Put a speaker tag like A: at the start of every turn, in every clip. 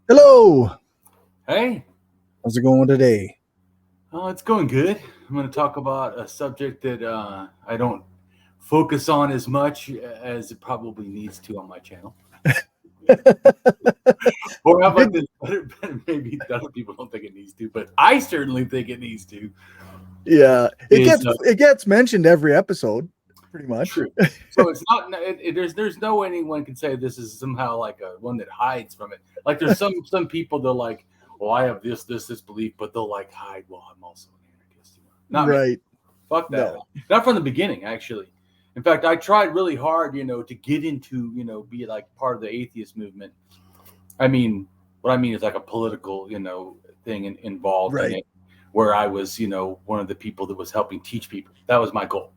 A: Hello.
B: Hey.
A: How's it going today?
B: Oh, it's going good. I'm going to talk about a subject that I don't focus on as much as it probably needs to on my channel. Or how about this? Maybe other people don't think it needs to, but I certainly think it needs to.
A: Yeah, it gets mentioned every episode, pretty much.
B: True. So it's not. There's no way anyone can say this is somehow like a one that hides from it. Like there's some people they're like, well, I have this belief, but they'll like hide. Well, I'm also an anarchist. Not
A: right.
B: Me. Fuck that.
A: No.
B: Not from the beginning, actually. In fact, I tried really hard, to get into, be like part of the atheist movement. I mean, what I mean is like a political, thing involved in it, where I was, one of the people that was helping teach people. That was my goal.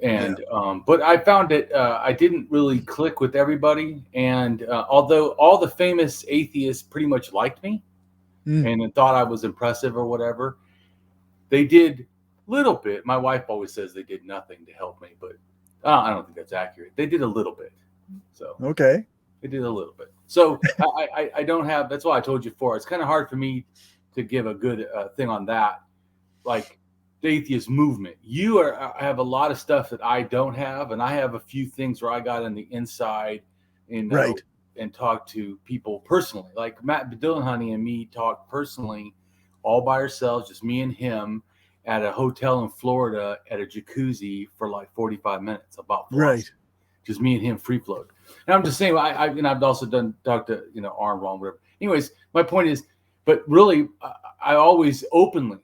B: And but I found that I didn't really click with everybody. And although all the famous atheists pretty much liked me and thought I was impressive or whatever, they did little bit. My wife always says they did nothing to help me, but I don't think that's accurate. They did a little bit. So
A: okay,
B: they did a little bit. So I don't have. That's why I told you before. It's kind of hard for me to give a good thing on that. Like the atheist movement, have a lot of stuff that I don't have, and I have a few things where I got on the inside, and talk to people personally. Like Matt Bedillenhoney and me talked personally, all by ourselves, just me and him, at a hotel in Florida at a jacuzzi for like 45 minutes about philosophy. Just me and him free float. And I'm just saying, I've also talked to Arm Wrong, whatever. Anyways, my point is, but really, I always openly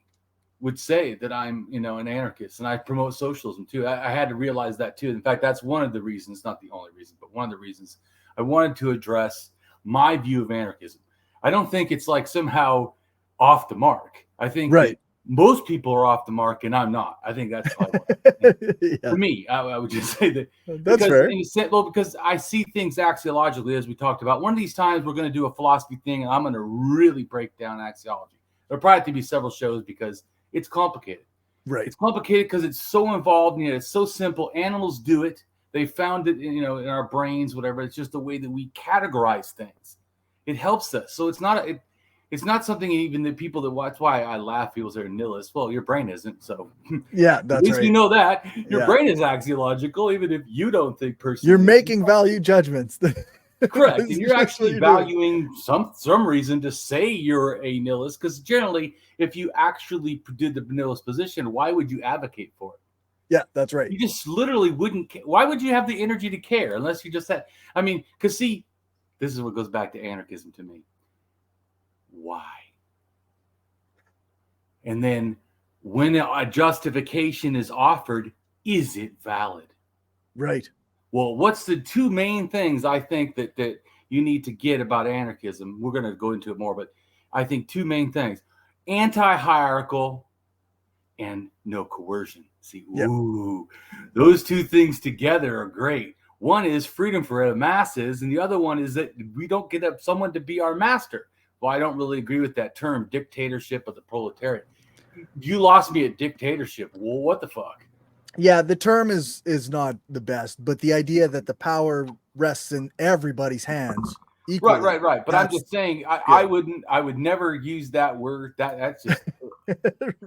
B: would say that I'm, an anarchist, and I promote socialism too. I had to realize that too. In fact, that's one of the reasons, not the only reason, but one of the reasons I wanted to address my view of anarchism. I don't think it's like somehow off the mark. I think that most people are off the mark, and I'm not. I think that's for me. I would just say that.
A: That's fair.
B: Because I see things axiologically, as we talked about. One of these times, we're going to do a philosophy thing, and I'm going to really break down axiology. There'll probably have to be several shows because it's complicated. It's complicated because it's so involved, and it's so simple. Animals do it. They found it, in our brains, whatever. It's just the way that we categorize things. It helps us. So it's not something even that people that watch. Why I laugh. People say nihilist. Well, your brain isn't. So
A: that's
B: at least we know that your brain is axiological, even if you don't think personally.
A: You're making value judgments.
B: Correct, and you're actually valuing some reason to say you're a nihilist, because generally, if you actually did the nihilist position, why would you advocate for it?
A: Yeah, that's right.
B: You just literally wouldn't. Why would you have the energy to care unless you just had? I mean, because see, this is what goes back to anarchism to me. Why? And then when a justification is offered, is it valid?
A: Right.
B: Well, what's the two main things I think that you need to get about anarchism? We're going to go into it more, but I think two main things: anti-hierarchical and no coercion. See, those two things together are great. One is freedom for the masses, and the other one is that we don't get someone to be our master. Well, I don't really agree with that term, dictatorship of the proletariat. You lost me at dictatorship. Well, what the fuck?
A: Yeah, the term is not the best, but the idea that the power rests in everybody's hands equally.
B: Right. But I'm just saying, I would never use that word. That's just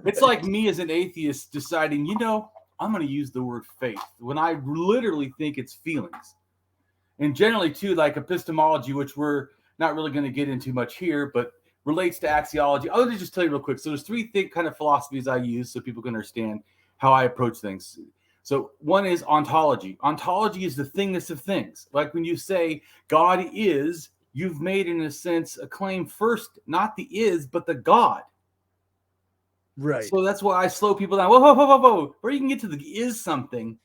B: It's like me as an atheist deciding, I'm going to use the word faith when I literally think it's feelings. And generally, too, like epistemology, which we're not really going to get into much here, but relates to axiology. I'll just tell you real quick. So there's three kind of philosophies I use so people can understand how I approach things. So one is ontology. Ontology is the thingness of things. Like when you say God is, you've made, in a sense, a claim first, not the is, but the God.
A: Right.
B: So that's why I slow people down. Whoa. Before you can get to the is something,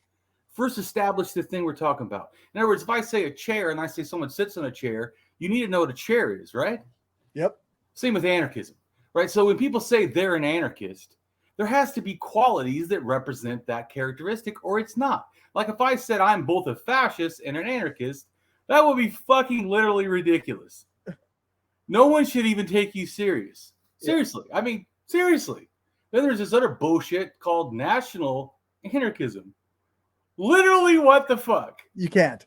B: first establish the thing we're talking about. In other words, if I say a chair and I say someone sits on a chair, you need to know what a chair is, right?
A: Yep.
B: Same with anarchism, right? So when people say they're an anarchist, there has to be qualities that represent that characteristic, or it's not. Like if I said I'm both a fascist and an anarchist, that would be fucking literally ridiculous. No one should even take you serious. Seriously. I mean, seriously. Then there's this other bullshit called national anarchism. Literally, what the fuck?
A: You can't.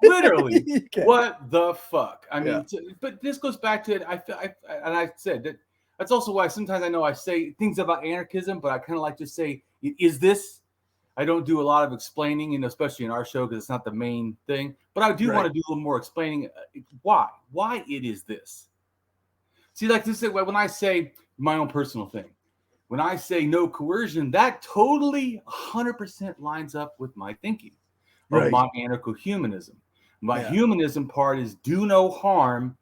B: Literally,
A: You can't.
B: what the fuck? I mean,
A: Yeah.
B: but this goes back to it. And I said that that's also why sometimes I know I say things about anarchism, but I kind of like to say, is this? I don't do a lot of explaining, and especially in our show because it's not the main thing. But I do want to do a little more explaining why it is this. See, like this, when I say my own personal thing, when I say no coercion, that totally 100% lines up with my thinking of my anarcho-humanism. My humanism part is do no harm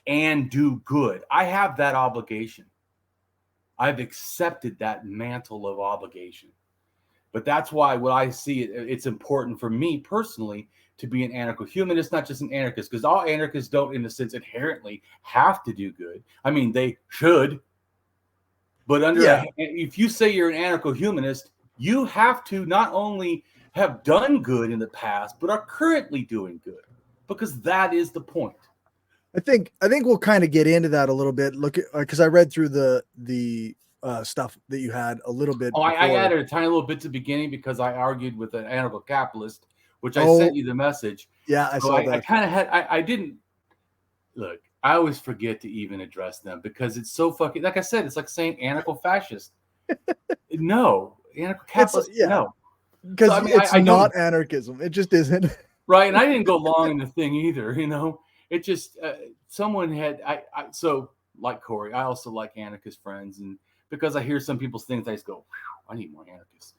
B: and do good. I have that obligation. I've accepted that mantle of obligation. But that's why what I see, it's important for me personally to be an anarcho-humanist, not just an anarchist, because all anarchists don't, in a sense, inherently have to do good. I mean, they should. But if you say you're an anarcho-humanist, you have to not only have done good in the past, but are currently doing good, because that is the point.
A: I think we'll kind of get into that a little bit. Look, because I read through the stuff that you had a little bit.
B: Oh, I added a tiny little bit to the beginning because I argued with an anarcho-capitalist, which I sent you the message.
A: Yeah, I saw that.
B: I kind of had. I didn't look. I always forget to even address them because it's so fucking. Like I said, it's like saying anarcho-fascist. No, anarcho-capitalist. No,
A: because it's not anarchism. It just isn't.
B: Right, and I didn't go long in the thing either. You know, it just someone had. So like Cory, I also like anarchist friends, and because I hear some people's things, I just go, I need more anarchists.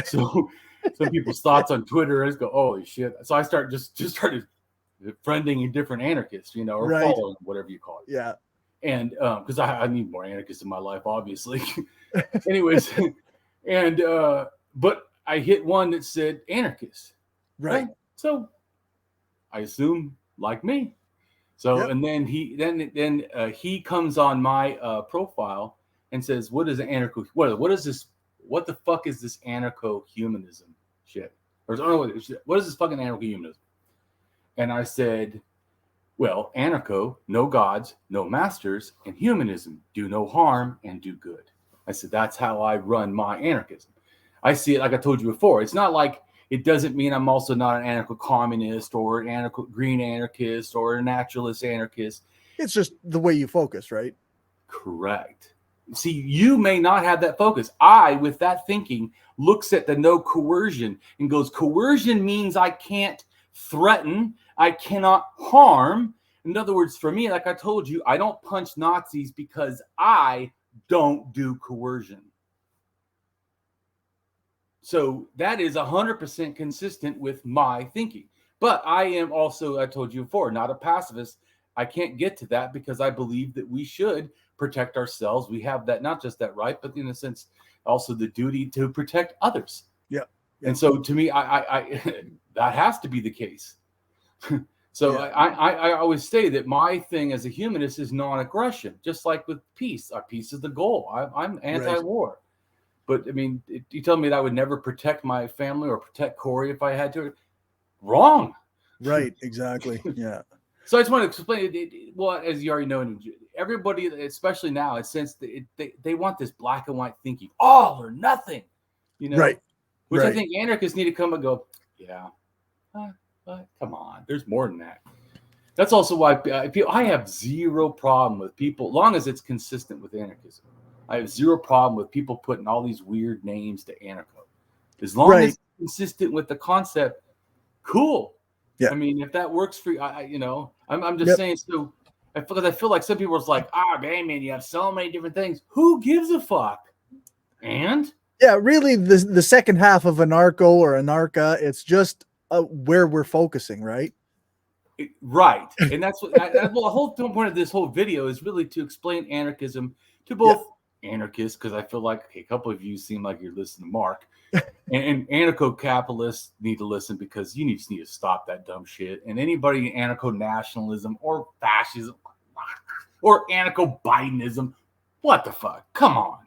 B: So some people's thoughts on Twitter, I just go, holy shit. So I started friending different anarchists, you know, or following, whatever you call it.
A: Yeah.
B: And because I need more anarchists in my life, obviously. Anyways, and but I hit one that said anarchist.
A: Right.
B: So I assume like me. So and then he comes on my profile and says, "What is anarcho? What is this? What the fuck is this anarcho-humanism shit? Or what is this fucking anarcho-humanism?" And I said, "Well, anarcho, no gods, no masters, and humanism, do no harm and do good." I said, "That's how I run my anarchism." I see it like I told you before. It's not like it doesn't mean I'm also not an anarcho-communist or an anarcho-green anarchist or a naturalist anarchist.
A: It's just the way you focus, right?
B: Correct. See, you may not have that focus. I, with that thinking, looks at the no coercion and goes, coercion means I can't threaten, I cannot harm. In other words, for me, like I told you, I don't punch Nazis because I don't do coercion. So that is 100% consistent with my thinking. But I am also, I told you before, not a pacifist. I can't get to that because I believe that we should protect ourselves. We have that, not just that right, but in a sense, also the duty to protect others.
A: Yeah.
B: And so to me, I that has to be the case. So I always say that my thing as a humanist is non-aggression, just like with peace. Our peace is the goal. I'm anti-war. Right. But I mean, you tell me that I would never protect my family or protect Cory if I had to. Wrong.
A: Right. Exactly. Yeah.
B: So I just want to explain it. Well, as you already know, everybody, especially now, it since they want this black and white thinking, all or nothing, you know.
A: Right.
B: Which I think anarchists need to come and go, yeah, but come on, there's more than that. That's also why I have zero problem with people, long as it's consistent with anarchism. I have zero problem with people putting all these weird names to anarcho. As long as it's consistent with the concept, cool. Yeah. I mean, if that works for you, I'm just saying. So, because I feel like some people are like, Damien, you have so many different things. Who gives a fuck? And
A: yeah, really, the second half of anarcho or anarcha, it's just where we're focusing, right?
B: Right, and that's what. The whole point of this whole video is really to explain anarchism to both anarchists, because I feel like a couple of you seem like you're listening to Mark, and anarcho-capitalists need to listen because you just need to stop that dumb shit. And anybody in anarcho-nationalism or fascism or anarcho-Bidenism, what the fuck? Come on.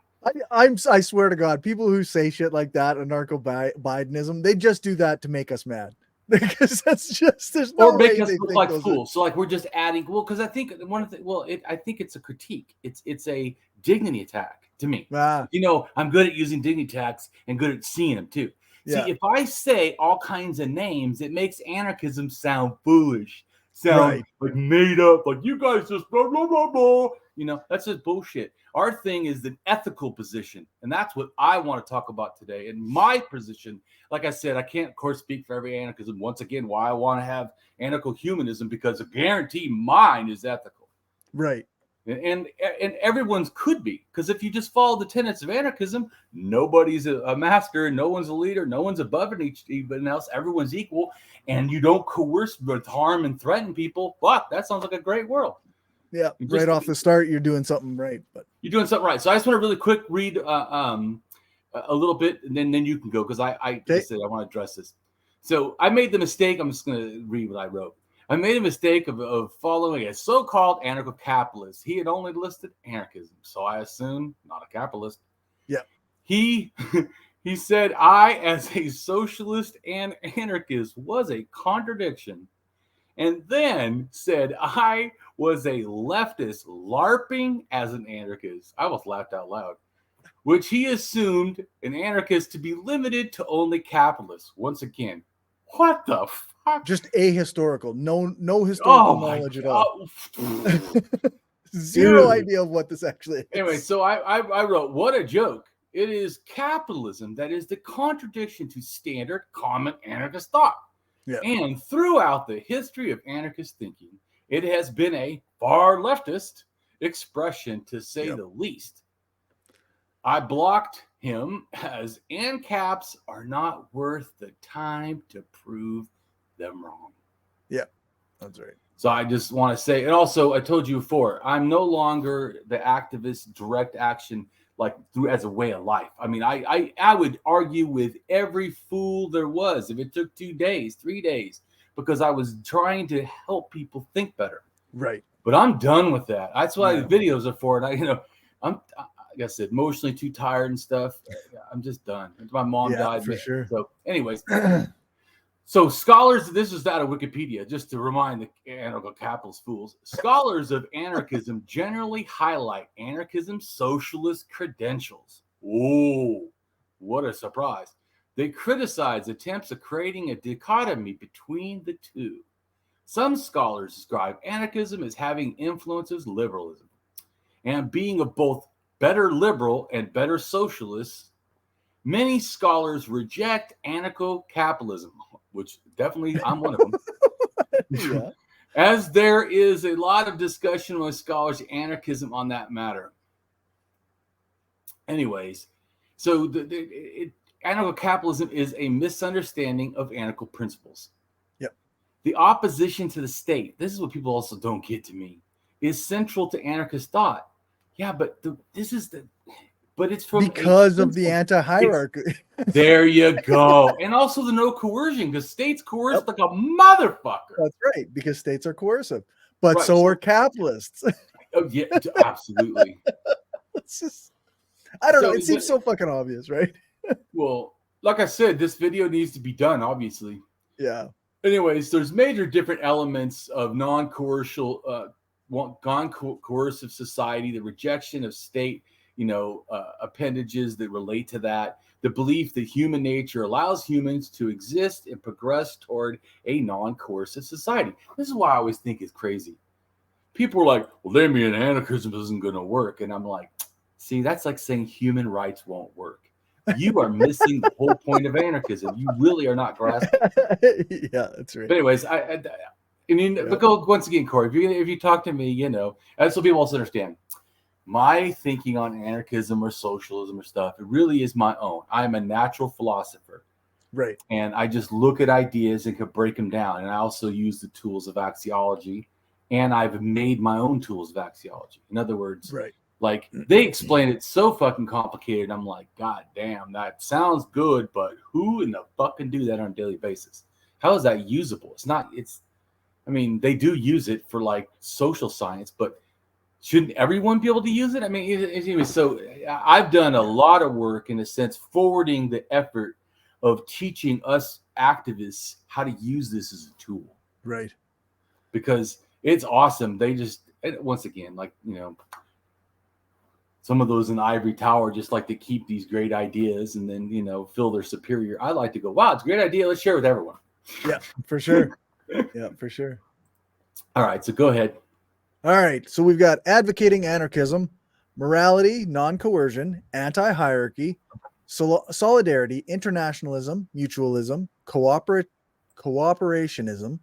A: I swear to God, people who say shit like that, anarcho-Bidenism, they just do that to make us mad. Because that's just there's no
B: or make us look like fools. So like we're just adding because I think one of the I think it's a critique. It's a dignity attack to me. You know, I'm good at using dignity attacks and good at seeing them too.
A: Yeah.
B: See, if I say all kinds of names, it makes anarchism sound foolish, sound
A: Right.
B: like made up, like you guys just blah, blah, blah, blah. You know, that's just bullshit. Our thing is the ethical position. And that's what I want to talk about today. And my position, like I said, I can't, of course, speak for every anarchism. Once again, why I want to have anarcho-humanism, because I guarantee mine is ethical.
A: Right.
B: And everyone's could be, because if you just follow the tenets of anarchism, nobody's a master, no one's a leader, no one's above anyone else, everyone's equal, and you don't coerce with harm and threaten people. Fuck, that sounds like a great world.
A: Yeah, right off the start, you're doing something right. But
B: you're doing something right. So I just want to really quick read a little bit, and then you can go, because I said I want to address this. So I made the mistake. I'm just going to read what I wrote. I made a mistake of following a so-called anarcho-capitalist. He had only listed anarchism, so I assumed not a capitalist.
A: Yeah.
B: He said I, as a socialist and anarchist, was a contradiction, and then said I was a leftist LARPing as an anarchist. I almost laughed out loud. Which he assumed an anarchist to be limited to only capitalists. Once again, what the fuck?
A: Just ahistorical. No historical knowledge at all. Zero idea of what this actually is.
B: Anyway, so I wrote, what a joke. It is capitalism that is the contradiction to standard common anarchist thought.
A: Yeah.
B: And throughout the history of anarchist thinking, it has been a far leftist expression, to say the least. I blocked him as ANCAPs are not worth the time to prove them wrong.
A: Yeah, that's right.
B: So I just want to say, and also I told you before, I'm no longer the activist direct action like through as a way of life. I mean, I would argue with every fool there was if it took 2 days, 3 days, because I was trying to help people think better.
A: Right.
B: But I'm done with that. That's why the videos are for. And I'm like I said, emotionally too tired and stuff. I'm just done. My mom died.
A: For sure.
B: So anyways, so scholars, this is out of Wikipedia, just to remind the anarcho-capitalist fools. Scholars of anarchism generally highlight anarchism's socialist credentials. Oh, what a surprise. They criticize attempts of creating a dichotomy between the two. Some scholars describe anarchism as having influences liberalism and being of both better liberal and better socialist. Many scholars reject anarcho-capitalism, which definitely I'm one of them.
A: Yeah.
B: As there is a lot of discussion among scholars of anarchism on that matter. Anyways, so anarcho-capitalism is a misunderstanding of anarcho principles.
A: Yep.
B: The opposition to the state, this is what people also don't get to me, is central to anarchist thought. Yeah, but but it's from
A: because of the anti-hierarchy.
B: There you go. And also the no coercion, because states coerce like a motherfucker.
A: That's right, because states are coercive, but so are capitalists.
B: Oh yeah, absolutely.
A: It's just, I don't know. It seems so fucking obvious, right?
B: Well, like I said, this video needs to be done, obviously.
A: Yeah.
B: Anyways, there's major different elements of non-coercive society, the rejection of state, appendages that relate to that, the belief that human nature allows humans to exist and progress toward a non-coercive society. This is why I always think it's crazy. People are like, well, then me and anarchism isn't going to work. And I'm like, see, that's like saying human rights won't work. You are missing the whole point of anarchism. You really are not grasping.
A: Yeah, that's right.
B: But anyways, because once again, Cory, if you talk to me, that's what people also understand. My thinking on anarchism or socialism or stuff, it really is my own. I'm a natural philosopher.
A: Right.
B: And I just look at ideas and can break them down. And I also use the tools of axiology. And I've made my own tools of axiology. In other words, like they explain it so fucking complicated. I'm like, God damn, that sounds good, but who in the fuck can do that on a daily basis? How is that usable? They do use it for like social science, but shouldn't everyone be able to use it? I mean, so I've done a lot of work in a sense, forwarding the effort of teaching us activists how to use this as a tool.
A: Right.
B: Because it's awesome. They just, once again, some of those in the ivory tower just like to keep these great ideas and then, feel they're superior. I like to go, wow, it's a great idea. Let's share it with everyone.
A: Yeah, for sure. Yeah, for sure.
B: All right, so go ahead.
A: All right, so we've got advocating anarchism, morality, non-coercion, anti-hierarchy, solidarity, internationalism, mutualism, cooperationism,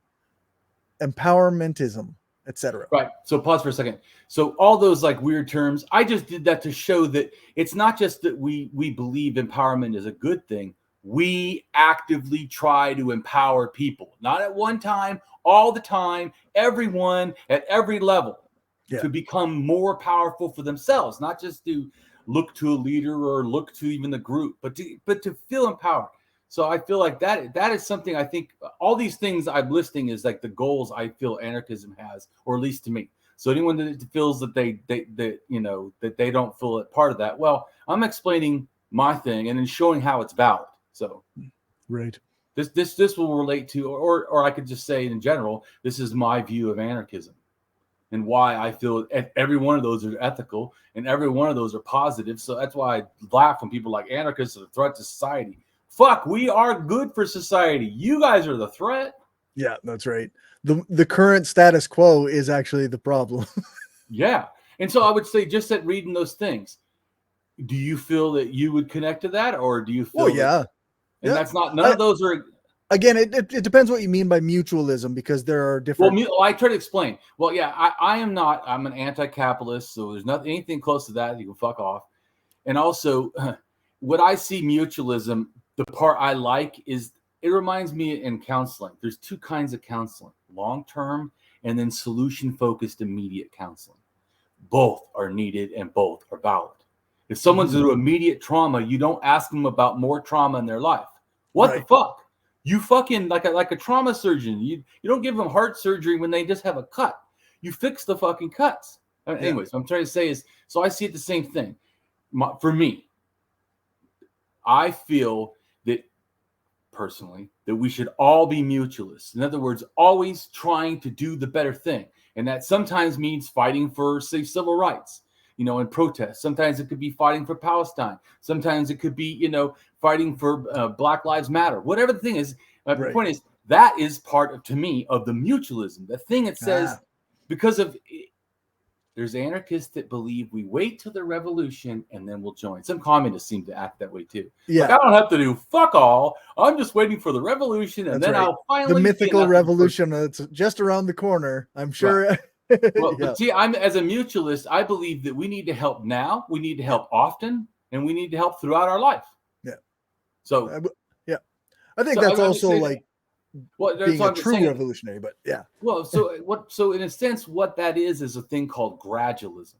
A: empowermentism, etc.
B: Right. So pause for a second. So all those like weird terms, I just did that to show that it's not just that we believe empowerment is a good thing. We actively try to empower people, not at one time, all the time, everyone at every level to become more powerful for themselves, not just to look to a leader or look to even the group, but to feel empowered. So I feel like that is something I think all these things I'm listing is like the goals I feel anarchism has, or at least to me. So anyone that feels that they don't feel a part of that, well, I'm explaining my thing and then showing how it's valid. So
A: right.
B: This will relate to, or I could just say in general, this is my view of anarchism and why I feel every one of those are ethical and every one of those are positive. So that's why I laugh when people like anarchists are a threat to society. Fuck, we are good for society. You guys are the threat.
A: Yeah, that's right. The current status quo is actually the problem.
B: Yeah. And so I would say just that reading those things, do you feel that you would connect to that, or do you feel that's not, none of those are.
A: Again, it depends what you mean by mutualism, because there are different.
B: Well, I try to explain. Well, yeah, I am not, I'm an anti-capitalist, so there's nothing, anything close to that, you can fuck off. And also, what I see mutualism, the part I like is it reminds me in counseling. There's two kinds of counseling, long-term and then solution-focused immediate counseling. Both are needed and both are valid. If someone's through immediate trauma, you don't ask them about more trauma in their life. What the fuck? You fucking like a trauma surgeon. You don't give them heart surgery when they just have a cut. You fix the fucking cuts. Anyways, what I'm trying to say is, so I see it the same thing. For me, I feel that personally that we should all be mutualists. In other words, always trying to do the better thing. And that sometimes means fighting for, say, civil rights, in protest. Sometimes it could be fighting for Palestine. Sometimes it could be, fighting for Black Lives Matter. Whatever the thing is, my point is, that is part of, to me, of the mutualism. The thing it says, because of, there's anarchists that believe we wait till the revolution and then we'll join. Some communists seem to act that way too.
A: Yeah.
B: Like, I don't have to do fuck all. I'm just waiting for the revolution and then I'll finally.
A: The mythical revolution that's just around the corner, I'm sure.
B: Right. Well, but see, as a mutualist, I believe that we need to help now, we need to help often, and we need to help throughout our life.
A: Yeah.
B: So,
A: I think that's also like being a true
B: saying,
A: revolutionary, but yeah.
B: Well, so in a sense, what that is a thing called gradualism.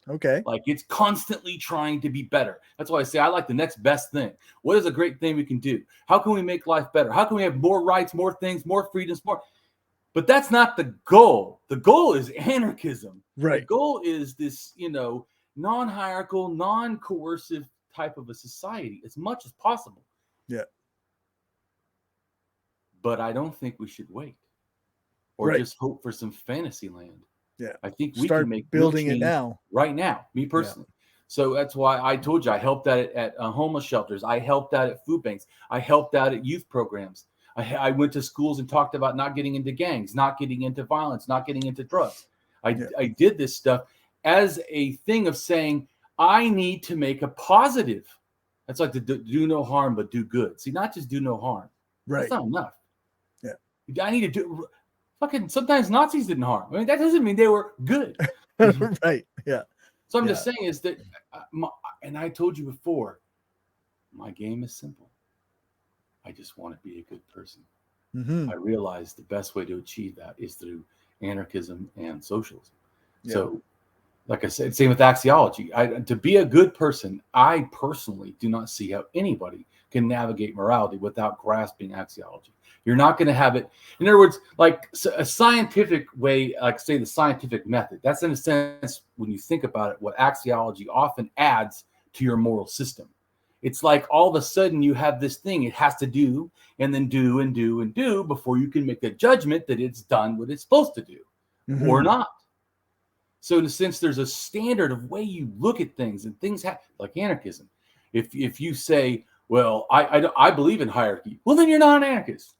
A: Okay.
B: Like it's constantly trying to be better. That's why I say I like the next best thing. What is a great thing we can do? How can we make life better? How can we have more rights, more things, more freedoms, more? But that's not the goal. The goal is anarchism.
A: Right.
B: The goal is this, non-hierarchical, non-coercive type of a society as much as possible.
A: Yeah.
B: But I don't think we should wait or just hope for some fantasy land.
A: Yeah.
B: I think we
A: start
B: can make
A: building it now.
B: Right now, me personally. Yeah. So that's why I told you I helped out at homeless shelters. I helped out at food banks. I helped out at youth programs. I went to schools and talked about not getting into gangs, not getting into violence, not getting into drugs. I did this stuff as a thing of saying, I need to make a positive. That's like to do no harm, but do good. See, not just do no harm.
A: Right.
B: That's not enough.
A: Yeah.
B: I need to do, fucking, sometimes Nazis didn't harm. I mean, that doesn't mean they were good.
A: Right. Yeah.
B: So I'm just saying is that, and I told you before, my game is simple. I just want to be a good person. I realize the best way to achieve that is through anarchism and socialism. Yeah. So, like I said, same with axiology. To be a good person, I personally do not see how anybody can navigate morality without grasping axiology. You're not going to have it. In other words, like a scientific way, like say the scientific method, that's in a sense, when you think about it, what axiology often adds to your moral system. It's like all of a sudden you have this thing it has to do and then do and do and do before you can make a judgment that it's done what it's supposed to do or not. So in a sense, there's a standard of way you look at things, and things like anarchism. If you say, well, I believe in hierarchy, well, then you're not an anarchist.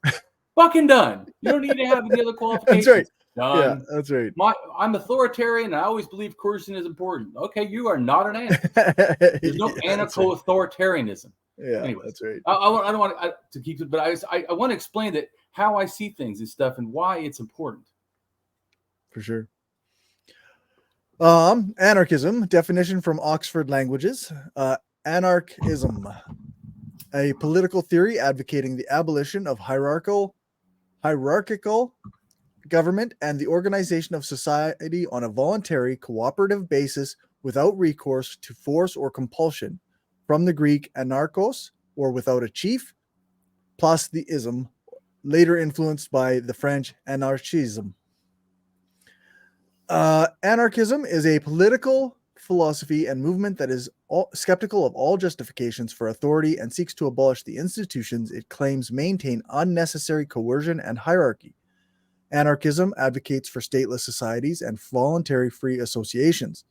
B: Fucking done. You don't need to have any other qualifications.
A: That's right.
B: Done.
A: Yeah, that's right.
B: I'm authoritarian, and I always believe coercion is important. Okay, you are not an anarchist. There's no anarcho-authoritarianism.
A: Yeah,
B: anyways,
A: that's right.
B: I don't want to keep it, but I want to explain that how I see things and stuff and why it's important.
A: For sure. Anarchism, definition from Oxford Languages. Anarchism, a political theory advocating the abolition of hierarchical government and the organization of society on a voluntary, cooperative basis without recourse to force or compulsion. From the Greek anarchos, or without a chief, plus the ism, later influenced by the French anarchism. Anarchism is a political philosophy and movement that is skeptical of all justifications for authority and seeks to abolish the institutions it claims maintain unnecessary coercion and hierarchy. Anarchism advocates for stateless societies and voluntary free associations.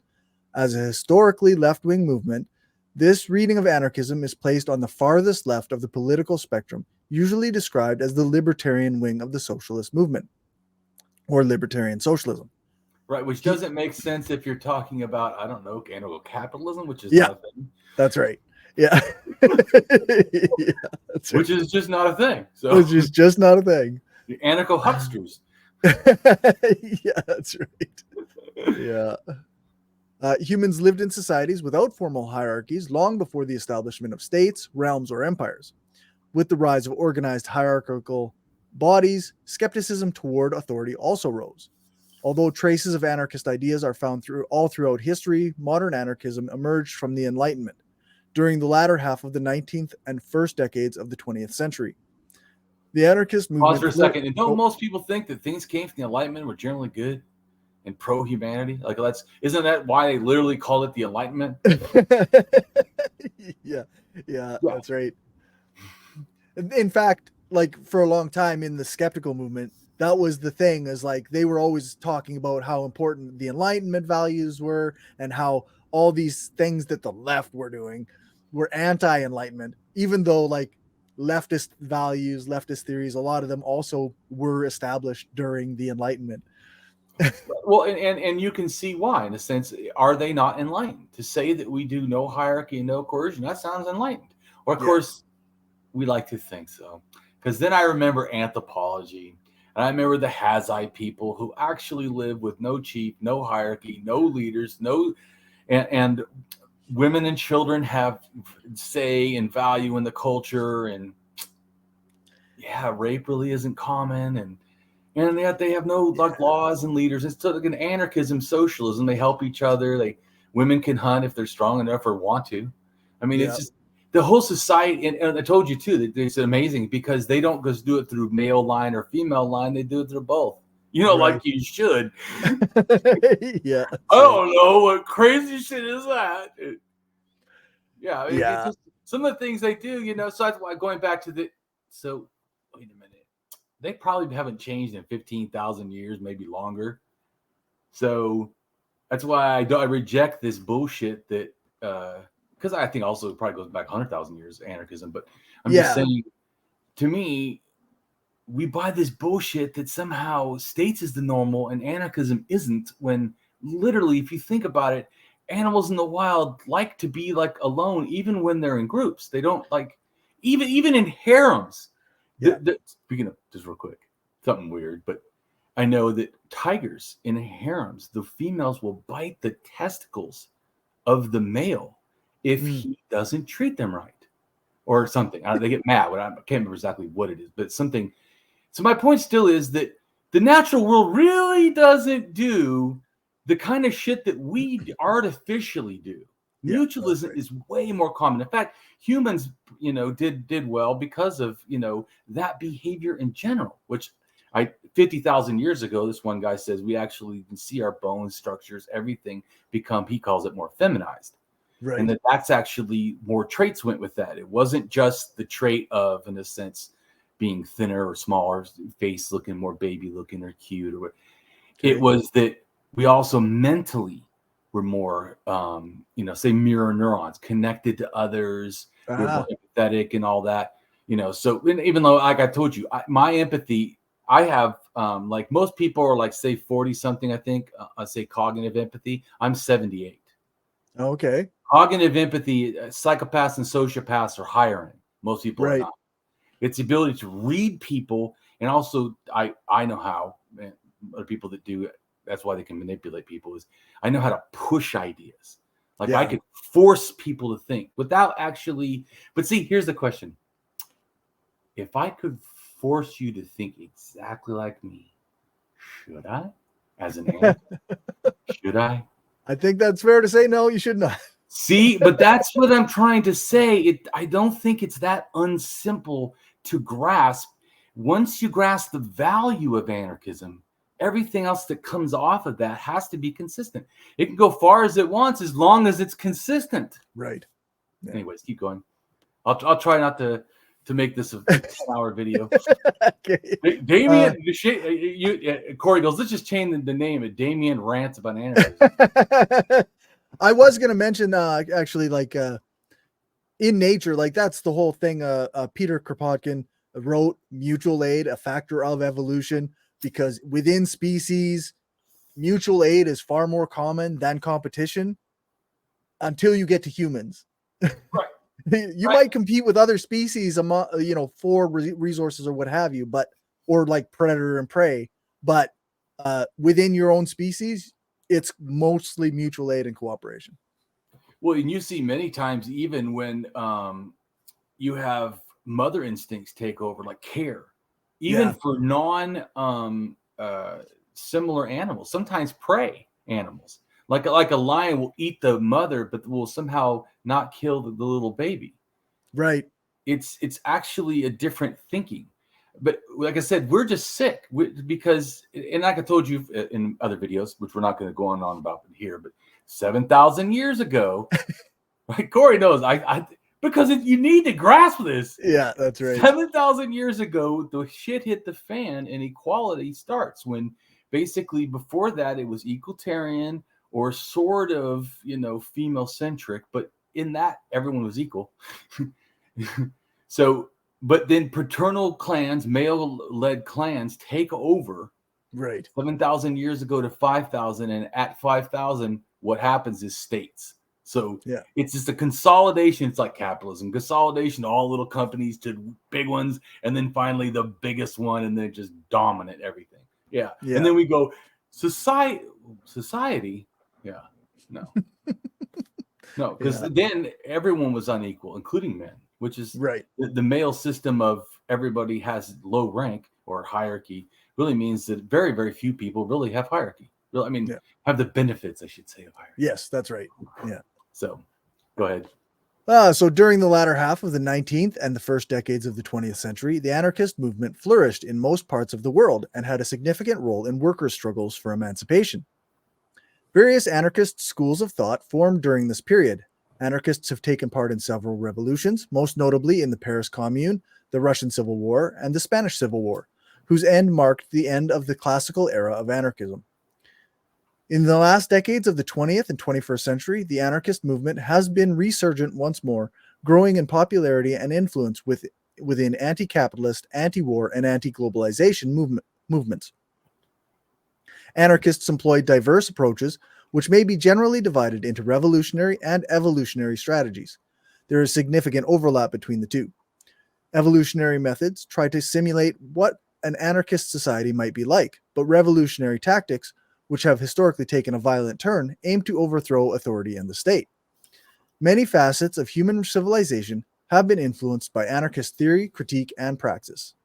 A: As a historically left-wing movement, this reading of anarchism is placed on the farthest left of the political spectrum, usually described as the libertarian wing of the socialist movement, or libertarian socialism.
B: Right, which doesn't make sense if you're talking about, I don't know, anarcho-capitalism, which is not a thing.
A: That's right. Yeah. Yeah, that's
B: which
A: right.
B: is just not a thing. So
A: Which is just not a thing.
B: The anarcho-hucksters.
A: Yeah, that's right. Yeah. Humans lived in societies without formal hierarchies long before the establishment of states, realms, or empires. With the rise of organized hierarchical bodies, skepticism toward authority also rose. Although traces of anarchist ideas are found all throughout history, modern anarchism emerged from the Enlightenment during the latter half of the 19th and first decades of the 20th century. The anarchist movement...
B: Pause for a second. And don't most people think that things came from the Enlightenment were generally good and pro-humanity? Like, isn't that why they literally call it the Enlightenment?
A: Yeah, that's right. In fact, like for a long time in the skeptical movement, that was the thing, is like they were always talking about how important the Enlightenment values were and how all these things that the left were doing were anti-Enlightenment, even though like leftist values, leftist theories, a lot of them also were established during the Enlightenment.
B: Well, and you can see why, in a sense. Are they not enlightened? To say that we do no hierarchy and no coercion, that sounds enlightened. Or, of course, we like to think so. Because then I remember anthropology, and I remember the Hazai people who actually live with no chief, no hierarchy, no leaders, and women and children have say and value in the culture, and rape really isn't common, and yet they have no like laws and leaders. It's like an anarchism, socialism. They help each other. Women can hunt if they're strong enough or want to. I mean, it's just the whole society. And I told you too that it's amazing because they don't just do it through male line or female line. They do it through both. Like you should.
A: Yeah.
B: I don't know what crazy shit is that. It's just some of the things they do. So that's why going back to the. So wait a minute. They probably haven't changed in 15,000 years, maybe longer. So that's why I reject this bullshit that, because I think also it probably goes back 100,000 years, anarchism. But I'm just saying, to me, we buy this bullshit that somehow states is the normal and anarchism isn't, when literally, if you think about it, animals in the wild like to be like alone, even when they're in groups. They don't like, even in harems. Speaking of, just real quick, something weird, but I know that tigers in harems, the females will bite the testicles of the male if he doesn't treat them right or something. They get mad. I can't remember exactly what it is, but something. So my point still is that the natural world really doesn't do the kind of shit that we artificially do. Mutualism is way more common. In fact, humans, did well because of, that behavior in general, which 50,000 years ago, this one guy says we actually can see our bones, structures, everything become, he calls it more feminized. Right. And that's actually more traits went with that. It wasn't just the trait of, in a sense, being thinner or smaller, face looking more baby looking or cute. It was that we also mentally were more, say mirror neurons, connected to others. We were more empathetic and all that, So even though, like I told you, my empathy, I have, like most people are like, say 40 something, I think, I say cognitive empathy. I'm 78.
A: Okay.
B: Cognitive empathy, psychopaths and sociopaths are higher in. Most people are
A: Right.
B: not. It's the ability to read people, and also I know how. Other people that do it, that's why they can manipulate people. Is I know how to push ideas. Like I could force people to think without actually. But see, here's the question: if I could force you to think exactly like me, should I? As an anarchist, should I?
A: I think that's fair to say. No, you should not.
B: See, but that's what I'm trying to say. I don't think it's that unsimple to grasp. Once you grasp the value of anarchism, everything else that comes off of that has to be consistent. It can go far as it wants as long as it's consistent.
A: Right.
B: Yeah. Anyways, keep going. I'll try not to make this a 10-hour video.
A: Okay.
B: Damien, Cory goes, let's just change the name of Damien Rants About Anarchism.
A: I was going to mention, actually, like in nature, like that's the whole thing. Peter Kropotkin wrote Mutual Aid, a factor of evolution, because within species, mutual aid is far more common than competition until you get to humans.
B: Right.
A: You might compete with other species, for resources or what have you, or like predator and prey, but within your own species, it's mostly mutual aid and cooperation.
B: Well, and you see many times, even when you have mother instincts take over, like care, even for similar animals, sometimes prey animals, like a lion will eat the mother, but will somehow not kill the little baby.
A: Right.
B: It's actually a different thinking. But like I said, we're just sick because, and like I told you in other videos, which we're not going to go on about here, but 7,000 years ago, right? Cory knows because you need to grasp this.
A: Yeah, that's right.
B: 7,000 years ago, the shit hit the fan and equality starts when basically before that it was egalitarian or sort of, female centric, but in that everyone was equal. So, but then paternal clans, male-led clans take over.
A: Right.
B: 7,000 years ago to 5,000, and at 5,000, what happens is states. So it's just a consolidation. It's like capitalism, consolidation, all little companies to big ones, and then finally the biggest one, and then just dominate everything. Yeah. And then we go society. Yeah. No. No, because then everyone was unequal, including men, which is
A: right.
B: The male system of everybody has low rank or hierarchy really means that very, very few people really have hierarchy. Have the benefits, I should say, of hierarchy.
A: Yes, that's right. Yeah.
B: So go ahead.
A: So during the latter half of the 19th and the first decades of the 20th century, the anarchist movement flourished in most parts of the world and had a significant role in workers' struggles for emancipation. Various anarchist schools of thought formed during this period. Anarchists have taken part in several revolutions, most notably in the Paris Commune, the Russian Civil War, and the Spanish Civil War, whose end marked the end of the classical era of anarchism. In the last decades of the 20th and 21st century, the anarchist movement has been resurgent once more, growing in popularity and influence within anti-capitalist, anti-war, and anti-globalization movements. Anarchists employ diverse approaches, which may be generally divided into revolutionary and evolutionary strategies. There is significant overlap between the two. Evolutionary methods try to simulate what an anarchist society might be like, but revolutionary tactics, which have historically taken a violent turn, aim to overthrow authority and the state. Many facets of human civilization have been influenced by anarchist theory, critique, and praxis.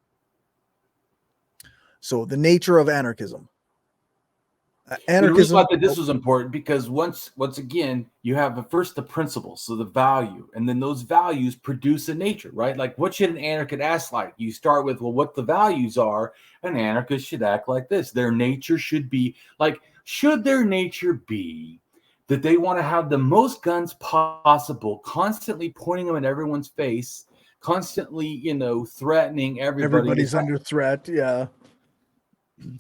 A: So, the nature of anarchism.
B: Anarchism. This was important because once again, you have first the principles, so the value, and then those values produce a nature, right? Like, what should an anarchist act like? You start with, well, what the values are. An anarchist should act like this. Their nature should be like, should their nature be that they want to have the most guns possible, constantly pointing them in everyone's face, constantly, threatening everybody.
A: Everybody's under threat. Yeah.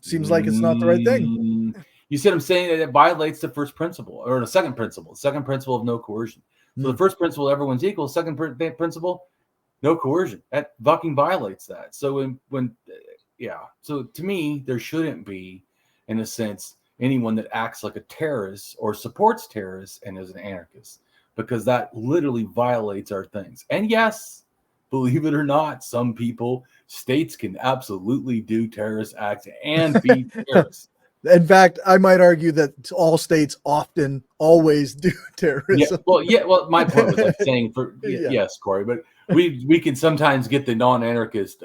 A: Seems like it's not the right thing.
B: You see what I'm saying? That it violates the first principle or the second principle of no coercion. So the first principle, everyone's equal. Second principle, no coercion. That fucking violates that. So so to me, there shouldn't be, in a sense, anyone that acts like a terrorist or supports terrorists and is an anarchist, because that literally violates our things. And yes, believe it or not, some states can absolutely do terrorist acts and be terrorists.
A: In fact, I might argue that all states often always do terrorism.
B: Well, my point was like saying yes, Cory, but we can sometimes get the non-anarchist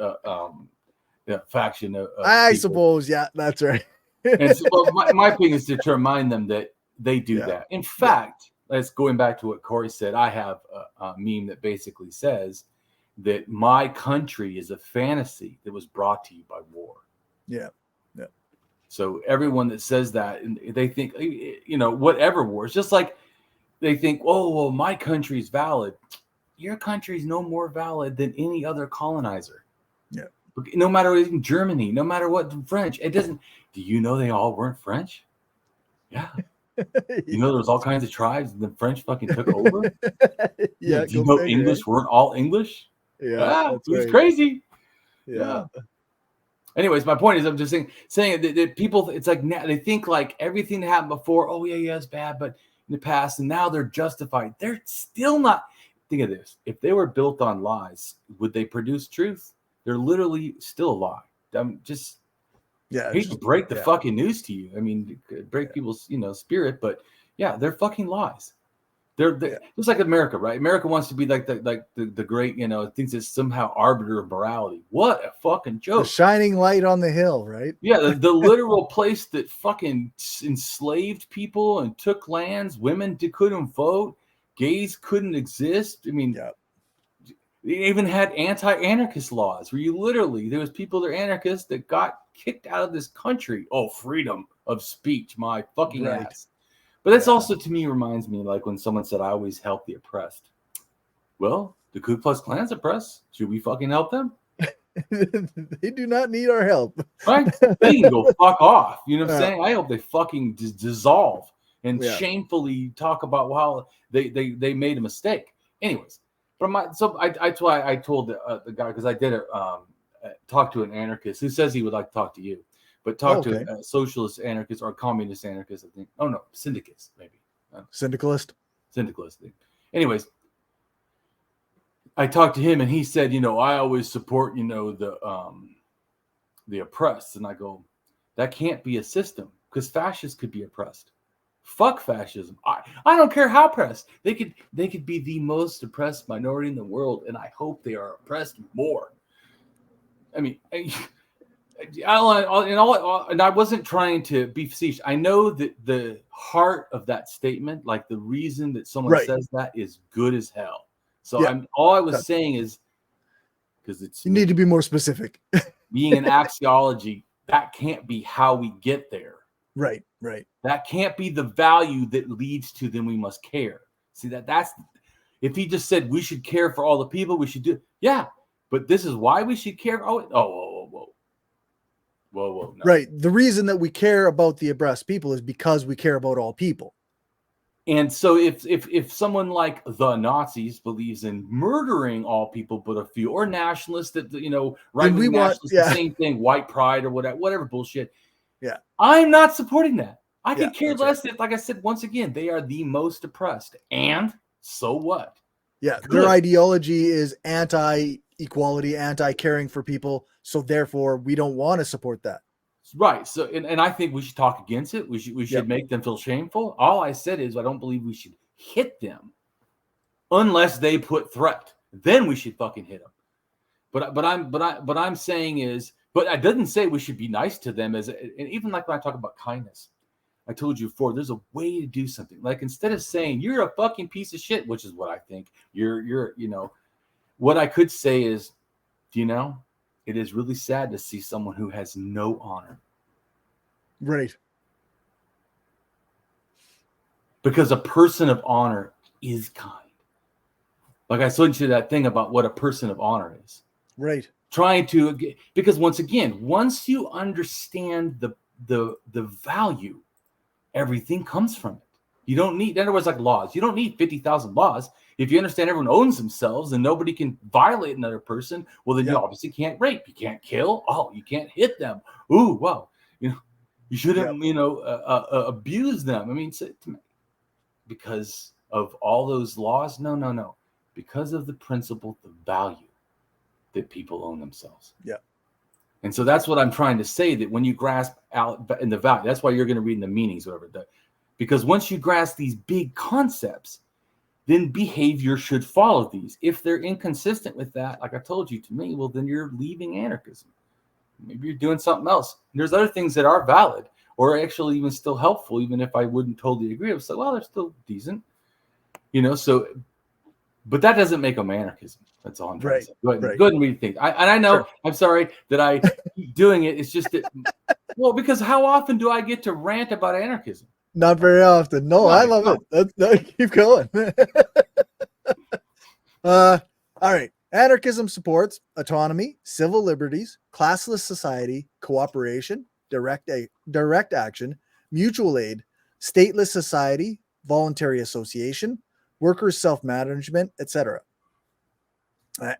B: faction of
A: I
B: people.
A: Suppose, yeah, that's right.
B: And so, my thing is to remind them that they do that. In fact, let's going back to what Cory said. I have a meme that basically says that my country is a fantasy that was brought to you by war.
A: Yeah.
B: So everyone that says that, they think, whatever war, it's just like they think, oh, well, my country is valid. Your country is no more valid than any other colonizer.
A: Yeah.
B: No matter what, in Germany, no matter what, French, it doesn't. Do you know they all weren't French? Yeah. You know, there was all kinds of tribes and the French fucking took over.
A: Yeah.
B: Do you know English weren't all English?
A: Yeah.
B: It was crazy.
A: Yeah.
B: Anyways, my point is, I'm just saying that people, it's like they think like everything that happened before, oh yeah, it's bad, but in the past, and now they're justified. They're still not. Think of this: if they were built on lies, would they produce truth? They're literally still a lie. I'm just, I hate to break the fucking news to you. I mean, break people's spirit, but yeah, they're fucking lies. They're just like America, right? America wants to be like the great, thinks it's somehow arbiter of morality. What a fucking joke!
A: The shining light on the hill, right?
B: Yeah, the literal place that fucking enslaved people and took lands. Women couldn't vote. Gays couldn't exist. I mean, they even had anti-anarchist laws where there was people that are anarchists that got kicked out of this country. Oh, freedom of speech, my fucking ass. But that's also, to me, reminds me like when someone said, I always help the oppressed. Well, the Ku Klux Klan's oppressed. Should we fucking help them?
A: They do not need our help.
B: Right? They can go fuck off. You know what I'm saying? I hope they fucking dissolve and shamefully talk about how they made a mistake. Anyways, that's why I told the guy, because I did talk to an anarchist who says he would like to talk to you. But talk to a socialist anarchist or communist anarchist, I think. Oh, no, syndicist, maybe.
A: Syndicalist.
B: Anyways, I talked to him and he said, I always support, the oppressed. And I go, that can't be a system because fascists could be oppressed. Fuck fascism. I don't care how oppressed. They could be the most oppressed minority in the world, and I hope they are oppressed more. I mean, and I wasn't trying to be facetious. I know that the heart of that statement, like the reason that someone says that, is good as hell. So all I was saying is, because you
A: need to be more specific.
B: Being an axiology, that can't be how we get there.
A: Right.
B: That can't be the value that leads to then we must care. See, that's if he just said we should care for all the people, we should do. Yeah, but this is why we should care. Whoa. No.
A: Right. The reason that we care about the oppressed people is because we care about all people.
B: And so if someone like the Nazis believes in murdering all people but a few, or nationalists that, right-wing nationalists, the same thing, white pride or whatever bullshit.
A: Yeah.
B: I'm not supporting that. I could care less if, like I said, once again, they are the most oppressed. And so what?
A: Yeah. Good. Their ideology is anti-equality, anti-caring for people. So therefore, we don't want to support that.
B: Right. So, and I think we should talk against it. We should make them feel shameful. All I said is I don't believe we should hit them unless they put threat. Then we should fucking hit them. But I'm saying is, but I didn't say we should be nice to them and even like when I talk about kindness, I told you before, there's a way to do something. Like instead of saying you're a fucking piece of shit, which is what I think you're, what I could say is, it is really sad to see someone who has no honor.
A: Right.
B: Because a person of honor is kind. Like I told you that thing about what a person of honor is.
A: Right.
B: Because once again, once you understand the value everything comes from it. You don't need, in other words, like laws. You don't need 50,000 laws. If you understand everyone owns themselves and nobody can violate another person, well, then you obviously can't rape. You can't kill. Oh, you can't hit them. Ooh, wow. You shouldn't, abuse them. I mean, because of all those laws? No. Because of the principle, the value that people own themselves.
A: Yeah.
B: And so that's what I'm trying to say, that when you grasp out in the value, that's why you're going to read in the meanings, whatever. Because once you grasp these big concepts, then behavior should follow these. If they're inconsistent with that, like I told you to me, well, then you're leaving anarchism. Maybe you're doing something else. And there's other things that are valid or actually even still helpful, even if I wouldn't totally agree. I would say, well, they're still decent, so, but that doesn't make them anarchism. That's all I'm trying to say. Go ahead and read things. I know, sure. I'm sorry that I keep doing it. It's just that, well, because how often do I get to rant about anarchism?
A: Not very often. No, I love it. Keep going. All right. Anarchism supports autonomy, civil liberties, classless society, cooperation, direct action, mutual aid, stateless society, voluntary association, workers' self-management, etc.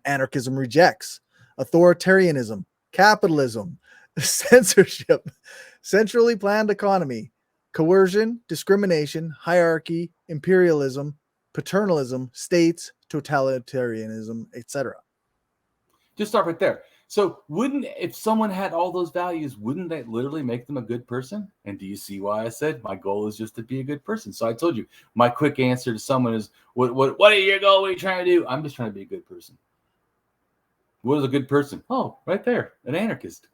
A: Anarchism rejects authoritarianism, capitalism, censorship, centrally planned economy, coercion, discrimination, hierarchy, imperialism, paternalism, states, totalitarianism, etc.
B: Just stop right there. So if someone had all those values, wouldn't that literally make them a good person? And do you see why I said my goal is just to be a good person? So I told you, my quick answer to someone is, what are your goal? What are you trying to do? I'm just trying to be a good person. What is a good person? Oh, right there, an anarchist.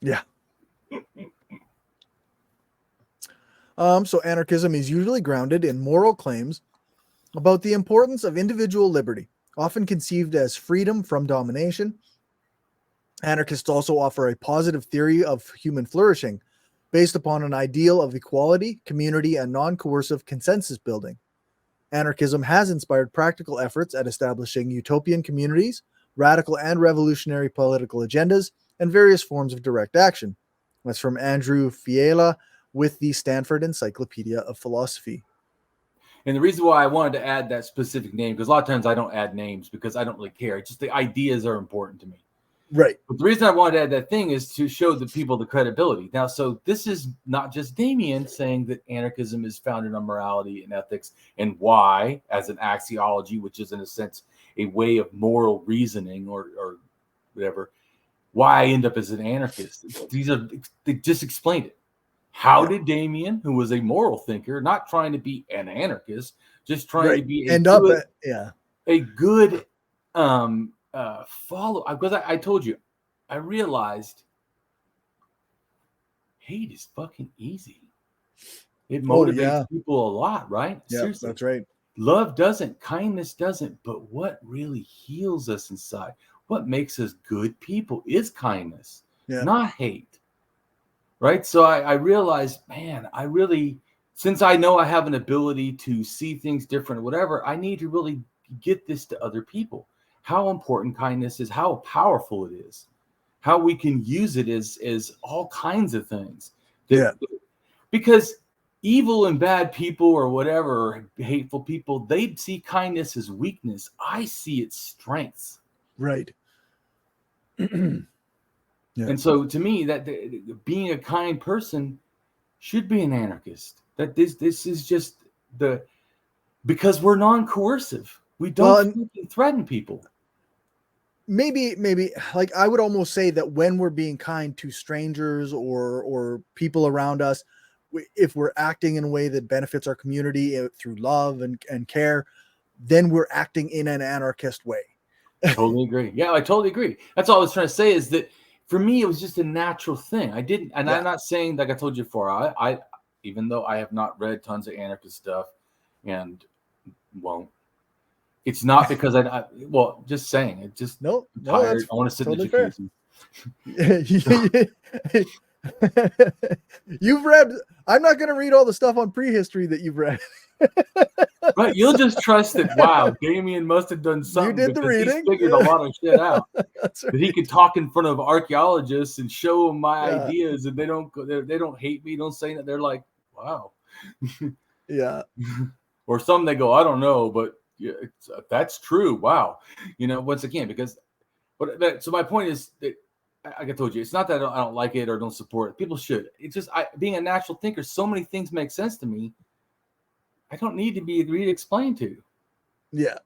A: Yeah. So anarchism is usually grounded in moral claims about the importance of individual liberty, often conceived as freedom from domination. Anarchists also offer a positive theory of human flourishing based upon an ideal of equality, community, and non-coercive consensus building. Anarchism has inspired practical efforts at establishing utopian communities, radical and revolutionary political agendas, and various forms of direct action. That's from Andrew Fiala with the Stanford Encyclopedia of Philosophy.
B: And the reason why I wanted to add that specific name, because a lot of times I don't add names because I don't really care. It's just the ideas are important to me.
A: Right.
B: But the reason I wanted to add that thing is to show the people the credibility. Now, so this is not just Damien saying that anarchism is founded on morality and ethics and why, as an axiology, which is in a sense a way of moral reasoning or whatever, why I end up as an anarchist. They just explained it. How did Damien, who was a moral thinker, not trying to be an anarchist, just trying to be a good follow? Because I told you, I realized hate is fucking easy. It motivates people a lot, right?
A: Yeah,
B: seriously,
A: that's right.
B: Love doesn't, kindness doesn't, but what really heals us inside, what makes us good people is kindness, not hate. Right. So I realized, man, since I know I have an ability to see things different or whatever, I need to really get this to other people. How important kindness is, how powerful it is, how we can use it as all kinds of things. Because evil and bad people or whatever, hateful people, they see kindness as weakness. I see its strengths.
A: Right.
B: And so to me, that being a kind person should be an anarchist. That this is just because we're non-coercive. We don't threaten people.
A: Maybe like I would almost say that when we're being kind to strangers or people around us, if we're acting in a way that benefits our community through love and care, then we're acting in an anarchist way.
B: Totally agree. Yeah, I totally agree. That's all I was trying to say is that for me, it was just a natural thing. I didn't, and I'm not saying, like I told you before, I even though I have not read tons of anarchist stuff and won't, it's not because just saying it. Just
A: no,
B: tired. I want to sit in education.
A: You've read. I'm not going to read all the stuff on prehistory that you've read.
B: Right, you'll just trust that. Wow, Damien must have done something.
A: You did the reading.
B: He's figured a lot of shit out.
A: That's right.
B: That he could talk in front of archaeologists and show them my ideas, and they don't hate me. Don't say that. They're like, wow.
A: Yeah.
B: Or some they go, I don't know, but yeah, that's true. Wow. Once again, because so my point is that, like I told you, it's not that I don't like it or don't support it. People should. It's just being a natural thinker, so many things make sense to me. I don't need to be explained to.
A: Yeah.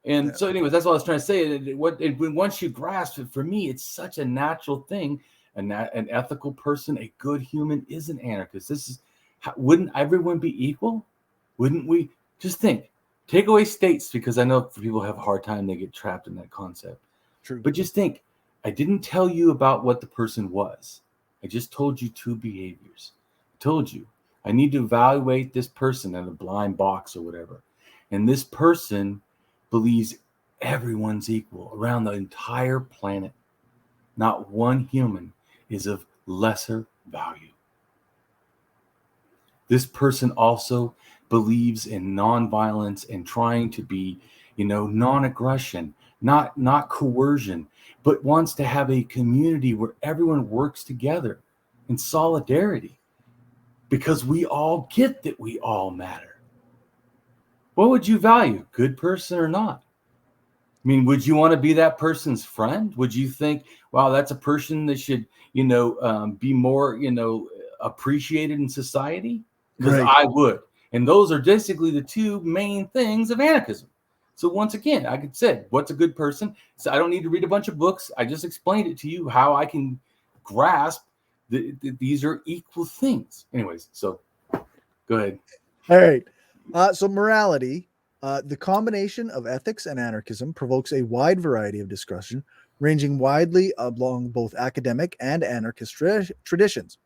B: And so, anyways, that's what I was trying to say. Once you grasp it, for me, it's such a natural thing. An ethical person, a good human, is an anarchist. Wouldn't everyone be equal? Wouldn't we? Just think. Take away states, because I know people have a hard time. They get trapped in that concept.
A: True.
B: But just think. I didn't tell you about what the person was. I just told you two behaviors. I told you I need to evaluate this person in a blind box or whatever. And this person believes everyone's equal around the entire planet. Not one human is of lesser value. This person also believes in nonviolence and trying to be, non-aggression, not coercion, but wants to have a community where everyone works together in solidarity, because we all get that we all matter. What would you value, good person or not? I mean, would you want to be that person's friend? Would you think, wow, that's a person that should, be more, appreciated in society? Because
A: Right.
B: I would. And those are basically the two main things of anarchism. So once again, I could say, what's a good person? So I don't need to read a bunch of books. I just explained it to you how I can grasp that these are equal things. Anyways, so go ahead.
A: All right. So morality, the combination of ethics and anarchism provokes a wide variety of discussion, ranging widely along both academic and anarchist traditions.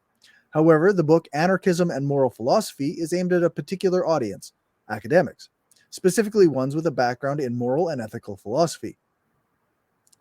A: However, the book Anarchism and Moral Philosophy is aimed at a particular audience, academics, specifically ones with a background in moral and ethical philosophy.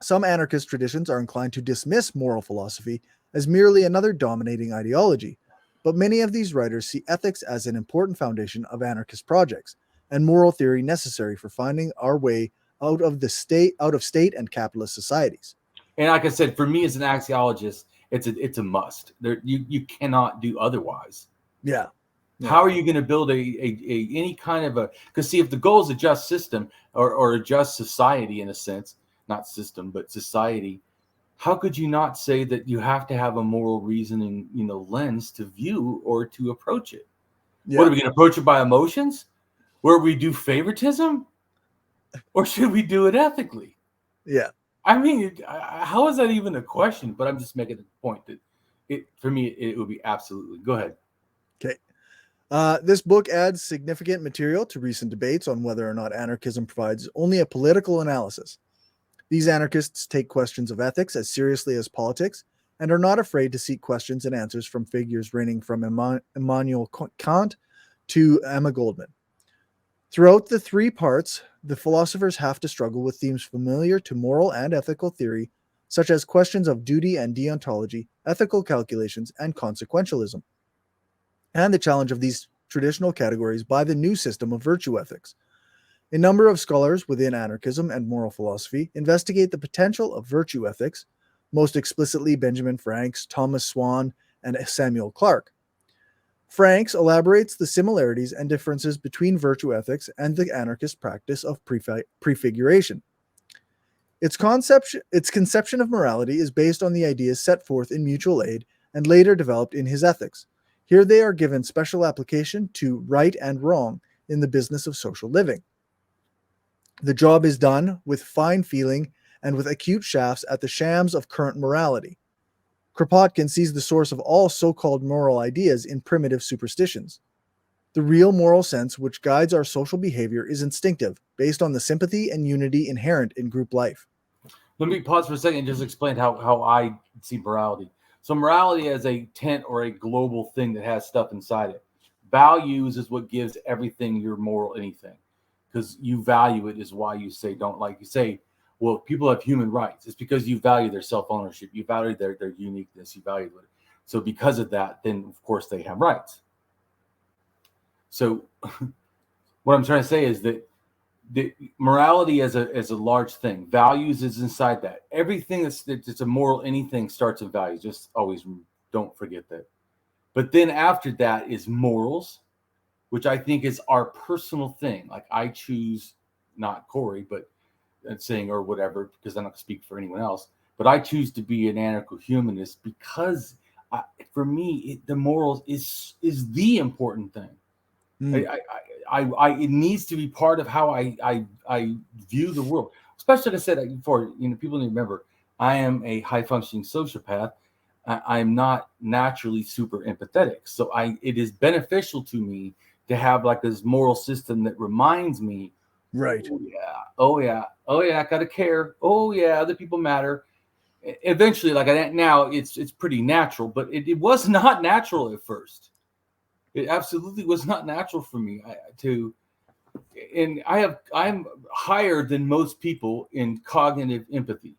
A: Some anarchist traditions are inclined to dismiss moral philosophy as merely another dominating ideology, but many of these writers see ethics as an important foundation of anarchist projects and moral theory necessary for finding our way out of state and capitalist societies.
B: And like I said, for me as an axiologist, it's a must. You cannot do otherwise.
A: Yeah.
B: How are you going to build any kind of because see, if the goal is a just system or a just society, in a sense, not system, but society, how could you not say that you have to have a moral reasoning, lens to view or to approach it?
A: Yeah.
B: What are we going to approach it by emotions? Where we do favoritism? Or should we do it ethically?
A: Yeah.
B: I mean, how is that even a question? But I'm just making the point that for me, it would be absolutely. Go ahead.
A: Okay. This book adds significant material to recent debates on whether or not anarchism provides only a political analysis. These anarchists take questions of ethics as seriously as politics and are not afraid to seek questions and answers from figures ranging from Immanuel Kant to Emma Goldman. Throughout the three parts, the philosophers have to struggle with themes familiar to moral and ethical theory, such as questions of duty and deontology, ethical calculations, and consequentialism, and the challenge of these traditional categories by the new system of virtue ethics. A number of scholars within anarchism and moral philosophy investigate the potential of virtue ethics, most explicitly Benjamin Franks, Thomas Swan, and Samuel Clarke. Franks elaborates the similarities and differences between virtue ethics and the anarchist practice of prefiguration. Its conception of morality is based on the ideas set forth in Mutual Aid and later developed in his Ethics. Here they are given special application to right and wrong in the business of social living. The job is done with fine feeling and with acute shafts at the shams of current morality. Kropotkin sees the source of all so-called moral ideas in primitive superstitions. The real moral sense which guides our social behavior is instinctive, based on the sympathy and unity inherent in group life.
B: Let me pause for a second and just explain how I see morality. So morality as a tent or a global thing that has stuff inside it. Values is what gives everything your moral anything. Because you value it is why you say don't like. You say, well, people have human rights. It's because you value their self-ownership. You value their uniqueness. You value it. So because of that, then, of course, they have rights. So what I'm trying to say is that the morality as a large thing, values is inside that. Everything that's a moral anything starts with values. Just always don't forget that. But then after that is morals, which I think is our personal thing. Like I choose, not Cory, but saying or whatever, because I don't speak for anyone else, but I choose to be an anarcho-humanist because for me, the morals is the important thing. It needs to be part of how I view the world. Especially, like I said before, people need to remember, I am a high functioning sociopath. I'm not naturally super empathetic, so it is beneficial to me to have like this moral system that reminds me,
A: right?
B: Oh yeah, I gotta care. Oh yeah, other people matter. Eventually, like now, it's pretty natural, but it was not natural at first. It absolutely was not natural for me I'm higher than most people in cognitive empathy,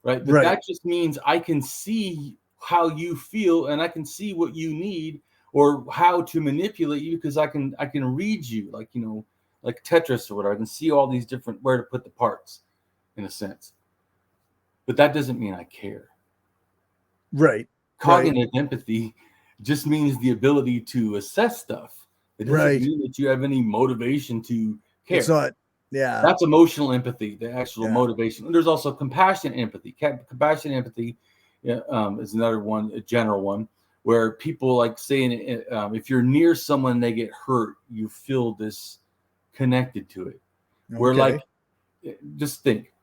B: right? But that just means I can see how you feel and I can see what you need or how to manipulate you, because I can read you like Tetris or whatever. I can see all these different where to put the parts in a sense. But that doesn't mean I care.
A: Right.
B: Cognitive empathy just means the ability to assess stuff. It doesn't mean that you have any motivation to care.
A: It's not. Yeah.
B: That's emotional empathy, the actual motivation. And there's also compassionate empathy. Compassionate empathy is another one, a general one, where people like saying if you're near someone, they get hurt, you feel this connected to it. Okay. Where like, just think,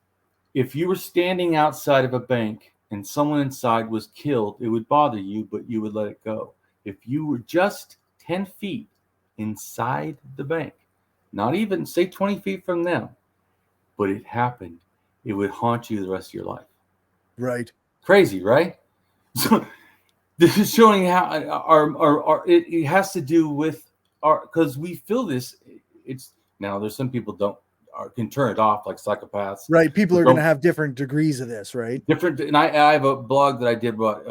B: if you were standing outside of a bank and someone inside was killed, it would bother you, but you would let it go. If you were just 10 feet inside the bank, not even say 20 feet from them, but it happened, it would haunt you the rest of your life.
A: Right.
B: Crazy, right? So this is showing how it has to do with because we feel this. It's now there's some people can turn it off, like psychopaths.
A: Right. People are going to have different degrees of this, right?
B: Different. And I have a blog that I did about,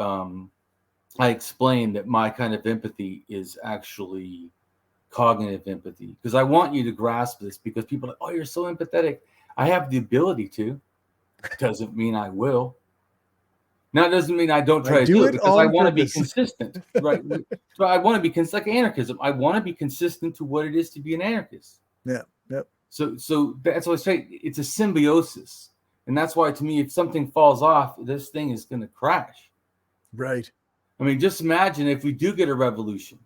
B: I explained that my kind of empathy is actually cognitive empathy, because I want you to grasp this, because people are like, oh, you're so empathetic. I have the ability to. Doesn't mean I will. Now, it doesn't mean I don't try to do it, because I want to be consistent, right? So I want to be like anarchism. I want to be consistent to what it is to be an anarchist.
A: Yeah. Yep.
B: So that's what I say. It's a symbiosis, and that's why, to me, if something falls off, this thing is going to crash.
A: Right.
B: I mean, just imagine if we do get a revolution.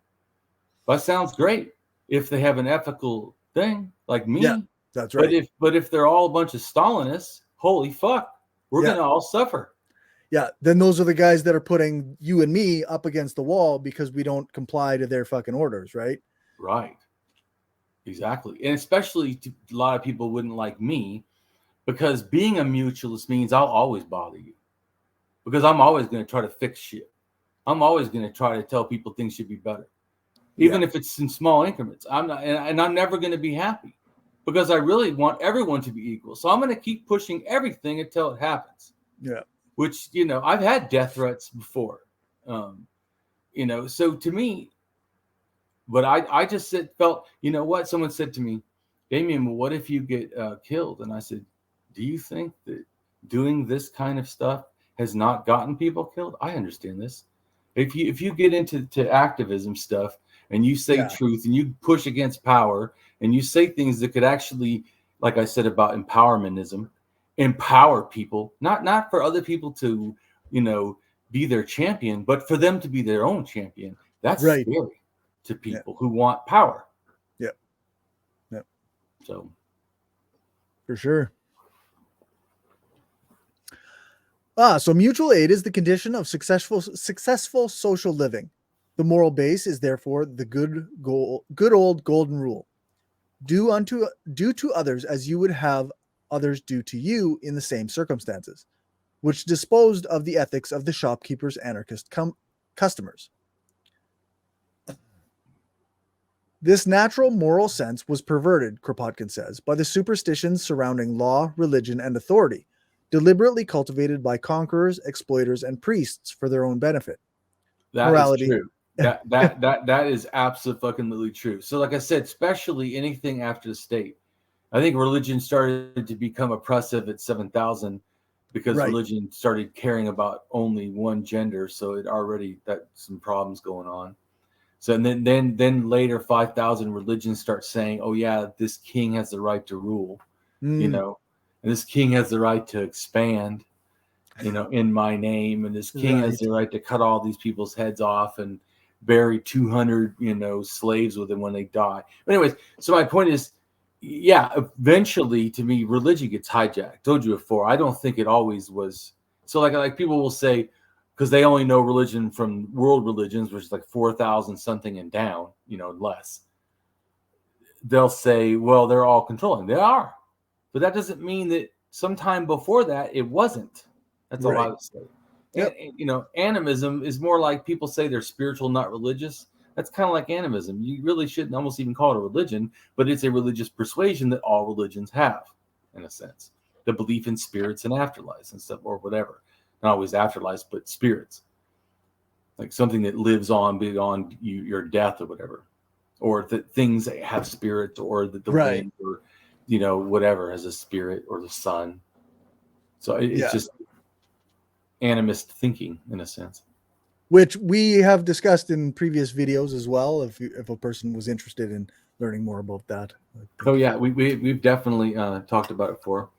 B: That sounds great if they have an ethical thing like me.
A: Yeah, that's right.
B: But if they're all a bunch of Stalinists, holy fuck, we're going to all suffer.
A: Yeah, then those are the guys that are putting you and me up against the wall because we don't comply to their fucking orders, right?
B: Right. Exactly. And especially a lot of people wouldn't like me, because being a mutualist means I'll always bother you, because I'm always going to try to fix shit. I'm always going to try to tell people things should be better, even if it's in small increments. I'm not, and I'm never going to be happy, because I really want everyone to be equal. So I'm going to keep pushing everything until it happens.
A: Yeah.
B: Which, I've had death threats before, so to me, but I just felt, what someone said to me, Damien, what if you get killed? And I said, do you think that doing this kind of stuff has not gotten people killed? I understand this. If you get into activism stuff and you say truth and you push against power and you say things that could actually, like I said about empowermentism, empower people, not for other people to, be their champion, but for them to be their own champion. That's scary to people who want power.
A: Yep. Yep.
B: So.
A: For sure. So mutual aid is the condition of successful social living. The moral base is therefore the good old golden rule. Do to others as you would have others do to you in the same circumstances, which disposed of the ethics of the shopkeeper's anarchist customers. This natural moral sense was perverted, Kropotkin says, by the superstitions surrounding law, religion, and authority, deliberately cultivated by conquerors, exploiters, and priests for their own benefit.
B: That Morality. Is true. That is absolutely true. So, like I said, especially anything after the state, I think religion started to become oppressive at 7,000 because religion started caring about only one gender. So it already some problems going on. So and then later 5,000 religions start saying, oh yeah, this king has the right to rule, you know, and this king has the right to expand, you know, in my name, and this king has the right to cut all these people's heads off and bury 200, you know, slaves with them when they die. But anyways, so my point is, yeah, eventually, to me, religion gets hijacked. Told you before, I don't think it always was. So like people will say, because they only know religion from world religions, which is like 4,000 something and down, you know, less. They'll say, well, they're all controlling. They are, but that doesn't mean that sometime before that it wasn't. That's all I would say.
A: Yep.
B: And, you know, animism is more like people say they're spiritual, not religious. That's kind of like animism. You really shouldn't almost even call it a religion, but it's a religious persuasion that all religions have, in a sense. The belief in spirits and afterlives and stuff, or whatever. Not always afterlives, but spirits. Like something that lives on beyond your death or whatever. Or that things that have spirits, or that the wind, or, you know, whatever has a spirit, or the sun. So it's just animist thinking, in a sense.
A: Which we have discussed in previous videos as well, if a person was interested in learning more about that.
B: Oh yeah, we've definitely talked about it before.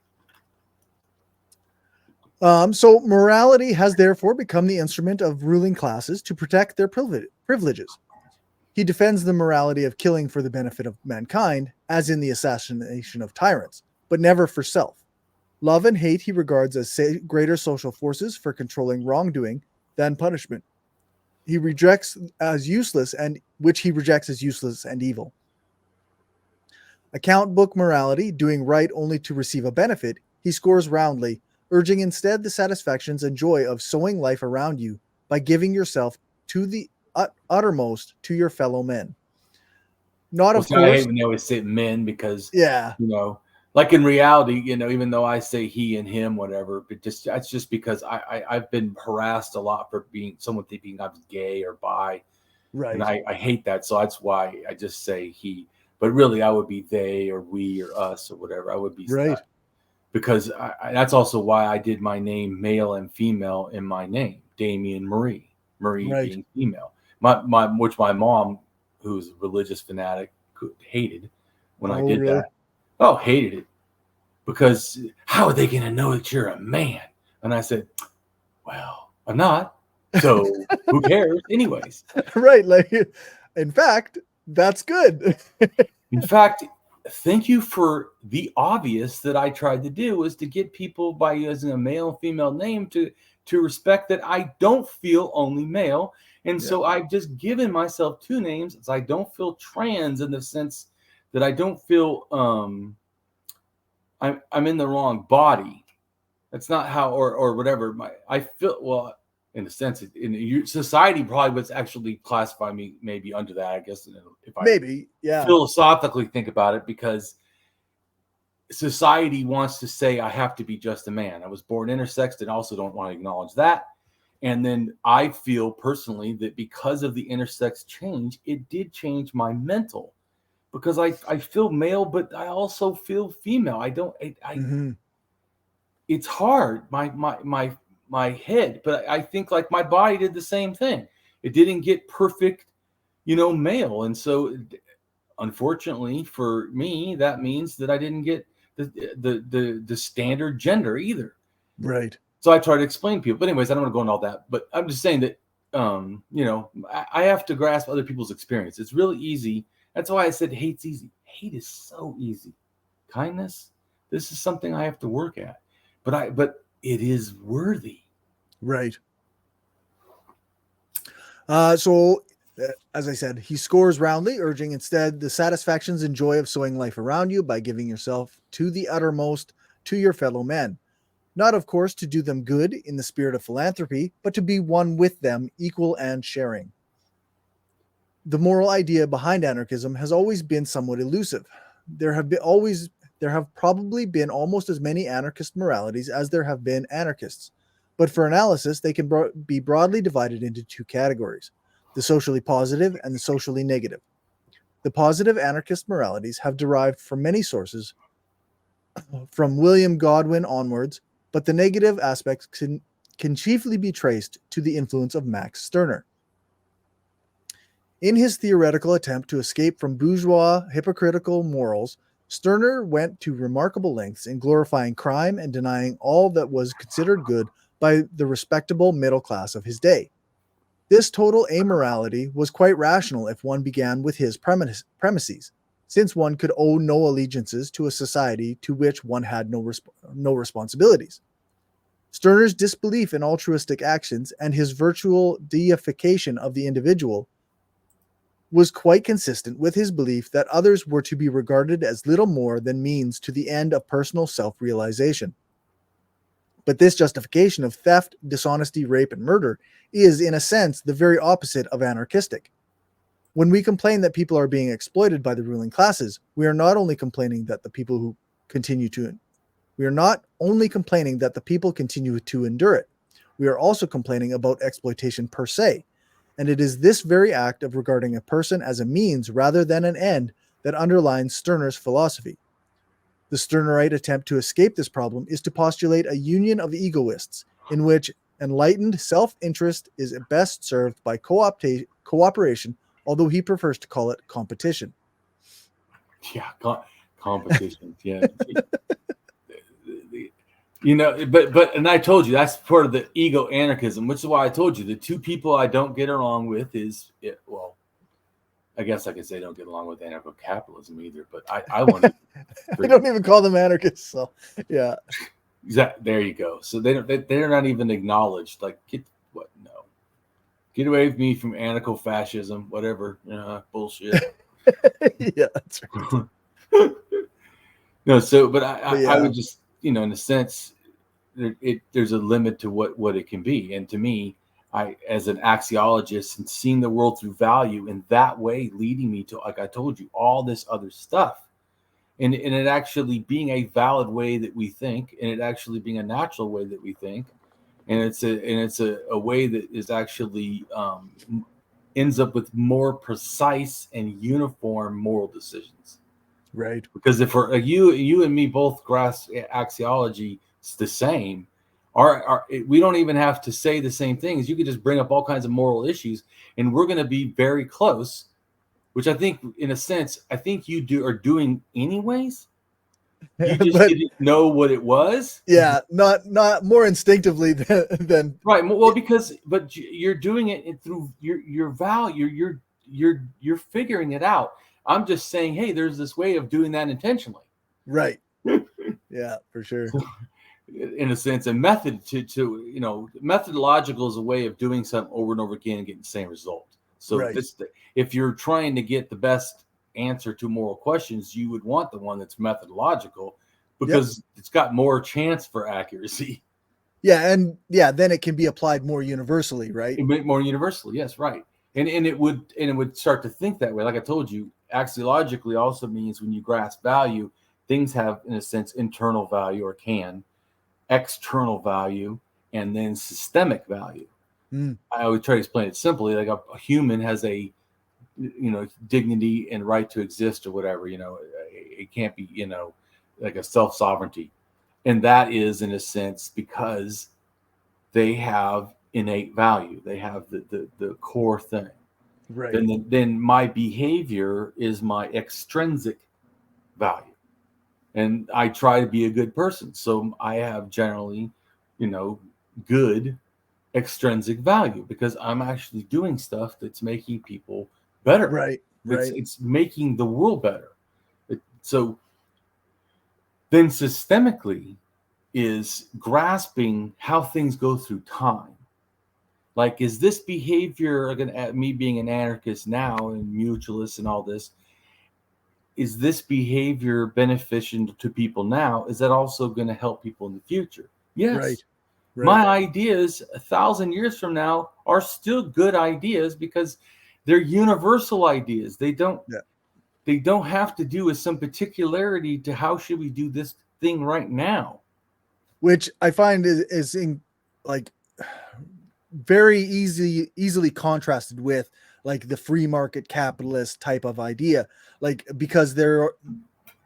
A: So morality has therefore become the instrument of ruling classes to protect their privileges. He defends the morality of killing for the benefit of mankind, as in the assassination of tyrants, but never for self. Love and hate he regards as greater social forces for controlling wrongdoing than punishment. He rejects as useless, and which he rejects as useless and evil. Account book morality, doing right only to receive a benefit, he scores roundly, urging instead the satisfactions and joy of sowing life around you by giving yourself to the uttermost to your fellow men. Not of course.
B: I hate when they always say men, because
A: you
B: know, like in reality, you know, even though I say he and him, whatever, but that's just because I've been harassed a lot for being someone thinking I'm gay or bi, and I hate that. So that's why I just say he. But really, I would be they or we or us or whatever. I would be that. Because that's also why I did my name male and female in my name, Damien Marie being female. Which my mom, who's a religious fanatic, hated when I did that. Oh, hated it. Because how are they going to know that you're a man? And I said, well, I'm not. So who cares anyways?
A: Like, in fact, that's good.
B: In fact, thank you for the obvious that I tried to do, is to get people, by using a male and female name, to respect that I don't feel only male. And so I've just given myself two names. So I don't feel trans, in the sense that I don't feel I'm in the wrong body. That's not how, or whatever. I feel, well, in a sense, in society probably would actually classify me maybe under that, I guess, if I philosophically think about it, because society wants to say I have to be just a man. I was born intersex, and also don't want to acknowledge that. And then I feel personally that because of the intersex change, it did change my mental, because I feel male, but I also feel female. It's hard, my head, but I think like my body did the same thing. It didn't get perfect, you know, male. And so unfortunately for me, that means that I didn't get the standard gender either.
A: Right.
B: So I try to explain to people, but anyways, I don't want to go into all that, but I'm just saying that, you know, I have to grasp other people's experience. It's really easy. That's why I said hate's easy. Hate is so easy. Kindness, this is something I have to work at, but it is worthy.
A: Right. So, as I said, he scores roundly, urging instead the satisfactions and joy of sowing life around you by giving yourself to the uttermost to your fellow men. Not, of course, to do them good in the spirit of philanthropy, but to be one with them, equal and sharing. The moral idea behind anarchism has always been somewhat elusive. There have probably been almost as many anarchist moralities as there have been anarchists. But for analysis, they can be broadly divided into two categories: the socially positive and the socially negative. The positive anarchist moralities have derived from many sources, from William Godwin onwards, but the negative aspects can chiefly be traced to the influence of Max Stirner. In his theoretical attempt to escape from bourgeois hypocritical morals, Stirner went to remarkable lengths in glorifying crime and denying all that was considered good by the respectable middle class of his day. This total amorality was quite rational if one began with his premises, since one could owe no allegiances to a society to which one had no responsibilities. Stirner's disbelief in altruistic actions and his virtual deification of the individual was quite consistent with his belief that others were to be regarded as little more than means to the end of personal self-realization. But this justification of theft, dishonesty, rape, and murder is, in a sense, the very opposite of anarchistic. When we complain that people are being exploited by the ruling classes, we are not only complaining that the people continue to endure it. We are also complaining about exploitation per se. And it is this very act of regarding a person as a means rather than an end that underlines Stirner's philosophy. The Stirnerite attempt to escape this problem is to postulate a union of egoists in which enlightened self-interest is best served by cooperation, although he prefers to call it competition.
B: Yeah, competition. Yeah. But and I told you that's part of the ego anarchism, which is why I told you the two people I don't get along with I guess I could say I don't get along with anarcho-capitalism either, but I want to.
A: We don't even call them anarchists, so yeah.
B: There you go. So they're not even acknowledged. Like, get away with me from anarcho-fascism, whatever, bullshit.
A: Yeah, that's right.
B: No, so but I would just, in a sense, there's a limit to what it can be, and to me, I, as an axiologist and seeing the world through value in that way, leading me to, like I told you, all this other stuff, and it actually being a valid way that we think, and it actually being a natural way that we think, and it's a way that is actually ends up with more precise and uniform moral decisions.
A: Right.
B: Because if you and me both grasp axiology the same, we don't even have to say the same things. You could just bring up all kinds of moral issues, and we're going to be very close. Which I think, in a sense, you are doing anyways. You just didn't know what it was.
A: Yeah, not more instinctively than
B: right. Well, but you're doing it through your value. You're figuring it out. I'm just saying, hey, there's this way of doing that intentionally.
A: Right. Yeah, for sure.
B: In a sense, a method methodological is a way of doing something over and over again and getting the same result. So right. If you're trying to get the best answer to moral questions, you would want the one that's methodological because it's got more chance for accuracy.
A: Yeah, and then it can be applied more universally, right?
B: More universally, yes, right. And it would start to think that way. Like I told you, axiologically also means when you grasp value, things have, in a sense, internal value or can, external value, and then systemic value. I always try to explain it simply. Like a human has a, dignity and right to exist or whatever. It can't be, like a self-sovereignty, and that is, in a sense, because they have innate value. They have the core thing. Right. Then my behavior is my extrinsic value, and I try to be a good person. So I have generally, good extrinsic value because I'm actually doing stuff that's making people better.
A: Right.
B: It's making the world better. So then systemically is grasping how things go through time. Like, is this behavior, me being an anarchist now and mutualist and all this, is this behavior beneficial to people now? Is that also going to help people in the future? Yes. Right. My ideas 1,000 years from now are still good ideas because they're universal ideas. They don't have to do with some particularity to how should we do this thing right now.
A: Which I find is very easily contrasted with like the free market capitalist type of idea, like because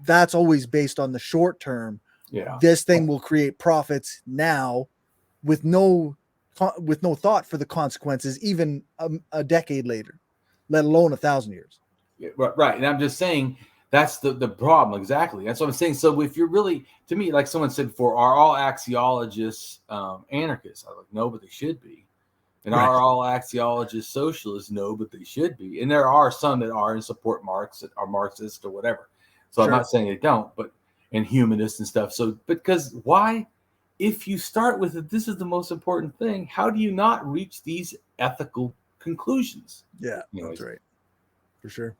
A: that's always based on the short term. Yeah, this thing will create profits now with no thought for the consequences even a decade later. let alone 1,000 years.
B: Yeah, right. And I'm just saying that's the problem. Exactly. That's what I'm saying. So if you're really, to me, like someone said before, are all axiologists anarchists? I was like, no, but they should be. And are all axiologists socialists? No, but they should be. And there are some that are and support Marx, that are Marxist or whatever. So I'm not saying they don't, but and humanists and stuff. So because why? If you start with it, this is the most important thing. How do you not reach these ethical conclusions?
A: Yeah, that's right. For sure.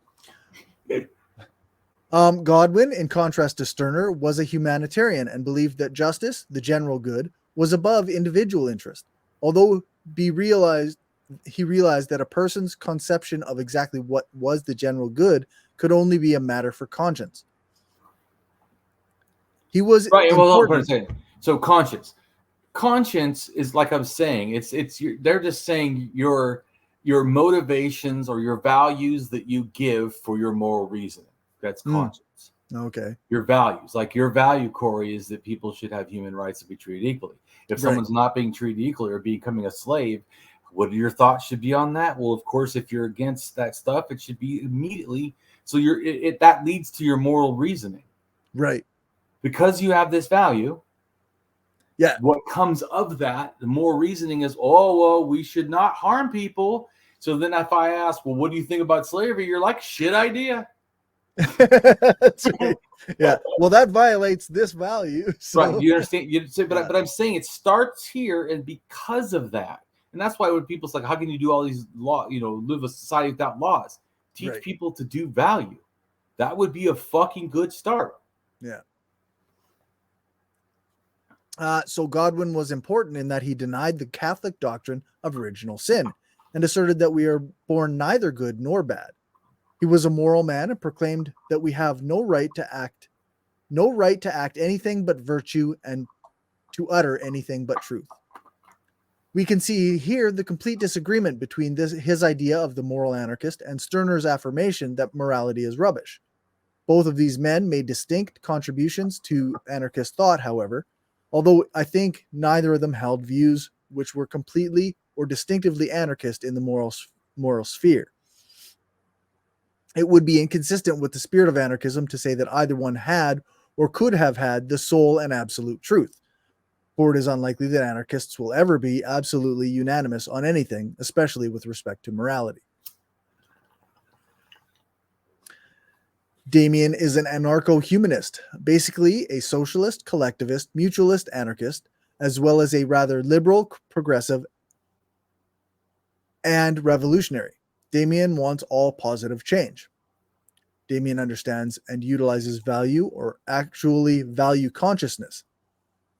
A: Godwin, in contrast to Stirner, was a humanitarian and believed that justice, the general good, was above individual interest. Although he realized that a person's conception of exactly what was the general good could only be a matter for conscience. He was
B: right. Well, so conscience is like I'm saying. They're just saying your motivations or your values that you give for your moral reasoning. That's conscience.
A: Okay.
B: Your values, like your value, Cory, is that people should have human rights to be treated equally. If someone's not being treated equally or becoming a slave, what are your thoughts should be on that? Well, of course, if you're against that stuff, it should be immediately. So that leads to your moral reasoning.
A: Right.
B: Because you have this value.
A: Yeah.
B: What comes of that, the more reasoning is, oh, well, we should not harm people. So then if I ask, well, what do you think about slavery? You're like, shit idea.
A: That's right. Yeah. Well, that violates this value. So.
B: Right. You understand? But I'm saying it starts here, and because of that. And that's why when people's like, how can you do all these laws, live a society without laws? Teach people to do value. That would be a fucking good start.
A: Yeah. So Godwin was important in that he denied the Catholic doctrine of original sin and asserted that we are born neither good nor bad. He was a moral man and proclaimed that we have no right to act anything but virtue and to utter anything but truth. We can see here the complete disagreement between his idea of the moral anarchist and Stirner's affirmation that morality is rubbish. Both of these men made distinct contributions to anarchist thought, however, although I think neither of them held views which were completely or distinctively anarchist in the moral sphere. It would be inconsistent with the spirit of anarchism to say that either one had or could have had the sole and absolute truth, for it is unlikely that anarchists will ever be absolutely unanimous on anything, especially with respect to morality. Damien is an anarcho-humanist, basically a socialist, collectivist, mutualist anarchist, as well as a rather liberal, progressive, and revolutionary. Damien wants all positive change. Damien understands and utilizes value, or actually value consciousness,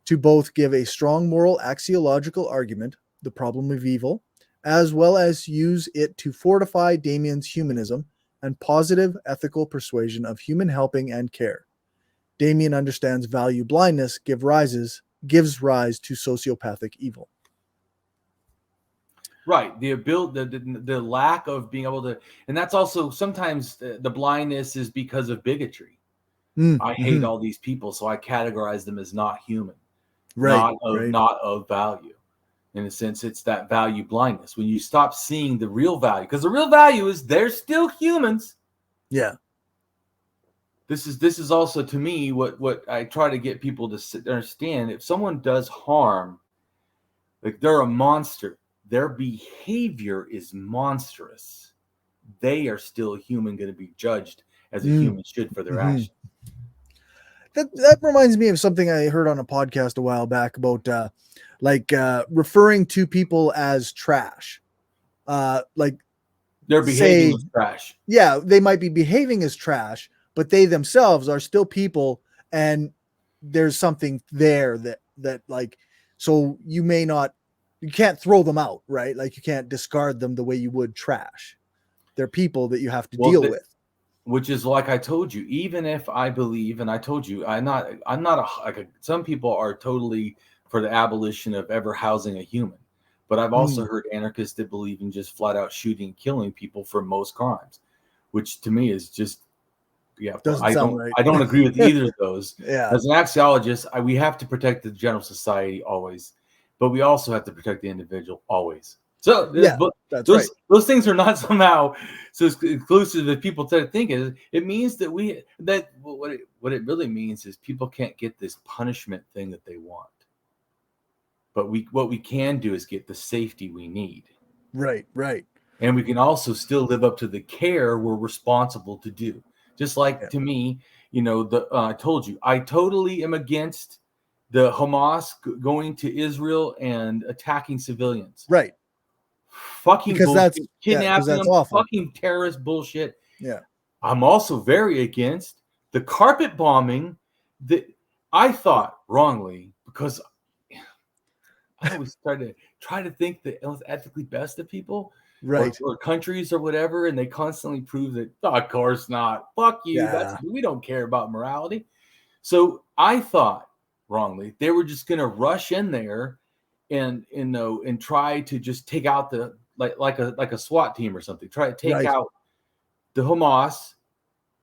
A: to both give a strong moral axiological argument, the problem of evil, as well as use it to fortify Damien's humanism and positive ethical persuasion of human helping and care. Damien understands value blindness gives rise to sociopathic evil.
B: Right. The lack of being able to, and that's also sometimes the blindness is because of bigotry. I hate all these people, so I categorize them as not human, not of value. In a sense, it's that value blindness. When you stop seeing the real value, because the real value is they're still humans.
A: Yeah.
B: This is also, to me, what I try to get people to understand. If someone does harm, like they're a monster, their behavior is monstrous. They are still human, going to be judged as a human should for their actions.
A: That reminds me of something I heard on a podcast a while back about referring to people as trash. Like
B: they're behaving as trash.
A: Yeah, they might be behaving as trash, but they themselves are still people, and there's something there that like, so you can't throw them out, right? Like you can't discard them the way you would trash. They're people that you have to deal with.
B: Which is like I told you, even if I believe, and I told you, some people are totally for the abolition of ever housing a human. But I've also heard anarchists that believe in just flat out shooting and killing people for most crimes, which to me is just, I don't agree with either of those.
A: Yeah.
B: As an axiologist, we have to protect the general society always, but we also have to protect the individual always. So
A: Yeah, that's right.
B: Those things are not somehow so exclusive that people tend to think is. It means that what it really means is people can't get this punishment thing that they want. But what we can do is get the safety we need.
A: Right.
B: And we can also still live up to the care we're responsible to do. Just like to me, I told you, I totally am against the Hamas going to Israel and attacking civilians.
A: Right.
B: Fucking
A: Because
B: bullshit. Kidnapping
A: that's
B: them.
A: awful.
B: Fucking terrorist bullshit.
A: Yeah.
B: I'm also very against the carpet bombing that I thought wrongly, because I always try to think that it was ethically best of people.
A: Right.
B: Or countries or whatever, and they constantly prove that, of course not. Fuck you.
A: Yeah.
B: We don't care about morality. So I thought wrongly they were just gonna rush in there and try to just take out the like a SWAT team or something. Try to take out the Hamas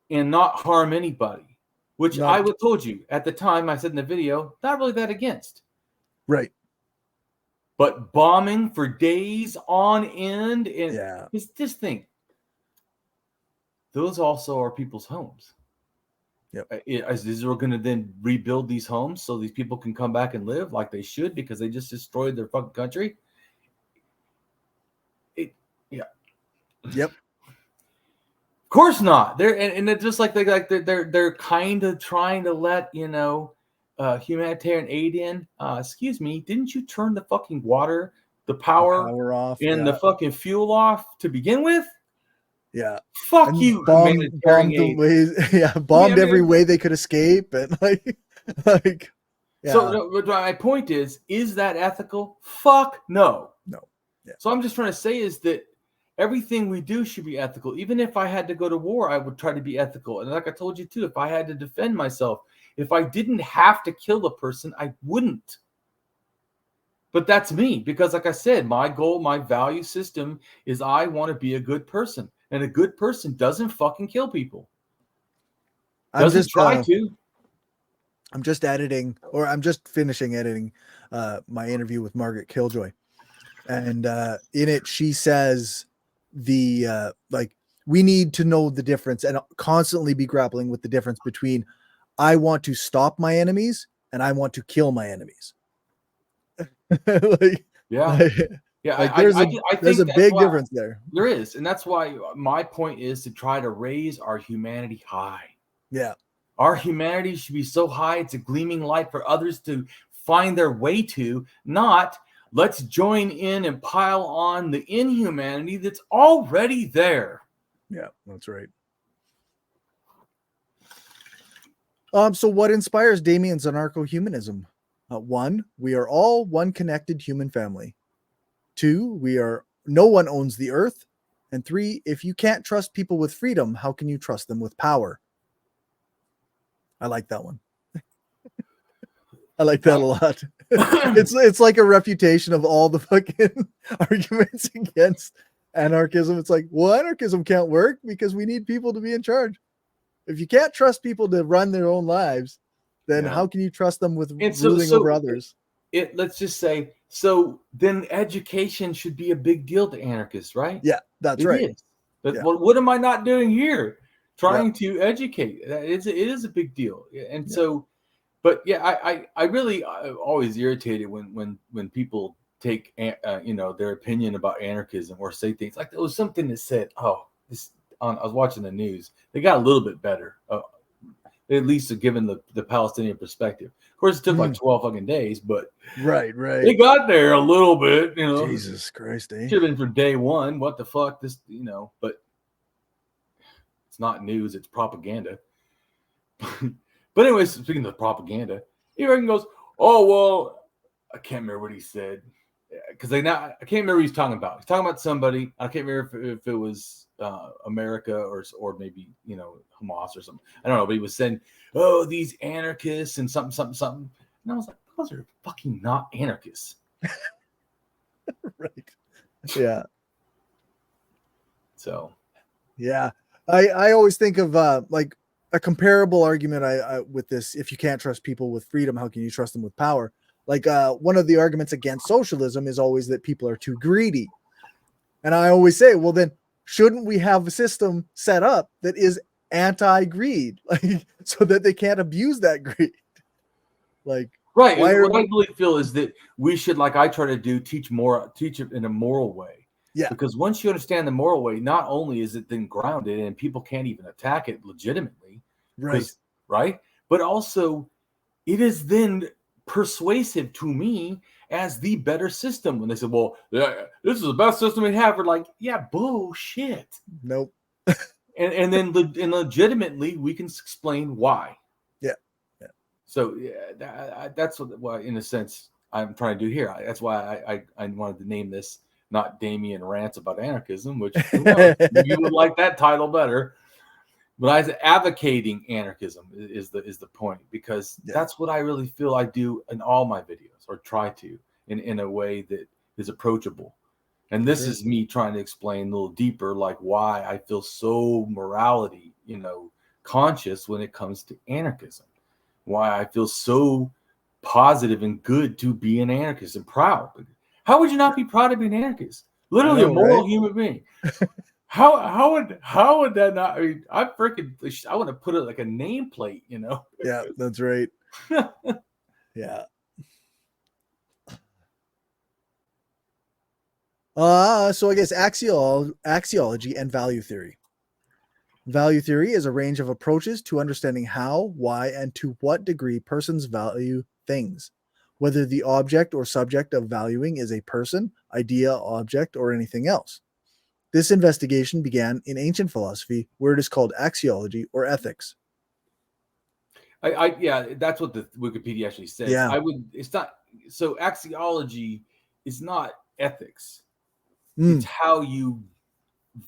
B: and not harm anybody. Which I would told you at the time, I said in the video, not really that against.
A: Right.
B: But bombing for days on end, and just think, those also are people's homes.
A: Yep.
B: Is Israel going to then rebuild these homes so these people can come back and live like they should because they just destroyed their fucking country?
A: Yep.
B: Of course not. They're it's just like they're kind of trying to let humanitarian aid in. Excuse me, didn't you turn the fucking water, the power
A: off,
B: and the fucking fuel off to begin with?
A: Yeah.
B: Fuck
A: and
B: you,
A: bombed
B: humanitarian
A: ways. Bombed every way they could escape, and like. Yeah.
B: So my point is that ethical? Fuck no.
A: No. Yeah.
B: So I'm just trying to say is that everything we do should be ethical. Even if I had to go to war, I would try to be ethical. And like I told you too, if I had to defend myself, if I didn't have to kill the person, I wouldn't. But that's me, because like I said, my goal, my value system is I want to be a good person. And a good person doesn't fucking kill people. Doesn't try to.
A: I'm just finishing editing my interview with Margaret Killjoy. And in it, she says we need to know the difference and constantly be grappling with the difference between I want to stop my enemies and I want to kill my enemies. There's a big difference there.
B: There is. And that's why my point is to try to raise our humanity high.
A: Yeah.
B: Our humanity should be so high, it's a gleaming light for others to find their way to, not let's join in and pile on the inhumanity that's already there.
A: Yeah, that's right. So what inspires Damien's anarcho-humanism? 1, we are all one connected human family. 2, no one owns the earth. And 3, if you can't trust people with freedom, how can you trust them with power? I like that one. I like that a lot. It's like a refutation of all the fucking arguments against anarchism. It's like, well, anarchism can't work because we need people to be in charge. If you can't trust people to run their own lives, then how can you trust them with ruling over others?
B: Let's just say, so then education should be a big deal to anarchists, right?
A: Yeah, that's right.
B: It is. But what am I not doing here? Trying to educate. It is a big deal. And so, but I really always irritated when people take their opinion about anarchism or say things like there was something that said, I was watching the news. They got a little bit better, at least given the Palestinian perspective. Of course, it took like 12 fucking days, but
A: right,
B: they got there a little bit.
A: Jesus Christ,
B: should have been from day one. What the fuck? But it's not news. It's propaganda. But anyways, speaking of propaganda, he goes, "Oh well, I can't remember what he said because I can't remember what he's talking about. He's talking about somebody. I can't remember if it was America or maybe Hamas or something. I don't know. But he was saying, "Oh, these anarchists and something." And I was like, "Those are fucking not anarchists."
A: Right. Yeah.
B: So.
A: Yeah, I always think of like a comparable argument with this. If you can't trust people with freedom, how can you trust them with power? Like one of the arguments against socialism is always that people are too greedy. And I always say, well, then shouldn't we have a system set up that is anti-greed, like, so that they can't abuse that greed? Like,
B: Right.
A: why are
B: What I really feel is that we should, like I try to do, teach it in a moral way.
A: Yeah.
B: Because once you understand the moral way, not only is it then grounded and people can't even attack it legitimately,
A: right?
B: Right, but also it is then persuasive to me as the better system. When they say, "Well, yeah, this is the best system we have," we're like, "Yeah, bullshit."
A: Nope.
B: And then legitimately we can explain why.
A: Yeah.
B: So yeah, that's what, in a sense, I'm trying to do here. That's why I wanted to name this not Damien Rants About Anarchism, which who knows, you would like that title better. But I was advocating anarchism is the point, because that's what I really feel I do in all my videos, or try to, in a way that is approachable. And this is me trying to explain a little deeper, like why I feel so morality, conscious when it comes to anarchism. Why I feel so positive and good to be an anarchist and proud. How would you not be proud to be an anarchist? Literally a moral human being. How would that not? I mean, I want to put it like a nameplate,
A: Yeah, that's right. Yeah. So I guess axiology and value theory. Value theory is a range of approaches to understanding how, why, and to what degree persons value things, whether the object or subject of valuing is a person, idea, object, or anything else. This investigation began in ancient philosophy, where it is called axiology or ethics.
B: Yeah, that's what the Wikipedia actually says.
A: Yeah.
B: It's not, so axiology is not ethics.
A: Mm.
B: It's how you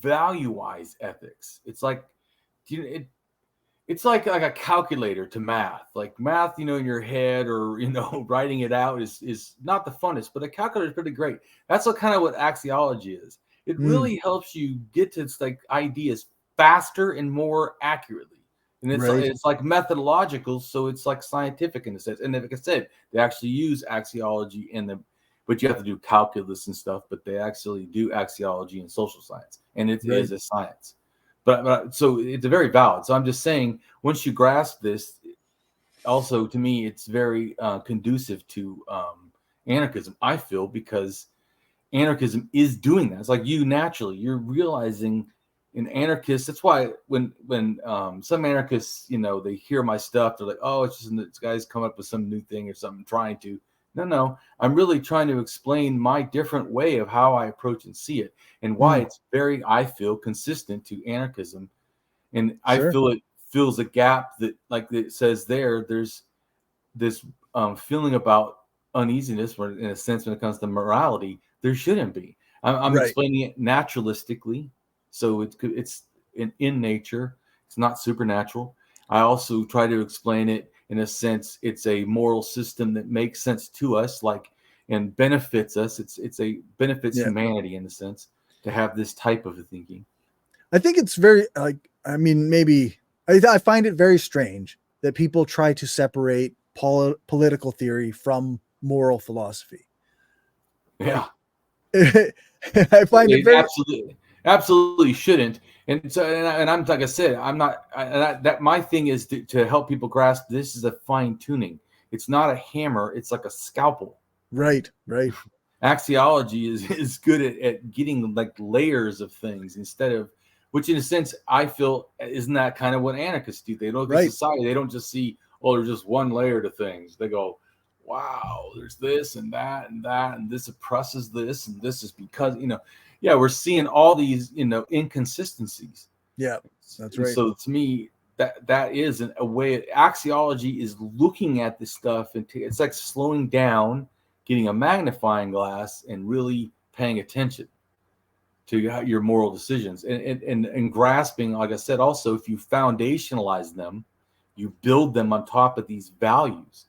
B: valueize ethics. It's like, it's like a calculator to math. Like math, in your head, or writing it out is not the funnest, but a calculator is pretty great. That's what axiology is. It really helps you get to like ideas faster and more accurately. And it's like methodological, so it's like scientific in a sense. And like I said, they actually use axiology but you have to do calculus and stuff, but they actually do axiology in social science, and it is a science. But so it's a very valid. So I'm just saying, once you grasp this, also to me, it's very conducive to anarchism, I feel, because anarchism is doing that. It's like you're realizing an anarchist. That's why when some anarchists, they hear my stuff, they're like, oh, it's just this guy's come up with some new thing or something, trying to. No, I'm really trying to explain my different way of how I approach and see it, and why it's very, I feel, consistent to anarchism. And I feel it fills a gap that, like it says there's this feeling about uneasiness, where in a sense, when it comes to morality, there shouldn't be. I'm explaining it naturalistically, so it's in nature. It's not supernatural. I also try to explain it in a sense, it's a moral system that makes sense to us, and benefits us. It's a benefits humanity, in a sense, to have this type of thinking.
A: I think it's very maybe I find it very strange that people try to separate political theory from moral philosophy.
B: Yeah.
A: I find it very
B: absolutely shouldn't. And so, and I'm, like I said, I'm not, that my thing is to help people grasp this is a fine tuning. It's not a hammer. It's like a scalpel.
A: Right.
B: Axiology is good at getting like layers of things, instead of, which in a sense, I feel, isn't that kind of what anarchists do? They look at society. They don't just see, oh, there's just one layer to things. They go, wow, there's this and that and that, and this oppresses this, and this is because, we're seeing all these, inconsistencies.
A: Yeah, that's right.
B: So to me, that is a way. Axiology is looking at this stuff, and it's like slowing down, getting a magnifying glass, and really paying attention to your moral decisions, and grasping, like I said, also, if you foundationalize them, you build them on top of these values.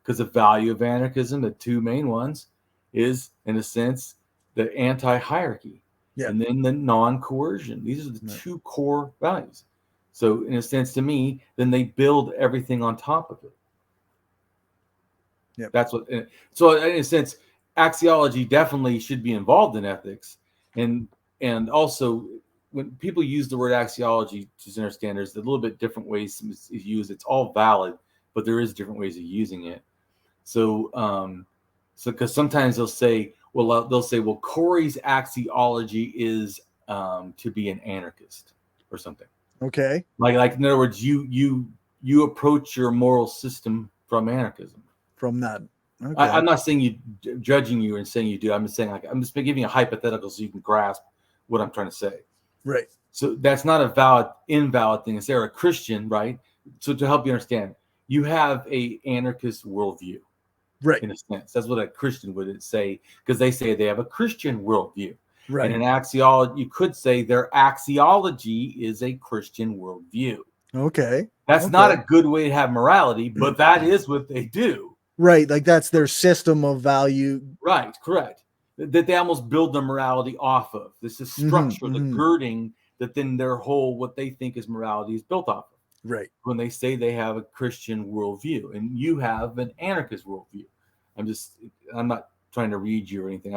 B: Because the value of anarchism, the two main ones, is, in a sense, the anti-hierarchy, and then the non-coercion. These are the two core values. So, in a sense, to me, then they build everything on top of it. That's what. So, in a sense, axiology definitely should be involved in ethics, and and also when people use the word axiology, to understand there's a little bit different ways it's used. It's all valid, but there is different ways of using it. So, because sometimes they'll say, well, Cory's axiology is to be an anarchist or something.
A: Okay.
B: Like in other words, you approach your moral system from anarchism.
A: From that. Okay.
B: I'm not saying judging you and saying you do. I'm just saying, like, I'm just giving a hypothetical so you can grasp what I'm trying to say.
A: Right.
B: So that's not a invalid thing. If they're a Christian, right? So to help you understand, you have a anarchist worldview,
A: right?
B: In a sense, that's what a Christian would say, because they say they have a Christian worldview.
A: Right.
B: And an axiology, you could say their axiology is a Christian worldview.
A: Okay.
B: That's not a good way to have morality, but that is what they do.
A: Right. Like that's their system of value.
B: Right. Correct. That they almost build their morality off of. This is structure, the girding that then their whole, what they think is morality, is built off of.
A: Right.
B: When they say they have a Christian worldview and you have an anarchist worldview. I'm not trying to read you or anything.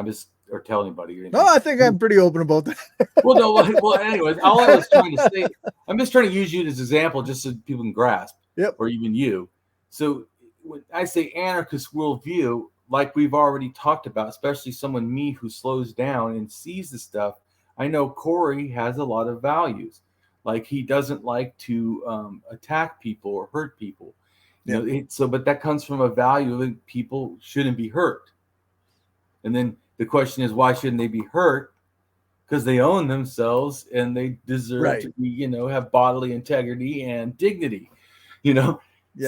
B: Or tell anybody or anything.
A: No, I think I'm pretty open about that.
B: Well, anyways, all I was trying to say, I'm just trying to use you as an example just so people can grasp.
A: Yep.
B: Or even you. So when I say anarchist worldview, like we've already talked about, especially me who slows down and sees the stuff, I know Cory has a lot of values. Like he doesn't like to attack people or hurt people. You know, but that comes from a value that people shouldn't be hurt. And then the question is, why shouldn't they be hurt? Because they own themselves and they deserve to be, have bodily integrity and dignity, Yeah.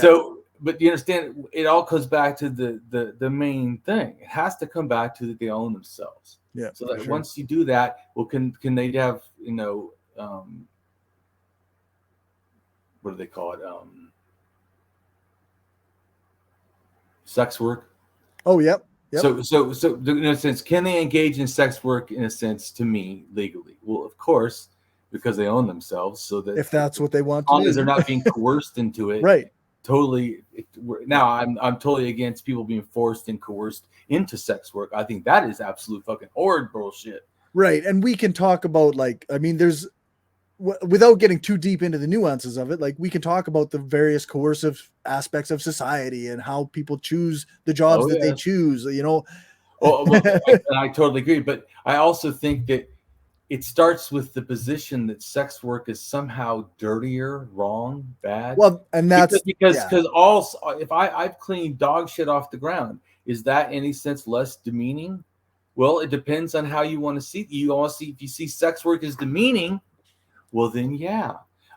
B: So, but you understand, it all comes back to the main thing. It has to come back to that they own themselves.
A: Yeah.
B: So that once you do that, well, can they have, what do they call it? Sex work.
A: Oh, yep.
B: So in a sense, can they engage in sex work in a sense to me legally? Well, of course, because they own themselves. So that
A: if that's what they want to do,
B: as long as they're not being coerced into it,
A: right?
B: Totally. Now, I'm totally against people being forced and coerced into sex work. I think that is absolute fucking horrid bullshit.
A: Right, and we can talk about there's, without getting too deep into the nuances of it, like we can talk about the various coercive aspects of society and how people choose the jobs that they choose,
B: I totally agree, but I also think that it starts with the position that sex work is somehow dirtier, wrong, bad.
A: Well, and that's
B: because if I've cleaned dog shit off the ground, is that in any sense less demeaning? Well, it depends on how you want to see. If you see sex work as demeaning, well then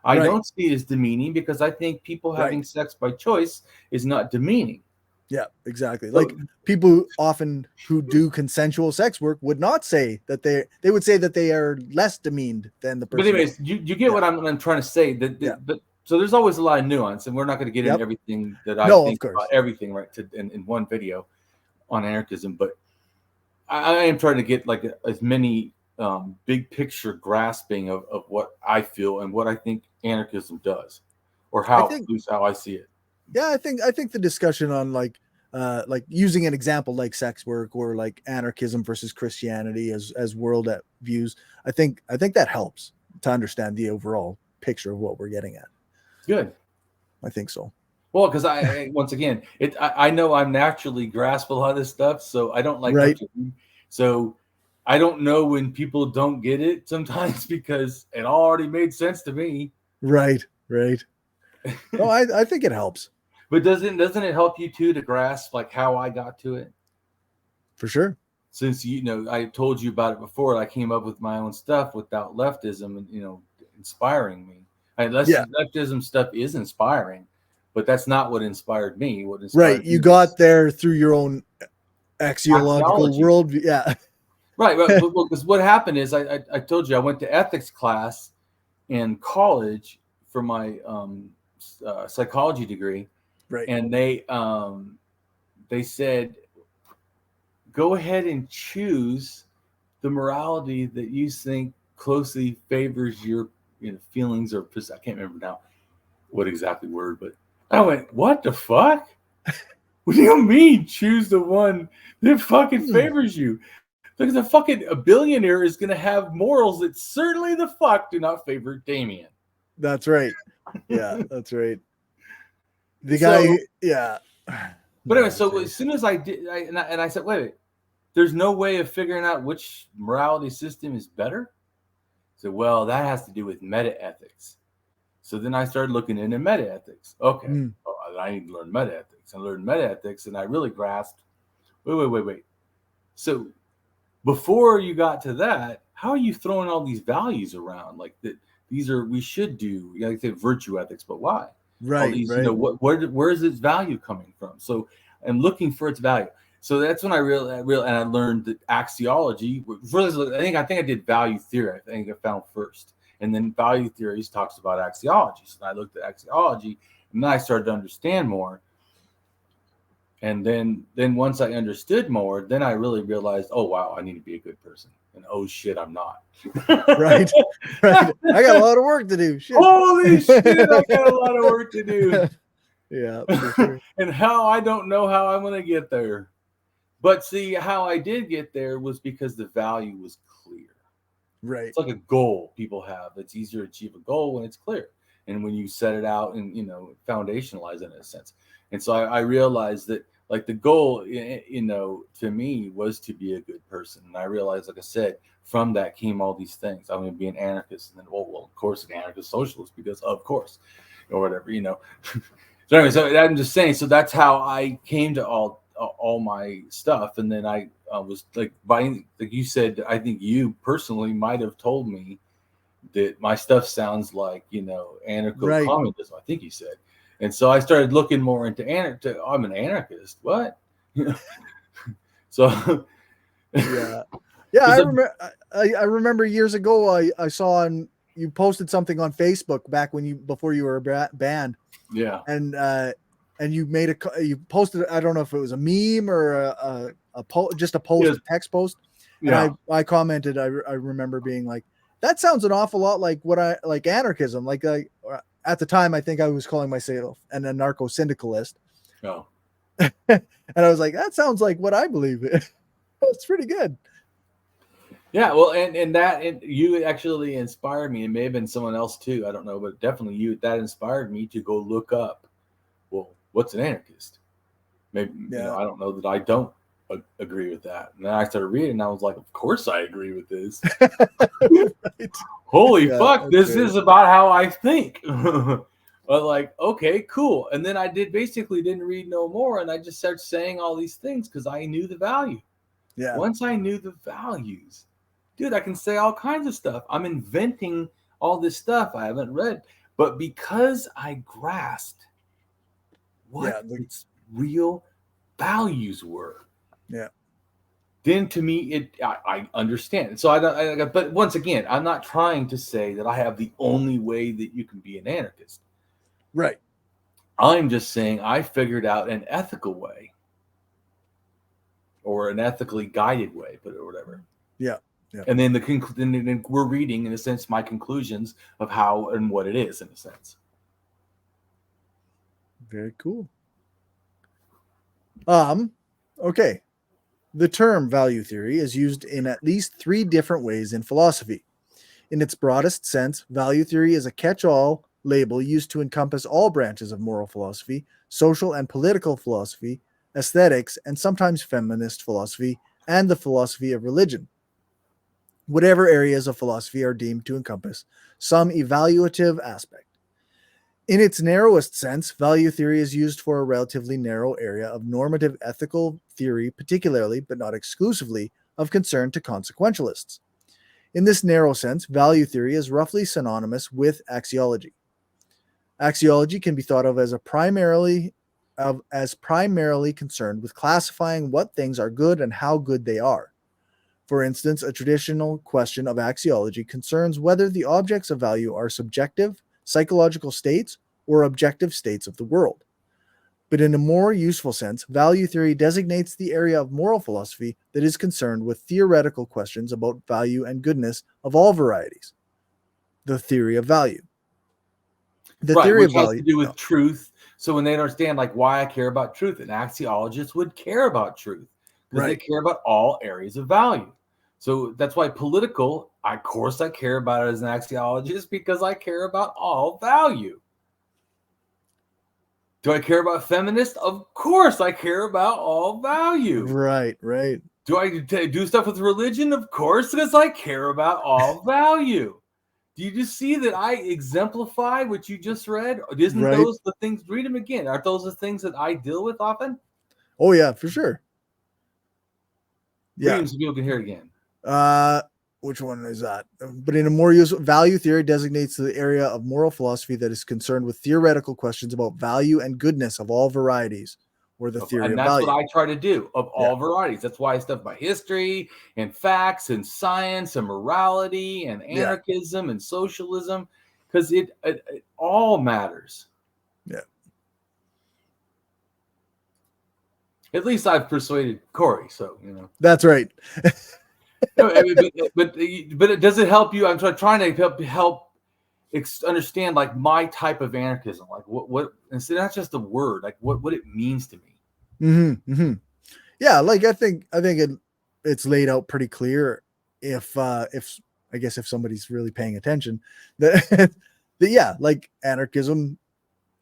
B: I don't see it as demeaning, because I think people having sex by choice is not demeaning.
A: Yeah, exactly. Like people often who do consensual sex work would not say that they would say that they are less demeaned than the person.
B: But anyways, you get what I'm trying to say. But so there's always a lot of nuance, and we're not going to get into everything that I think about everything in one video on anarchism. But I am trying to get like as many big picture grasping of what I feel and what I think anarchism does, or how I see it.
A: Yeah, I think the discussion on like using an example like sex work or like anarchism versus Christianity as world views, I think that helps to understand the overall picture of what we're getting at.
B: Good.
A: I think so.
B: Well, because once again, I know I'm naturally grasp a lot of this stuff, so I don't like so I don't know when people don't get it sometimes, because it already made sense to me. Right.
A: No, I think it helps.
B: But doesn't it help you too to grasp like how I got to it?
A: For sure.
B: Since I told you about it before, I came up with my own stuff without leftism and inspiring me. Leftism stuff is inspiring, but that's not what inspired me. What inspired
A: you got there through your own axiological world. Yeah.
B: Right. Because what happened is I told you I went to ethics class in college for my psychology degree.
A: Right.
B: And they said, go ahead and choose the morality that you think closely favors your feelings or I can't remember now what exactly word, but I went, what the fuck? What do you mean choose the one that fucking favors you? Because a billionaire is going to have morals that certainly the fuck do not favor Damien.
A: That's right. Yeah, that's right. The guy,
B: So,
A: yeah.
B: But anyway, so as soon as I did, I said, wait, there's no way of figuring out which morality system is better. So, well, that has to do with meta-ethics. So then I started looking into meta-ethics. Okay, I need to learn meta-ethics. I learned meta-ethics, and I really grasped, wait. So before you got to that, how are you throwing all these values around? Like that, we should do, like the virtue ethics, but why?
A: Right,
B: all these,
A: right.
B: Where is its value coming from? So I'm looking for its value. So that's when I learned that axiology. First, I think I did value theory. I think I found first, and then value theories talks about axiology. So I looked at axiology, and then I started to understand more. And then once I understood more, then I really realized, oh wow, I need to be a good person. And oh shit, I'm not.
A: Right. I got a lot of work to do. Shit.
B: Holy shit, I got a lot of work to do.
A: Yeah, for sure.
B: And I don't know how I'm going to get there. But see, how I did get there was because the value was clear.
A: Right.
B: It's like a goal people have. It's easier to achieve a goal when it's clear. And when you set it out and, foundationalize it in a sense. And so I realized that, like, the goal, to me was to be a good person. And I realized, like I said, from that came all these things. I'm going to be an anarchist. And then, well, of course, an anarchist socialist, because of course, or whatever, So anyway, so I'm just saying, so that's how I came to all my stuff. And then I was like you said, I think you personally might have told me that my stuff sounds like, anarcho-communism, I think you said. And so I started looking more into I'm an anarchist. What? So
A: yeah. I remember years ago I saw you posted something on Facebook back before you were banned.
B: Yeah.
A: And you posted, I don't know if it was a meme or just a post, a text post. Yeah. And I commented, I remember being like, that sounds an awful lot like what I like anarchism. Like at the time, I think I was calling myself an anarcho-syndicalist.
B: Oh.
A: And I was like, that sounds like what I believe in. It's pretty good.
B: Yeah, well, and you actually inspired me. It may have been someone else too. I don't know, but definitely that inspired me to go look up, well, what's an anarchist? Maybe, I don't know that I don't agree with that. And then I started reading, and I was like, of course I agree with this. Right. Holy fuck, this is about how I think. But like, okay, cool. And then I didn't read no more, and I just started saying all these things because I knew the value.
A: Yeah.
B: Once I knew the values, dude, I can say all kinds of stuff. I'm inventing all this stuff I haven't read. But because I grasped what its real values were, then to me, I understand. So but once again, I'm not trying to say that I have the only way that you can be an anarchist.
A: Right.
B: I'm just saying I figured out an ethical way, or an ethically guided way, or whatever.
A: Yeah. Yeah.
B: And then then we're reading, in a sense, my conclusions of how and what it is, in a sense.
A: Very cool. Okay. The term value theory is used in at least 3 different ways in philosophy. In its broadest sense, value theory is a catch-all label used to encompass all branches of moral philosophy, social and political philosophy, aesthetics, and sometimes feminist philosophy, and the philosophy of religion. Whatever areas of philosophy are deemed to encompass some evaluative aspect. In its narrowest sense, value theory is used for a relatively narrow area of normative ethical theory, particularly, but not exclusively, of concern to consequentialists. In this narrow sense, value theory is roughly synonymous with axiology. Axiology can be thought of as primarily concerned with classifying what things are good and how good they are. For instance, a traditional question of axiology concerns whether the objects of value are subjective, psychological states, or objective states of the world. But in a more useful sense, value theory designates the area of moral philosophy that is concerned with theoretical questions about value and goodness of all varieties. The theory of value. The theory of value
B: has to do with truth. So when they understand like why I care about truth, an axiologist would care about truth because they care about all areas of value. So that's why political, of course, I care about it as an axiologist because I care about all value. Do I care about feminists? Of course, I care about all value.
A: Right, right.
B: Do I do stuff with religion? Of course, because I care about all value. Do you just see that I exemplify what you just read? Isn't
A: Right.
B: those the things? Read them again. Aren't those the things that I deal with often?
A: Oh yeah, for sure.
B: Read them so people can hear it again.
A: Which one is that? But in a more useful, value theory designates the area of moral philosophy that is concerned with theoretical questions about value and goodness of all varieties, or the theory
B: and
A: of
B: that's
A: value.
B: what I try to do of all varieties. That's why I stuff about history and facts and science and morality and anarchism and socialism, because it all matters.
A: Yeah.
B: At least I've persuaded Cory, so you know.
A: That's right.
B: No, I mean, but does it help you? I'm trying to help understand like my type of anarchism, like what instead not just a word, like what it means to me.
A: Yeah, like I think it's laid out pretty clear if I guess if somebody's really paying attention that yeah, like anarchism,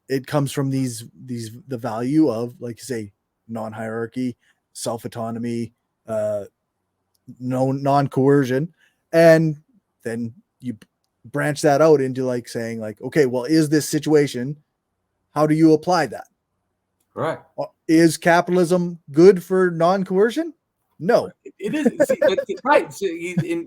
A: it comes from the value of, like you say, non-hierarchy, self-autonomy, non-coercion, and then you branch that out into like saying like, okay, well, is this situation, how do you apply that?
B: Right.
A: Is capitalism good for non-coercion? No.
B: It is. See, right. So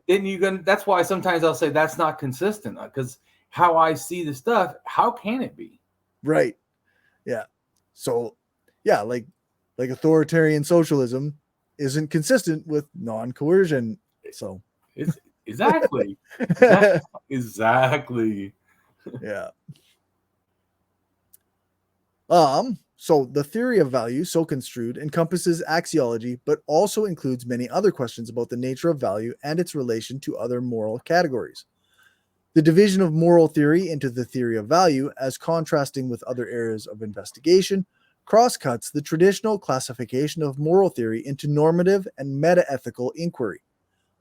B: then you're gonna. That's why sometimes I'll say that's not consistent, because how I see the stuff, how can it be?
A: Right. Yeah. So yeah, like authoritarian socialism isn't consistent with non-coercion. So
B: it's exactly. Exactly.
A: Yeah. So the theory of value, so construed, encompasses axiology, but also includes many other questions about the nature of value and its relation to other moral categories. The division of moral theory into the theory of value, as contrasting with other areas of investigation, crosscuts the traditional classification of moral theory into normative and meta-ethical inquiry.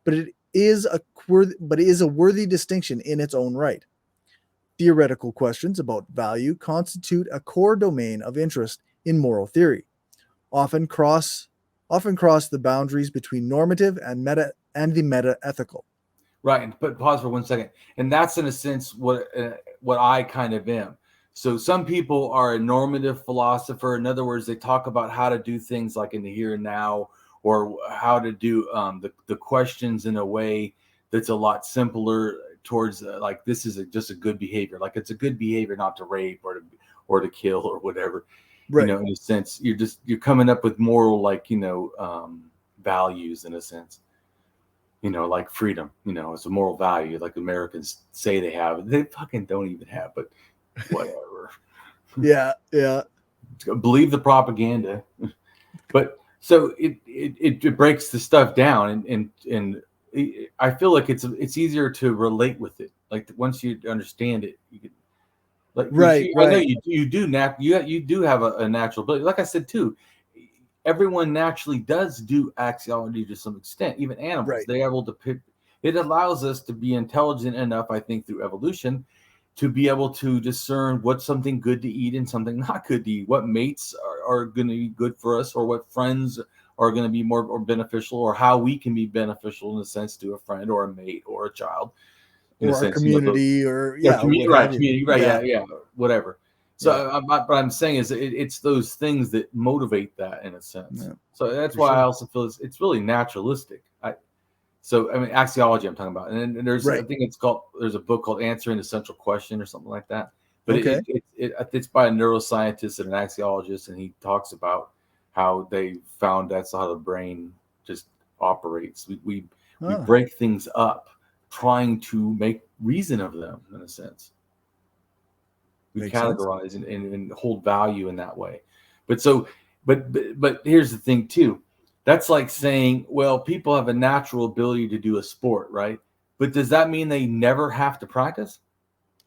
A: But it is a worthy distinction in its own right. Theoretical questions about value constitute a core domain of interest in moral theory, often cross the boundaries between normative and the meta-ethical.
B: Right, but pause for 1 second, and that's in a sense what I kind of am. So some people are a normative philosopher. In other words, they talk about how to do things like in the here and now, or how to do the questions in a way that's a lot simpler towards like this is just a good behavior. Like it's a good behavior not to rape or to kill or whatever. Right. You know, in a sense, you're coming up with moral, like, you know, values in a sense. You know, like freedom, you know, it's a moral value like Americans say they have. They fucking don't even have, but whatever.
A: Yeah.
B: Believe the propaganda. But so it breaks the stuff down, and I feel like it's easier to relate with it. Like once you understand it, you can, like, right. I know you do have a natural ability. Like I said too, everyone naturally does do axiology to some extent. Even animals, right. They're able to pick. It allows us to be intelligent enough, I think, through evolution, to be able to discern what's something good to eat and something not good to eat. What mates are going to be good for us, or what friends are going to be more beneficial, or how we can be beneficial in a sense to a friend or a mate or a child,
A: in or a sense, community, you know, or
B: community, right, whatever. So what I'm saying is it's those things that motivate that in a sense. Yeah, so that's why I also feel it's really naturalistic. So I mean, axiology I'm talking about, and there's I think there's a book called Answering the Central Question or something like that. But it's by a neuroscientist and an axiologist, and he talks about how they found that's how the brain just operates. We break things up, trying to make reason of them in a sense. We Makes categorize and hold value in that way. But here's the thing too. That's like saying, well, people have a natural ability to do a sport, right? But does that mean they never have to practice?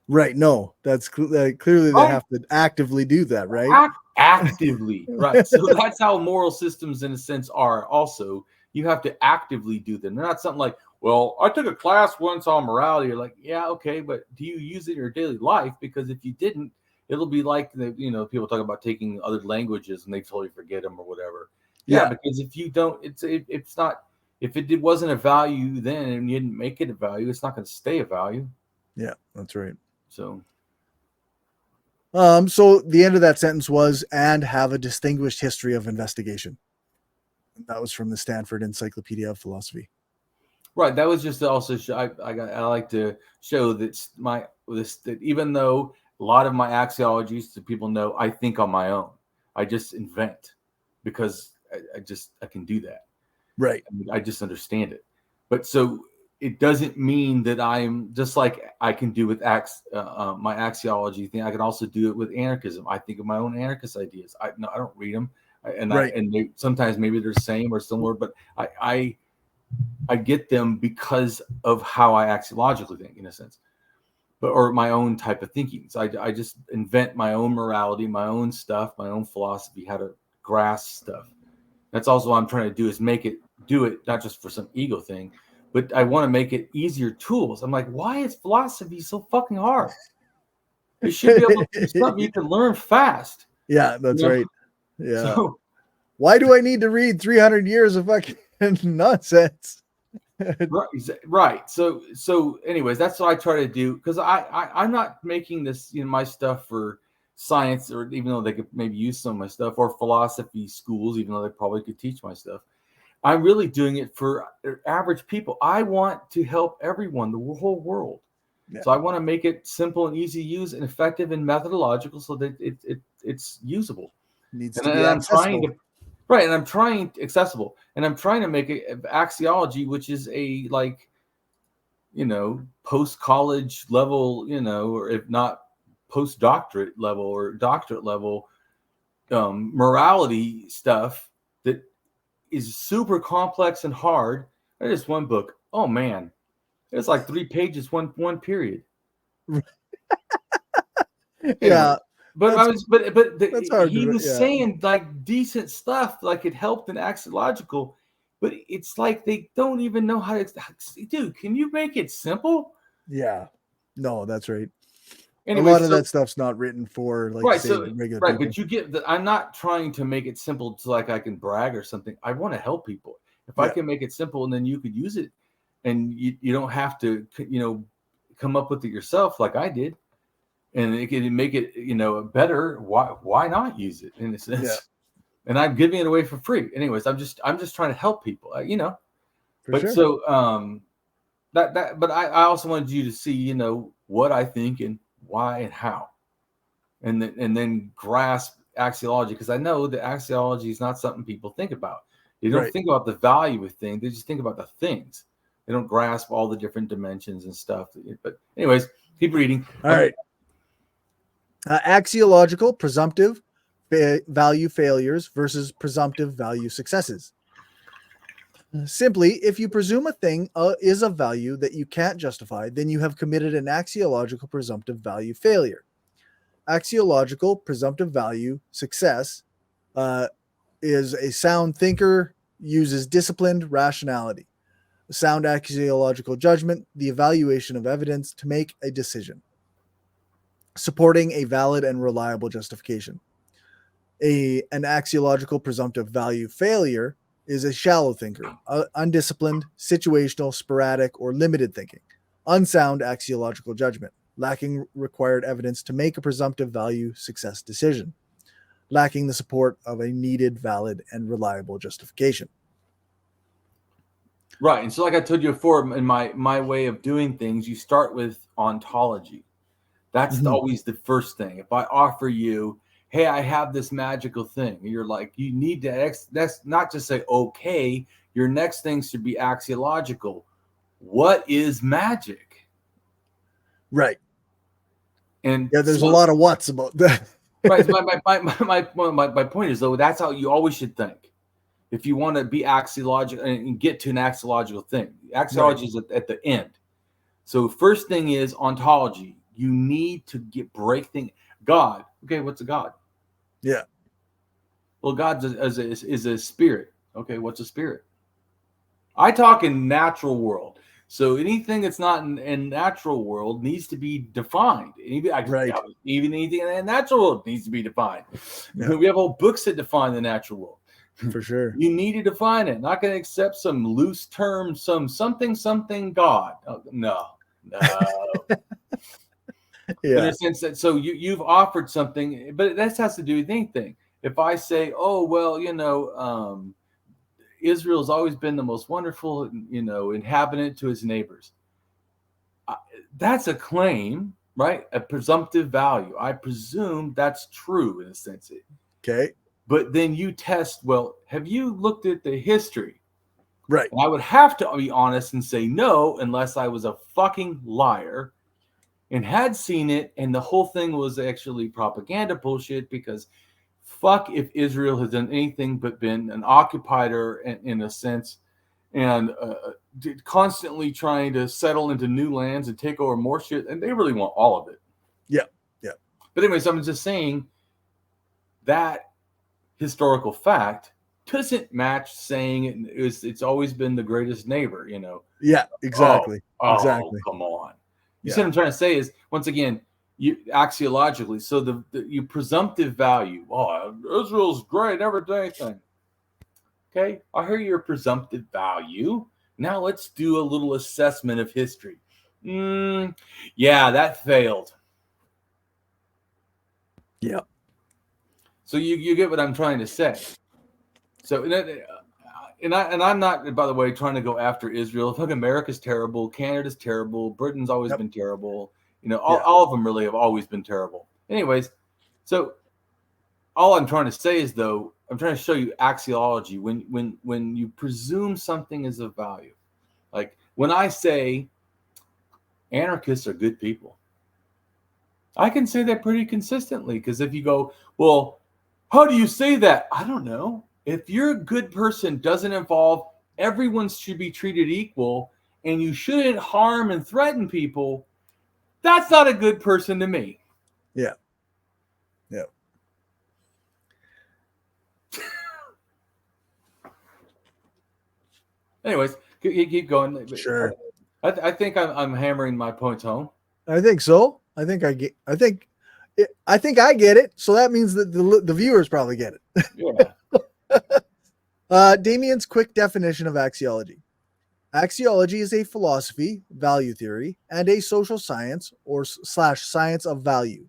A: Right. No, that's clearly they have to actively do that, right?
B: Actively, right. So that's how moral systems, in a sense, are also. You have to actively do them. They're not something like, well, I took a class once on morality. You're like, yeah, okay, but do you use it in your daily life? Because if you didn't, it'll be like people talk about taking other languages and they totally forget them or whatever. Yeah, because if you don't, it's not. If it wasn't a value then and you didn't make it a value, it's not going to stay a value.
A: Yeah, that's right.
B: So
A: the end of that sentence was, and have a distinguished history of investigation. That was from the Stanford Encyclopedia of Philosophy.
B: Right. That was just to also show, I like to show that even though a lot of my axiologies that people know, I think on my own. I just invent because I can do that.
A: Right.
B: I just understand it. But so it doesn't mean that I'm just like I can do with my axiology thing. I can also do it with anarchism. I think of my own anarchist ideas. I don't read them, sometimes maybe they're the same or similar, but I get them because of how I axiologically think, in a sense, or my own type of thinking. So I just invent my own morality, my own stuff, my own philosophy, how to grasp stuff. That's also what I'm trying to do, is do it not just for some ego thing, but I want to make it easier tools. I'm like, why is philosophy so fucking hard? It should be able to be something you can learn fast.
A: Yeah, that's right. Yeah. So, why do I need to read 300 years of fucking nonsense?
B: Right. So anyways, that's what I try to do, because I'm not making this, my stuff for science, or even though they could maybe use some of my stuff, or philosophy schools, even though they probably could teach my stuff. I'm really doing it for average people. I want to help everyone, the whole world. Yeah. So I want to make it simple and easy to use and effective and methodological, so that it's usable.
A: Needs to be accessible.
B: And I'm trying accessible, and I'm trying to make it axiology, which is a post-college level, or if not post-doctorate level or doctorate level morality stuff that is super complex and hard. There's one book. Oh man, it's like 3 pages, one period.
A: Yeah.
B: But he was saying like decent stuff, like it helped in axiological, but it's like they don't even know how to. Dude, can you make it simple?
A: Yeah. No, that's right. Anyway, a lot of that stuff's not written for regular people.
B: But you get that. I'm not trying to make it simple so like I can brag or something. I want to help people. If I can make it simple, and then you could use it, and you don't have to come up with it yourself like I did, and it can make it better. Why not use it in a sense? Yeah. And I'm giving it away for free. Anyways, I'm just trying to help people. But sure. So but I also wanted you to see what I think and why and how, and then grasp axiology, because I know that axiology is not something people think about. They don't think about the value of things. They just think about the things. They don't grasp all the different dimensions and stuff. But anyways, keep reading.
A: All right. Axiological presumptive value failures versus presumptive value successes. Simply, if you presume a thing is of value that you can't justify, then you have committed an axiological presumptive value failure. Axiological presumptive value success is a sound thinker uses disciplined rationality, sound axiological judgment, the evaluation of evidence to make a decision, supporting a valid and reliable justification. An axiological presumptive value failure is a shallow thinker, undisciplined, situational, sporadic, or limited thinking, unsound axiological judgment, lacking required evidence to make a presumptive value success decision, lacking the support of a needed, valid, and reliable justification.
B: Right. And so like I told you before, in my way of doing things, you start with ontology. That's always the first thing. If I offer you, hey, I have this magical thing, you're like, you need to, that's not just say, okay, your next thing should be axiological. What is magic?
A: Right.
B: And
A: yeah, there's a lot of what's about that.
B: Right. My point is, though, that's how you always should think. If you want to be axiological and get to an axiological thing, axiology is at the end. So first thing is ontology. You need to break things. God. Okay, what's a God?
A: Yeah.
B: Well, God is a spirit. Okay, what's a spirit? I talk in natural world. So anything that's not in natural world needs to be defined.
A: Right.
B: Even anything in the natural world needs to be defined.
A: Yeah.
B: We have whole books that define the natural world.
A: For sure.
B: You need to define it. Not going to accept some loose term, something God. No.
A: Yeah.
B: In a sense that so you've offered something, but that has to do with anything. If I say, oh well, Israel's always been the most wonderful, inhabitant to his neighbors. That's a claim, right? A presumptive value. I presume that's true in a sense.
A: Okay.
B: But then you test, well, have you looked at the history?
A: Right.
B: And I would have to be honest and say no, unless I was a fucking liar and had seen it. And the whole thing was actually propaganda bullshit, because fuck if Israel has done anything but been an occupier in a sense, and constantly trying to settle into new lands and take over more shit. And they really want all of it.
A: Yeah. Yeah.
B: But anyways, I'm just saying that historical fact doesn't match saying it's always been the greatest neighbor,
A: Yeah, exactly.
B: Oh, come on. You see what I'm trying to say is, once again, you axiologically, so the you presumptive value, Israel's great, never done anything. Okay, I hear your presumptive value. Now let's do a little assessment of history. Yeah, that failed.
A: Yeah.
B: So you get what I'm trying to say. So and I'm not, by the way, trying to go after Israel. Look, America's terrible, Canada's terrible, Britain's always been terrible. All of them really have always been terrible. Anyways, so all I'm trying to say is, though, I'm trying to show you axiology. When you presume something is of value, like when I say anarchists are good people, I can say that pretty consistently, because if you go, well, how do you say that? I don't know. If you're a good person doesn't involve everyone should be treated equal and you shouldn't harm and threaten people, that's not a good person to me.
A: Yeah. Yeah.
B: Anyways, keep going.
A: Sure.
B: I think I'm hammering my points home.
A: I think so. I think I get it. So that means that the viewers probably get it.
B: Yeah.
A: Damien's quick definition of axiology. Axiology is a philosophy, value theory, and a social science or / science of value.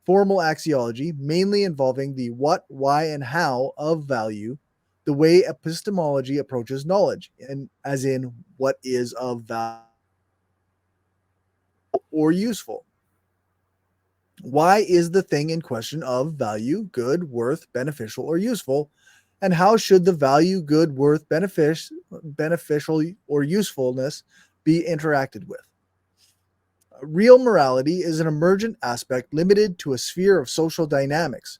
A: Formal axiology, mainly involving the what, why, and how of value, the way epistemology approaches knowledge, and as in what is of value or useful. Why is the thing in question of value, good, worth, beneficial, or useful? And how should the value, good, worth, beneficial, or usefulness be interacted with? Real morality is an emergent aspect limited to a sphere of social dynamics,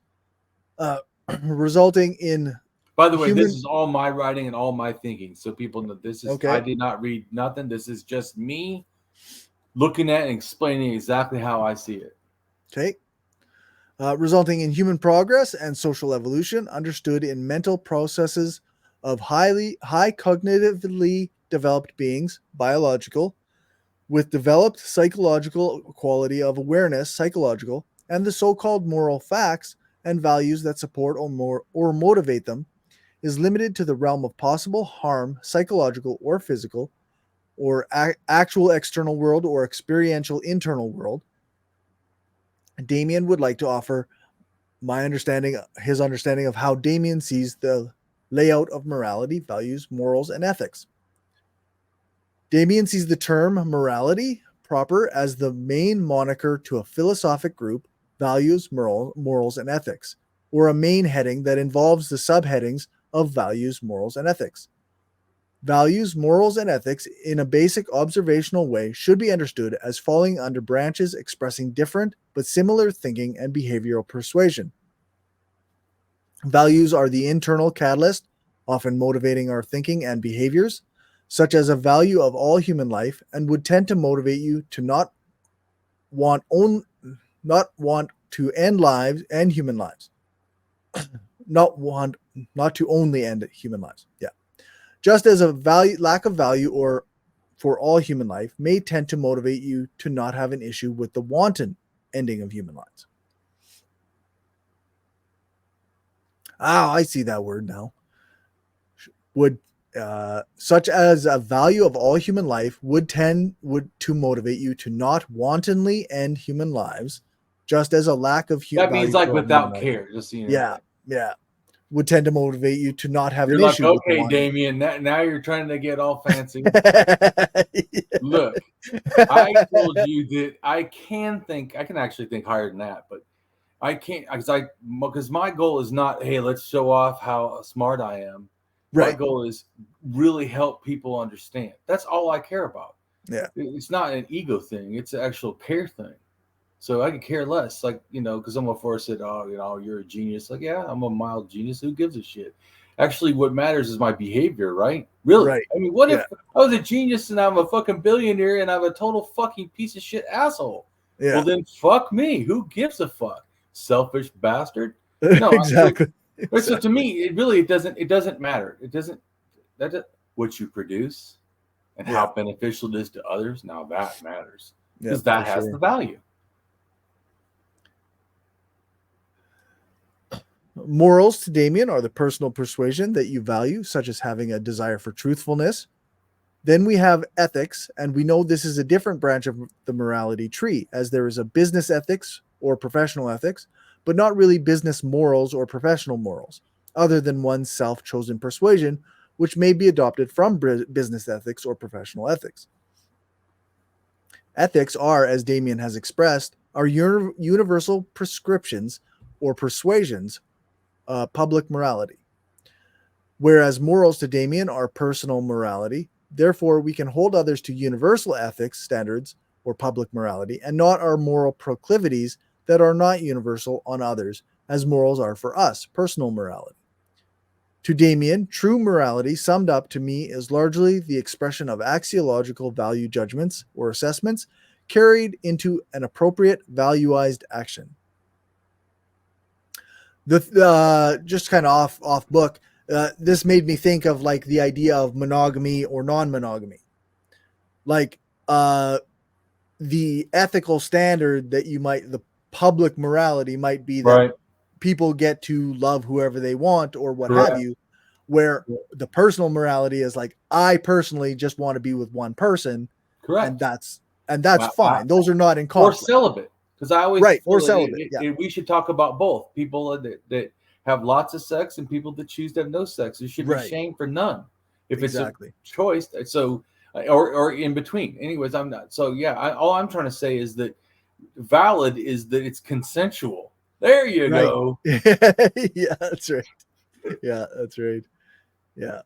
A: resulting in.
B: By the way, this is all my writing and all my thinking, so people know this is. Okay. I did not read nothing. This is just me looking at and explaining exactly how I see it.
A: Okay. Resulting in human progress and social evolution, understood in mental processes of high cognitively developed beings, biological, with developed psychological quality of awareness, psychological, and the so-called moral facts and values that support or motivate them, is limited to the realm of possible harm, psychological or physical, or actual external world or experiential internal world. Damien would like to offer his understanding of how Damien sees the layout of morality, values, morals, and ethics. Damien sees the term morality proper as the main moniker to a philosophic group, values, morals, and ethics, or a main heading that involves the subheadings of values, morals, and ethics. Values, morals, and ethics, in a basic observational way, should be understood as falling under branches expressing different but similar thinking and behavioral persuasion. Values are the internal catalyst, often motivating our thinking and behaviors, such as a value of all human life, and would tend to motivate you to not want to end lives and human lives. not to only end human lives. Yeah. just as a lack of value or for all human life may tend to motivate you to not have an issue with the wanton ending of human lives. I see that word now. Would such as a value of all human life would to motivate you to not wantonly end human lives, just as a lack of
B: That means
A: value
B: like
A: for all
B: without
A: human life.
B: care, just so you know.
A: Yeah, yeah. Would tend to motivate you to not have
B: You're
A: an
B: like,
A: issue with the
B: okay,
A: wanton.
B: Damien, now you're trying to get all fancy.
A: Yeah.
B: Look, I told you that I can actually think higher than that, but I can't because my goal is not, hey, let's show off how smart I am. My
A: Right.
B: goal is really help people understand. That's all I care about.
A: Yeah.
B: It's not an ego thing. It's an actual care thing. So I could care less, like, because someone before said, oh, you're a genius. Like, yeah, I'm a mild genius. Who gives a shit? Actually, what matters is my behavior, right? Really?
A: Right.
B: I mean, what if I was a genius and I'm a fucking billionaire and I'm a total fucking piece of shit asshole?
A: Yeah.
B: Well, then fuck me. Who gives a fuck? Selfish bastard. No,
A: Exactly.
B: So to me, it doesn't matter. What you produce and how beneficial it is to others. Now that matters because that has the value.
A: Morals to Damien are the personal persuasion that you value, such as having a desire for truthfulness. Then we have ethics, and we know this is a different branch of the morality tree, as there is a business ethics or professional ethics, but not really business morals or professional morals, other than one's self-chosen persuasion, which may be adopted from business ethics or professional ethics. Ethics are, as Damien has expressed, are universal prescriptions or persuasions, public morality. Whereas morals to Damien are personal morality, therefore we can hold others to universal ethics standards or public morality and not our moral proclivities that are not universal on others, as morals are for us, personal morality. To Damien, true morality, summed up to me, is largely the expression of axiological value judgments or assessments carried into an appropriate valuized action. Just kind of off book, this made me think of like the idea of monogamy or non-monogamy. Like the ethical standard that the public morality might be that people get to love whoever they want or what have you, where the personal morality is like, I personally just want to be with one person.
B: Correct.
A: And that's fine. Those are not in conflict.
B: Or celibate. Because I always
A: feel
B: or celibate. We should talk about both people that have lots of sex and people that choose to have no sex. There should be shame for none if it's a choice. So, or in between. Anyways, I'm not. So yeah, all I'm trying to say is that valid is that it's consensual. There you go.
A: Yeah, that's right. Yeah, that's right. Yeah.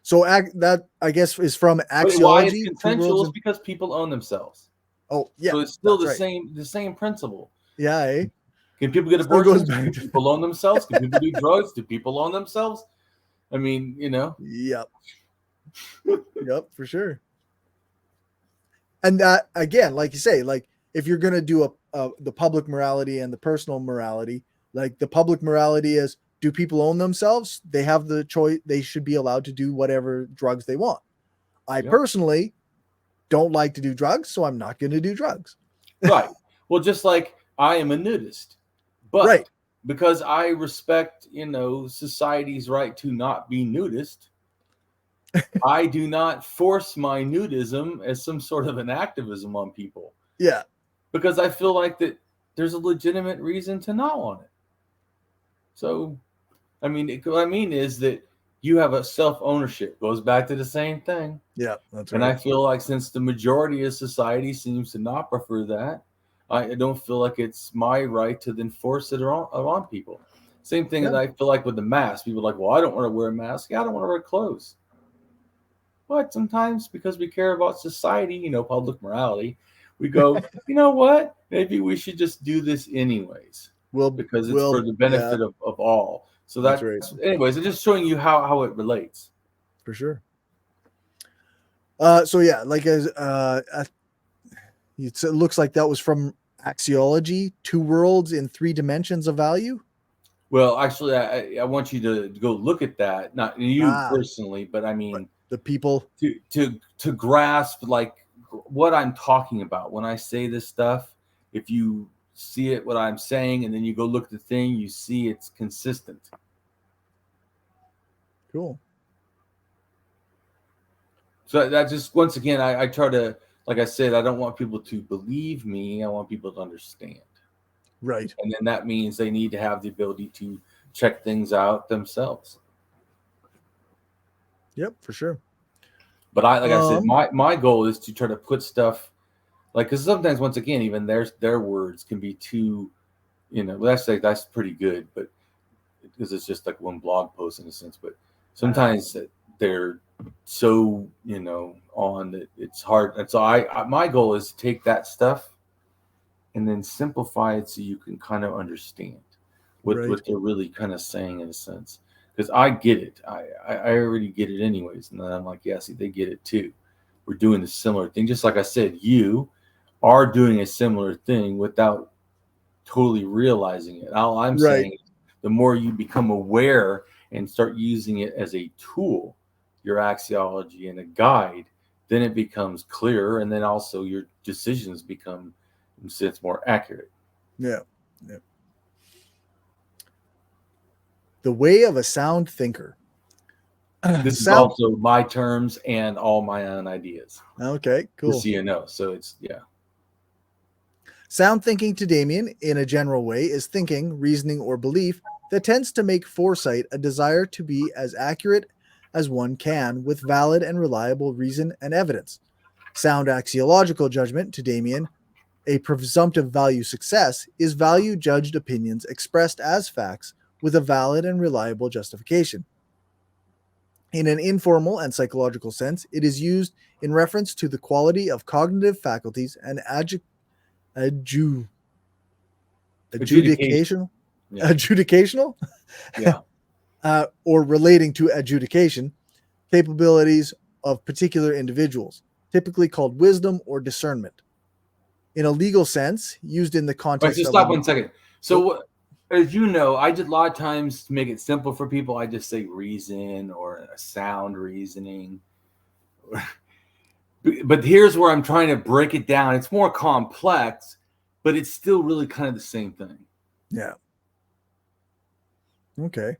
A: So that I guess is from axiology.
B: Why it's consensual is because people own themselves.
A: Oh yeah.
B: So it's still the same principle.
A: Yeah. Eh?
B: Can people get abortions? Do people own themselves? Can people do drugs? Do people own themselves? I mean,
A: Yep. Yep, for sure. And that again, like you say, like if you're gonna do the public morality and the personal morality, like the public morality is, do people own themselves? They have the choice. They should be allowed to do whatever drugs they want. I personally don't like to do drugs, so I'm not going to do drugs.
B: Right. Well, just like I am a nudist, but because I respect, society's right to not be nudist, I do not force my nudism as some sort of an activism on people.
A: Yeah.
B: Because I feel like that there's a legitimate reason to not want it. So, I mean, what I mean is that you have a self-ownership. Goes back to the same thing.
A: Yeah, that's right.
B: And I feel like since the majority of society seems to not prefer that, I don't feel like it's my right to then force it on people. Same thing that I feel like with the mask. People are like, well, I don't want to wear a mask. Yeah, I don't want to wear clothes. But sometimes because we care about society, public morality, we go, you know what? Maybe we should just do this anyways. Because it's for the benefit of all. So that's right. Anyways, I'm just showing you how it relates.
A: For sure. So yeah, like as it looks like that was from Axiology, 2 worlds in 3 dimensions of value.
B: Well, actually, I want you to go look at that, not you personally, but I mean
A: the people.
B: to grasp like what I'm talking about when I say this stuff. If you see it, what I'm saying, and then you go look at the thing, you see it's consistent.
A: Cool.
B: So that just, once again, I try to, like I said, I don't want people to believe me. I want people to understand.
A: Right.
B: And then that means they need to have the ability to check things out themselves.
A: Yep, for sure.
B: But like I said, my goal is to try to put stuff like, because sometimes, once again, even their words can be too, that's pretty good, but because it's just like one blog post in a sense. But sometimes they're so on that it's hard. And so my goal is to take that stuff and then simplify it so you can kind of understand what they're really kind of saying in a sense. Because I get it. I already get it anyways. And then I'm like, yeah, see, they get it too. We're doing a similar thing. Just like I said, you are doing a similar thing without totally realizing it. All I'm saying is the more you become aware and start using it as a tool, your axiology and a guide, then it becomes clearer. And then also your decisions become, in a sense, more accurate.
A: Yeah. Yeah. The way of a sound thinker.
B: This is also my terms and all my own ideas.
A: Okay, cool.
B: Just so you know. So it's, yeah.
A: Sound thinking to Damien, in a general way, is thinking, reasoning, or belief that tends to make foresight a desire to be as accurate as one can with valid and reliable reason and evidence. Sound axiological judgment to Damien, a presumptive value success, is value judged opinions expressed as facts with a valid and reliable justification. In an informal and psychological sense, it is used in reference to the quality of cognitive faculties and adjudicational,
B: yeah.
A: Or relating to adjudication capabilities of particular individuals, typically called wisdom or discernment. In a legal sense, used in the context
B: of... Stop 1 second. So, as you know, I did a lot of times to make it simple for people, I just say reason or a sound reasoning. But here's where I'm trying to break it down. It's more complex, but it's still really kind of the same thing.
A: Yeah. Okay.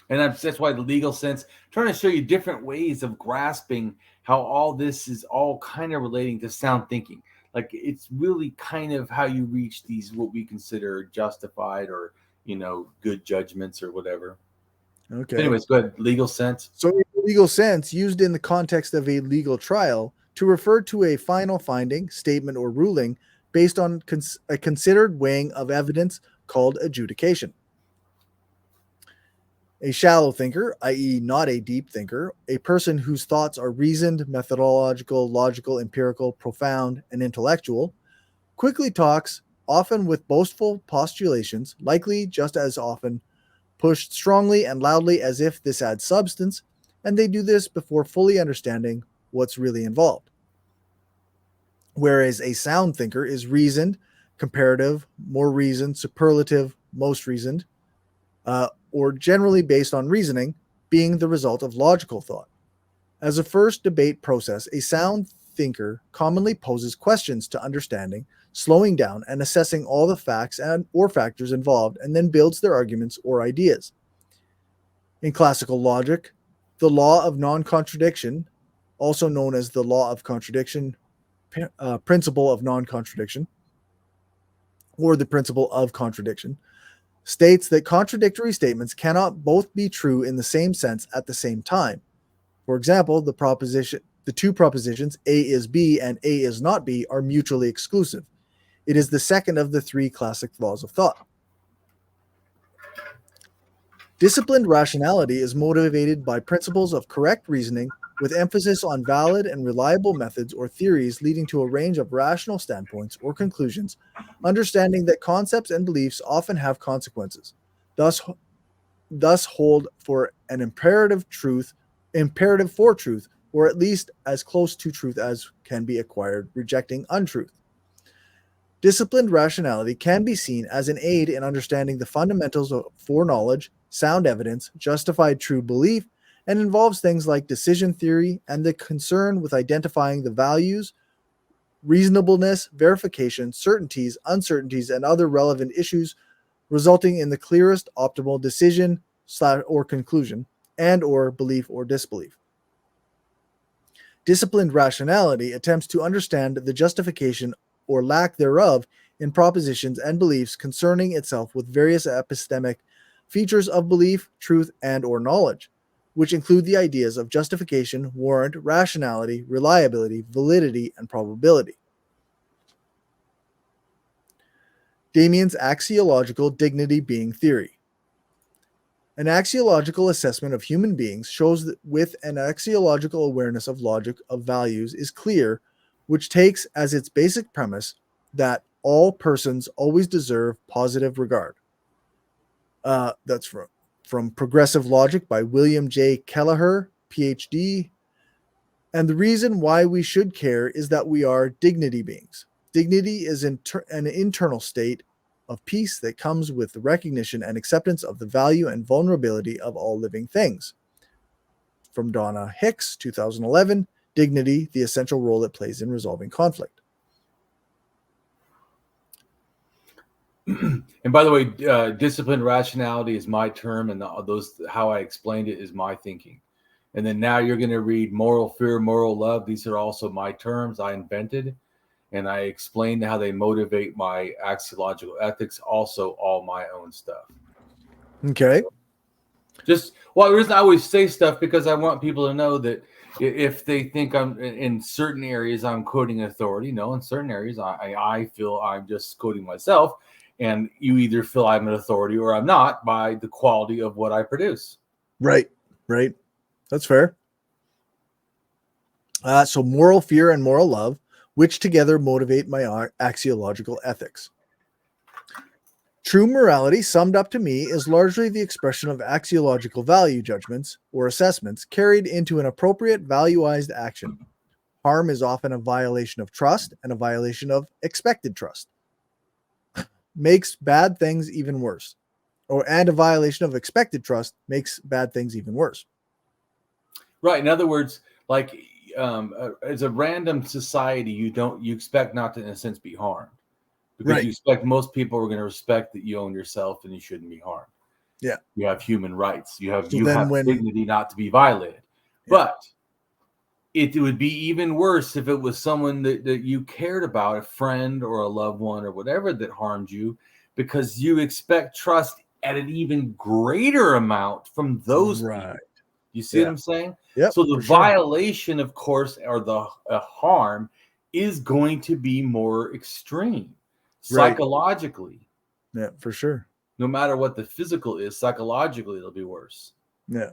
B: And that's why the legal sense, trying to show you different ways of grasping how all this is all kind of relating to sound thinking. Like, it's really kind of how you reach these, what we consider justified or, good judgments or whatever.
A: Okay.
B: Anyways, go ahead. Legal sense.
A: So in the legal sense, used in the context of a legal trial, to refer to a final finding, statement, or ruling based on a considered weighing of evidence called adjudication. A shallow thinker, i.e., not a deep thinker, a person whose thoughts are reasoned, methodological, logical, empirical, profound, and intellectual, quickly talks, often with boastful postulations, likely just as often pushed strongly and loudly as if this adds substance, and they do this before fully understanding what's really involved. Whereas a sound thinker is reasoned, comparative, more reasoned, superlative, most reasoned, or generally based on reasoning, being the result of logical thought. As a first debate process, a sound thinker commonly poses questions to understanding, slowing down and assessing all the facts or factors involved, and then builds their arguments or ideas. In classical logic, the law of non-contradiction, also known as the law of contradiction, principle of non-contradiction, or the principle of contradiction, states that contradictory statements cannot both be true in the same sense at the same time. For example, the two propositions A is B and A is not B are mutually exclusive. It is the second of the three classic laws of thought. Disciplined rationality is motivated by principles of correct reasoning with emphasis on valid and reliable methods or theories leading to a range of rational standpoints or conclusions, understanding that concepts and beliefs often have consequences, thus hold for an imperative for truth, or at least as close to truth as can be acquired, rejecting untruth. Disciplined rationality can be seen as an aid in understanding the fundamentals of foreknowledge, sound evidence, justified true belief, and involves things like decision theory and the concern with identifying the values, reasonableness, verification, certainties, uncertainties, and other relevant issues, resulting in the clearest optimal decision or conclusion, and or belief or disbelief. Disciplined rationality attempts to understand the justification or lack thereof in propositions and beliefs concerning itself with various epistemic features of belief, truth, and or knowledge, which include the ideas of justification, warrant, rationality, reliability, validity, and probability. Damien's axiological dignity being theory. An axiological assessment of human beings shows that with an axiological awareness of logic of values is clear, which takes as its basic premise that all persons always deserve positive regard. That's from Progressive Logic by William J. Kelleher, PhD. And the reason why we should care is that we are dignity beings. Dignity is an internal state of peace that comes with the recognition and acceptance of the value and vulnerability of all living things. From Donna Hicks, 2011, Dignity, the Essential Role It Plays in Resolving Conflict.
B: And by the way, disciplined rationality is my term, and those how I explained it is my thinking. And then now you're going to read moral fear, moral love. These are also my terms I invented, and I explained how they motivate my axiological ethics, also all my own stuff.
A: Okay.
B: The reason I always say stuff because I want people to know that if they think I'm in certain areas I'm quoting authority, no, in certain areas I feel I'm just quoting myself, and you either feel I'm an authority or I'm not by the quality of what I produce.
A: Right. That's fair. So moral fear and moral love, which together motivate my axiological ethics. True morality, summed up to me, is largely the expression of axiological value judgments or assessments carried into an appropriate valuized action. Harm is often a violation of trust and a violation of expected trust. Makes bad things even worse. And a violation of expected trust makes bad things even worse.
B: Right. In other words, like as a random society, you expect not to, in a sense, be harmed. Because you expect most people are going to respect that you own yourself and you shouldn't be harmed.
A: Yeah.
B: You have human rights. You have dignity not to be violated. Yeah. But it would be even worse if it was someone that you cared about, a friend or a loved one or whatever, that harmed you, because you expect trust at an even greater amount from those people. You see what I'm saying?
A: Yep,
B: so the violation, of course, or the harm is going to be more extreme. Psychologically.
A: Yeah, for sure.
B: No matter what the physical is, psychologically it'll be worse.
A: Yeah,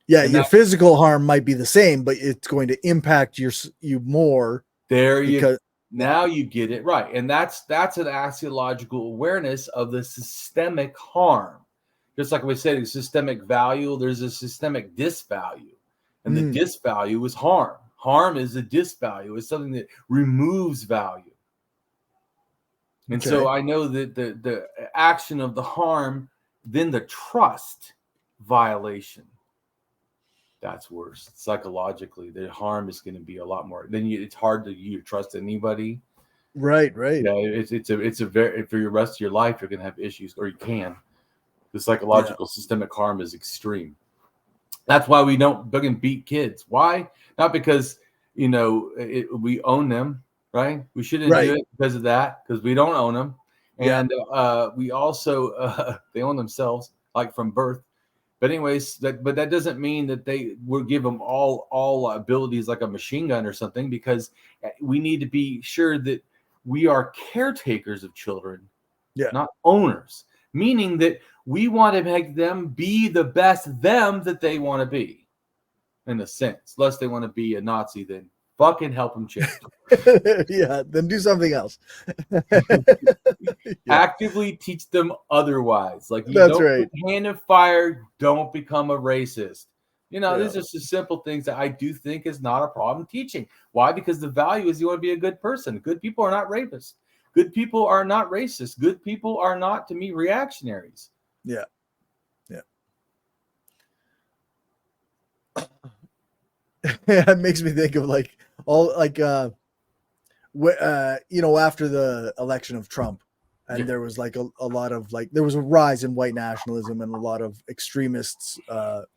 A: your physical harm might be the same, but it's going to impact you more.
B: Now you get it right. And that's an axiological awareness of the systemic harm. Just like we said, a systemic value, there's a systemic disvalue. And the disvalue is harm. Harm is a disvalue. It's something that removes value. And so I know that the action of the harm, then the trust violation, that's worse. Psychologically, the harm is going to be a lot more. Then it's hard to trust anybody.
A: Right.
B: Yeah, it's a very, for the rest of your life, you're going to have issues, or you can. The psychological systemic harm is extreme. That's why we don't beat kids. Why? Not because we own them. Right, we shouldn't do it because of that, because we don't own them, and we also they own themselves, like from birth. But anyways, that doesn't mean that they will give them all abilities like a machine gun or something, because we need to be sure that we are caretakers of children, not owners. Meaning that we want to make them be the best them that they want to be, in a sense. Unless they want to be a Nazi, then fucking help them change.
A: Then do something else.
B: Actively teach them otherwise. Like, you
A: That's
B: don't put hand in fire, don't become a racist. These are just simple things that I do think is not a problem teaching. Why? Because the value is you want to be a good person. Good people are not rapists. Good people are not racist. Good people are not, to me, reactionaries.
A: Yeah. It makes me think of after the election of Trump, and there was like a lot of there was a rise in white nationalism and a lot of extremists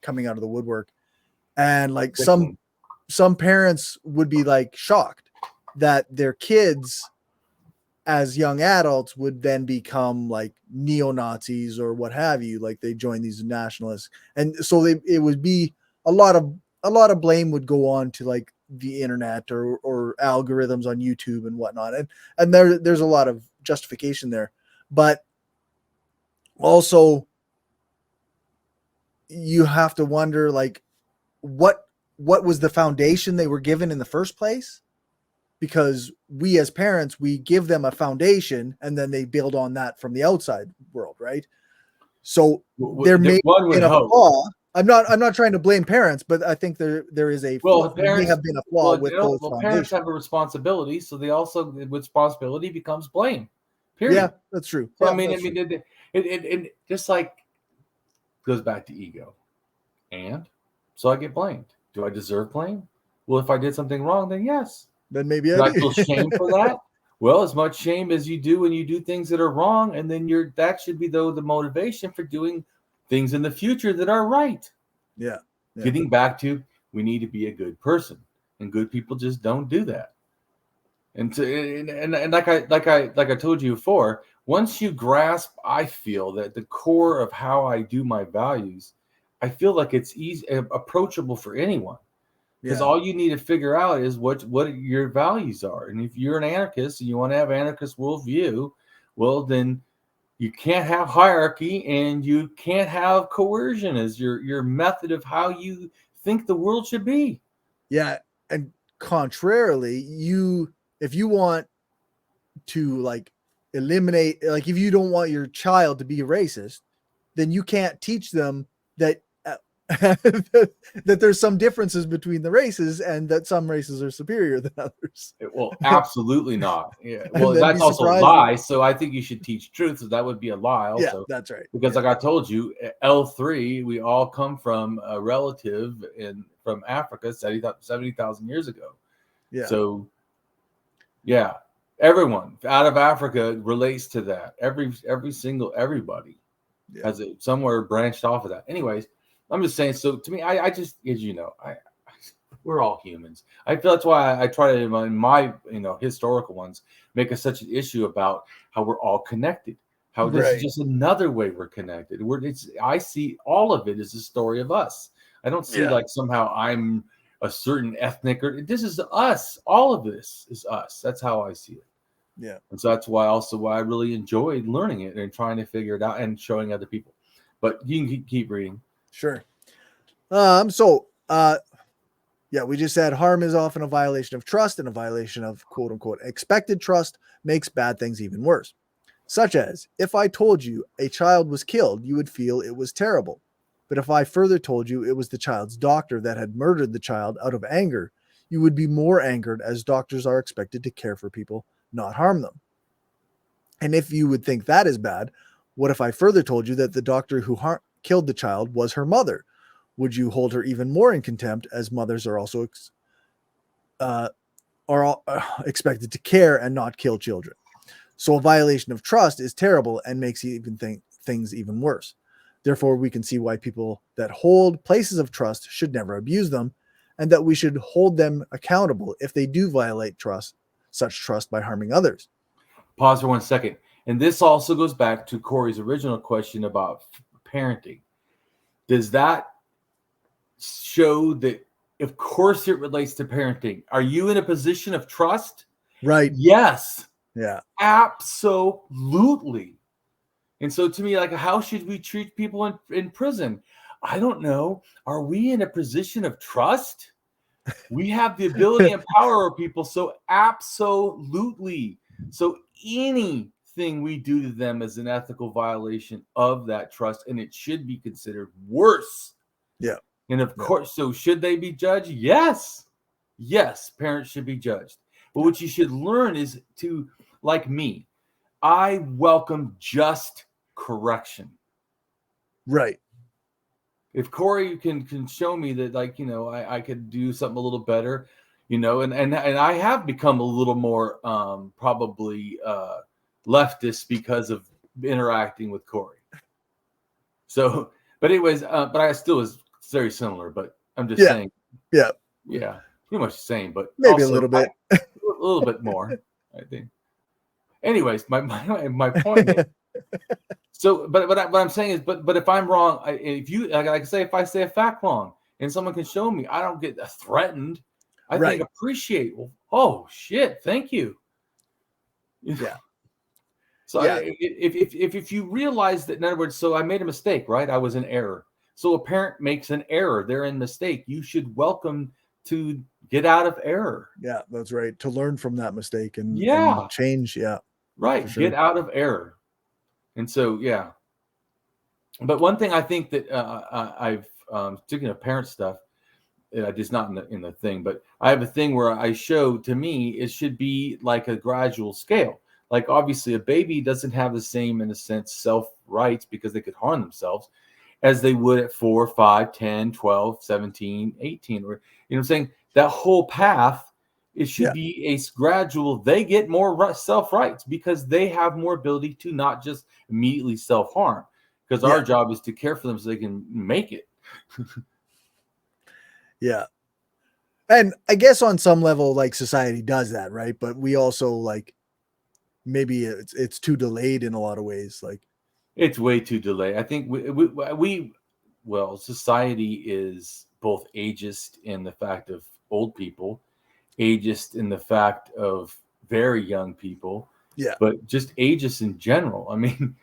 A: coming out of the woodwork, and like some parents would be like shocked that their kids as young adults would then become like neo-Nazis or what have you, like they join these nationalists, and so it would be a lot of blame would go on to like the internet or algorithms on YouTube and whatnot, and there's a lot of justification there, but also you have to wonder like what was the foundation they were given in the first place, because we as parents, we give them a foundation and then they build on that from the outside world, right? So there may have been a flaw. I'm not trying to blame parents, but I think there is a may have been a flaw with those foundations.
B: Parents have a responsibility, so they also, with responsibility becomes blame. Period.
A: Yeah, that's true.
B: So,
A: yeah,
B: it just like goes back to ego, and so I get blamed. Do I deserve blame? Well, if I did something wrong, then yes.
A: Then maybe
B: do I feel shame for that? Well, as much shame as you do when you do things that are wrong, and then that should be the motivation for doing things in the future that are right.
A: Yeah.
B: Getting back to, we need to be a good person, and good people just don't do that. And like I told you before, once you grasp, I feel that the core of how I do my values, I feel like it's easy, approachable for anyone. Because all you need to figure out is what your values are. And if you're an anarchist and you want to have anarchist worldview, well, then you can't have hierarchy and you can't have coercion as your method of how you think the world should be.
A: Yeah. And contrarily, if you want to like eliminate, like if you don't want your child to be a racist, then you can't teach them that that there's some differences between the races and that some races are superior than others.
B: Well, absolutely not. Yeah. Well, that's also a lie. So I think you should teach truth. So that would be a lie also.
A: Yeah, that's right.
B: Because like I told you, L3, we all come from a relative from Africa 70,000 years ago.
A: Yeah.
B: So yeah, everyone out of Africa relates to that. Everybody has it somewhere branched off of that. Anyways, I'm just saying. So to me, I just, as you know, we're all humans. I feel that's why I try to, in my historical ones, make such an issue about how we're all connected. How this is just another way we're connected. I see all of it as a story of us. I don't see like somehow I'm a certain ethnic, or this is us. All of this is us. That's how I see it.
A: Yeah.
B: And so that's why I really enjoyed learning it and trying to figure it out and showing other people. But you can keep reading.
A: Sure. We just said harm is often a violation of trust, and a violation of quote unquote expected trust makes bad things even worse. Such as, if I told you a child was killed, you would feel it was terrible. But if I further told you it was the child's doctor that had murdered the child out of anger, you would be more angered, as doctors are expected to care for people, not harm them. And if you would think that is bad, what if I further told you that the doctor who killed the child was her mother? Would you hold her even more in contempt, as mothers are also expected to care and not kill children? So a violation of trust is terrible and makes things even worse. Therefore, we can see why people that hold places of trust should never abuse them, and that we should hold them accountable if they do violate such trust by harming others.
B: Pause for 1 second. And this also goes back to Cory's original question about parenting. Does that show that, of course, it relates to parenting? Are you in a position of trust?
A: Right.
B: Yes.
A: Yeah.
B: Absolutely. And so to me, like, how should we treat people in prison? I don't know. Are we in a position of trust? We have the ability and power over people. So absolutely. So anything we do to them is an ethical violation of that trust, and it should be considered worse.
A: Yeah.
B: And of course, so should they be judged? Yes. Yes, parents should be judged. But what you should learn is to, like me, I welcome just correction.
A: Right.
B: If Cory can show me that, like, I could do something a little better, and I have become a little more probably leftist because of interacting with Cory. So, but anyways, but I still was very similar. But I'm just saying,
A: yeah,
B: pretty much the same, but
A: maybe
B: also
A: a little bit,
B: a little bit more, I think. Anyways, my point is, so, but what I'm saying is, but if I'm wrong, if you like I say, if I say a fact wrong and someone can show me, I don't get threatened. I think appreciate. Well, oh shit, thank you.
A: Yeah.
B: So if you realize that, in other words, so I made a mistake, right? I was in error. So a parent makes an error; they're in mistake. You should welcome to get out of error.
A: Yeah, that's right. To learn from that mistake and change. Yeah.
B: Right. Sure. Get out of error. And so, but one thing I think that I've speaking of parent stuff, just not in the thing, but I have a thing where I show, to me, it should be like a gradual scale. Like, obviously, a baby doesn't have the same, in a sense, self-rights, because they could harm themselves, as they would at 4, 5, 10, 12, 17, 18. Or, you know what I'm saying? That whole path, it should be a gradual. They get more self-rights because they have more ability to not just immediately self-harm, because our job is to care for them so they can make it.
A: Yeah. And I guess on some level, like, society does that, right? But we also, like, maybe it's too delayed in a lot of ways. Like,
B: it's way too delayed. I think well, society is both ageist in the fact of old people, ageist in the fact of very young people, but just ageist in general. I mean,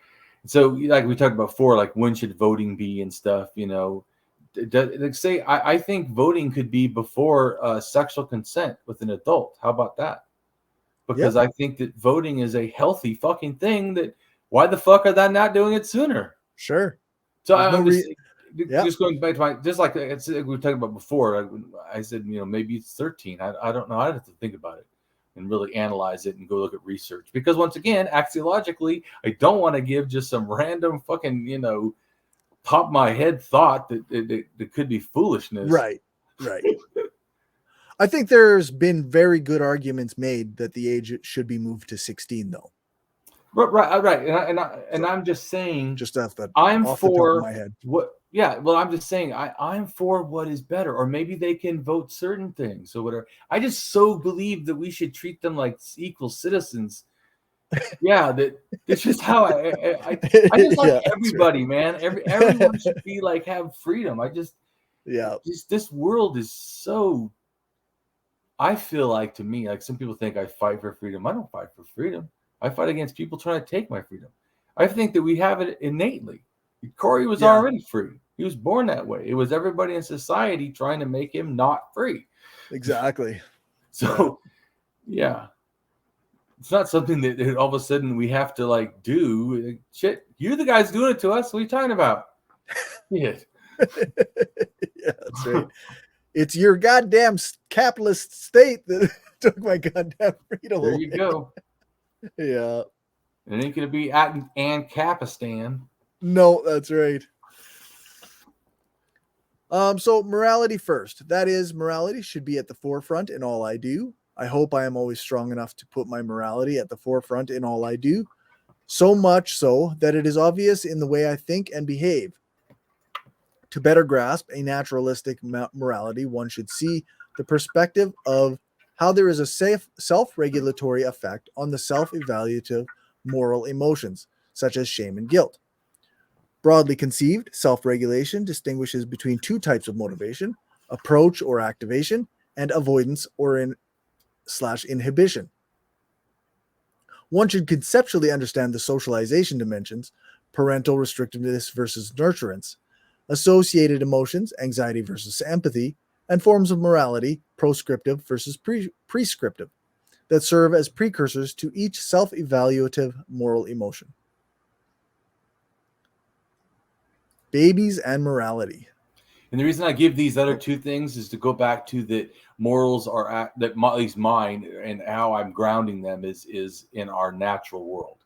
B: so like we talked about before, like, when should voting be and stuff, like, say, I think voting could be before sexual consent with an adult. How about that? Because I think that voting is a healthy fucking thing. That, why the fuck are they not doing it sooner?
A: Sure.
B: So I'm just going back to just like we were talking about before. I said, maybe it's 13. I don't know. I'd have to think about it and really analyze it and go look at research. Because once again, axiologically, I don't want to give just some random fucking, top of my head thought that could be foolishness.
A: Right. I think there's been very good arguments made that the age should be moved to 16, though.
B: Right. And I'm just saying,
A: just off the
B: top
A: of my head.
B: Well, I'm just saying, I'm for what is better, or maybe they can vote certain things or whatever. I just so believe that we should treat them like equal citizens. That it's just how I just like everybody, man. Everyone should be like, have freedom. This world is so. I feel like, to me, like, some people think I fight for freedom. I don't fight for freedom. I fight against people trying to take my freedom. I think that we have it innately. Cory was already free. He was born that way. It was everybody in society trying to make him not free.
A: Exactly.
B: So, it's not something that all of a sudden we have to, like, do. Shit, you're the guys doing it to us. What are you talking about? Shit.
A: That's right. It's your goddamn capitalist state that took my goddamn freedom away.
B: There you go.
A: Yeah.
B: It ain't going to be Ancapistan.
A: No, that's right. So morality first. That is, morality should be at the forefront in all I do. I hope I am always strong enough to put my morality at the forefront in all I do. So much so that it is obvious in the way I think and behave. To better grasp a naturalistic morality, one should see the perspective of how there is a self-regulatory effect on the self-evaluative moral emotions, such as shame and guilt. Broadly conceived, self-regulation distinguishes between two types of motivation: approach or activation, and avoidance or inhibition. One should conceptually understand the socialization dimensions, parental restrictiveness versus nurturance, associated emotions, anxiety versus empathy, and forms of morality, proscriptive versus prescriptive, that serve as precursors to each self-evaluative moral emotion. Babies and morality.
B: And the reason I give these other two things is to go back to that morals are at least mine, and how I'm grounding them is in our natural world.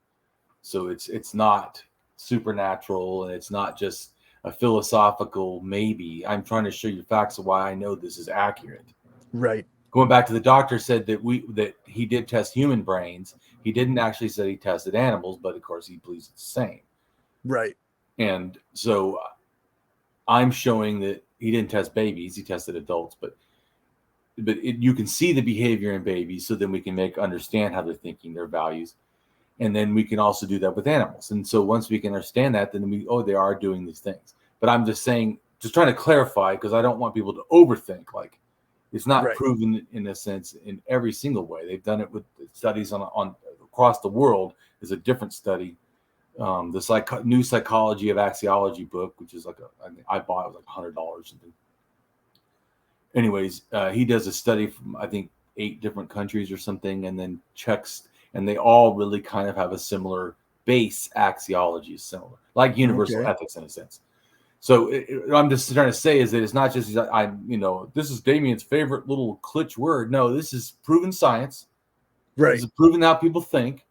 B: So it's not supernatural, and it's not just a philosophical maybe. I'm trying to show you facts of why I know this is accurate.
A: Right.
B: Going back to the doctor said that he did test human brains. He didn't actually say he tested animals, but of course he believes it's the same.
A: Right.
B: And so I'm showing that he didn't test babies; he tested adults. But you can see the behavior in babies, so then we can understand how they're thinking, their values, and then we can also do that with animals. And so once we can understand that, then they are doing these things. But I'm just saying, just trying to clarify, because I don't want people to overthink. Like, it's not
A: Right.
B: proven in a sense in every single way. They've done it with studies on across the world. There's a different study. The New Psychology of Axiology book, which is I bought it, was like $100 something. Anyways, he does a study from, I think, 8 different countries or something, and then checks, and they all really kind of have a similar base. Axiology is similar, like universal ethics in a sense. So what I'm just trying to say is that it's not just this is Damien's favorite little klitsch word. No, this is proven science.
A: Right.
B: This is proven how people think.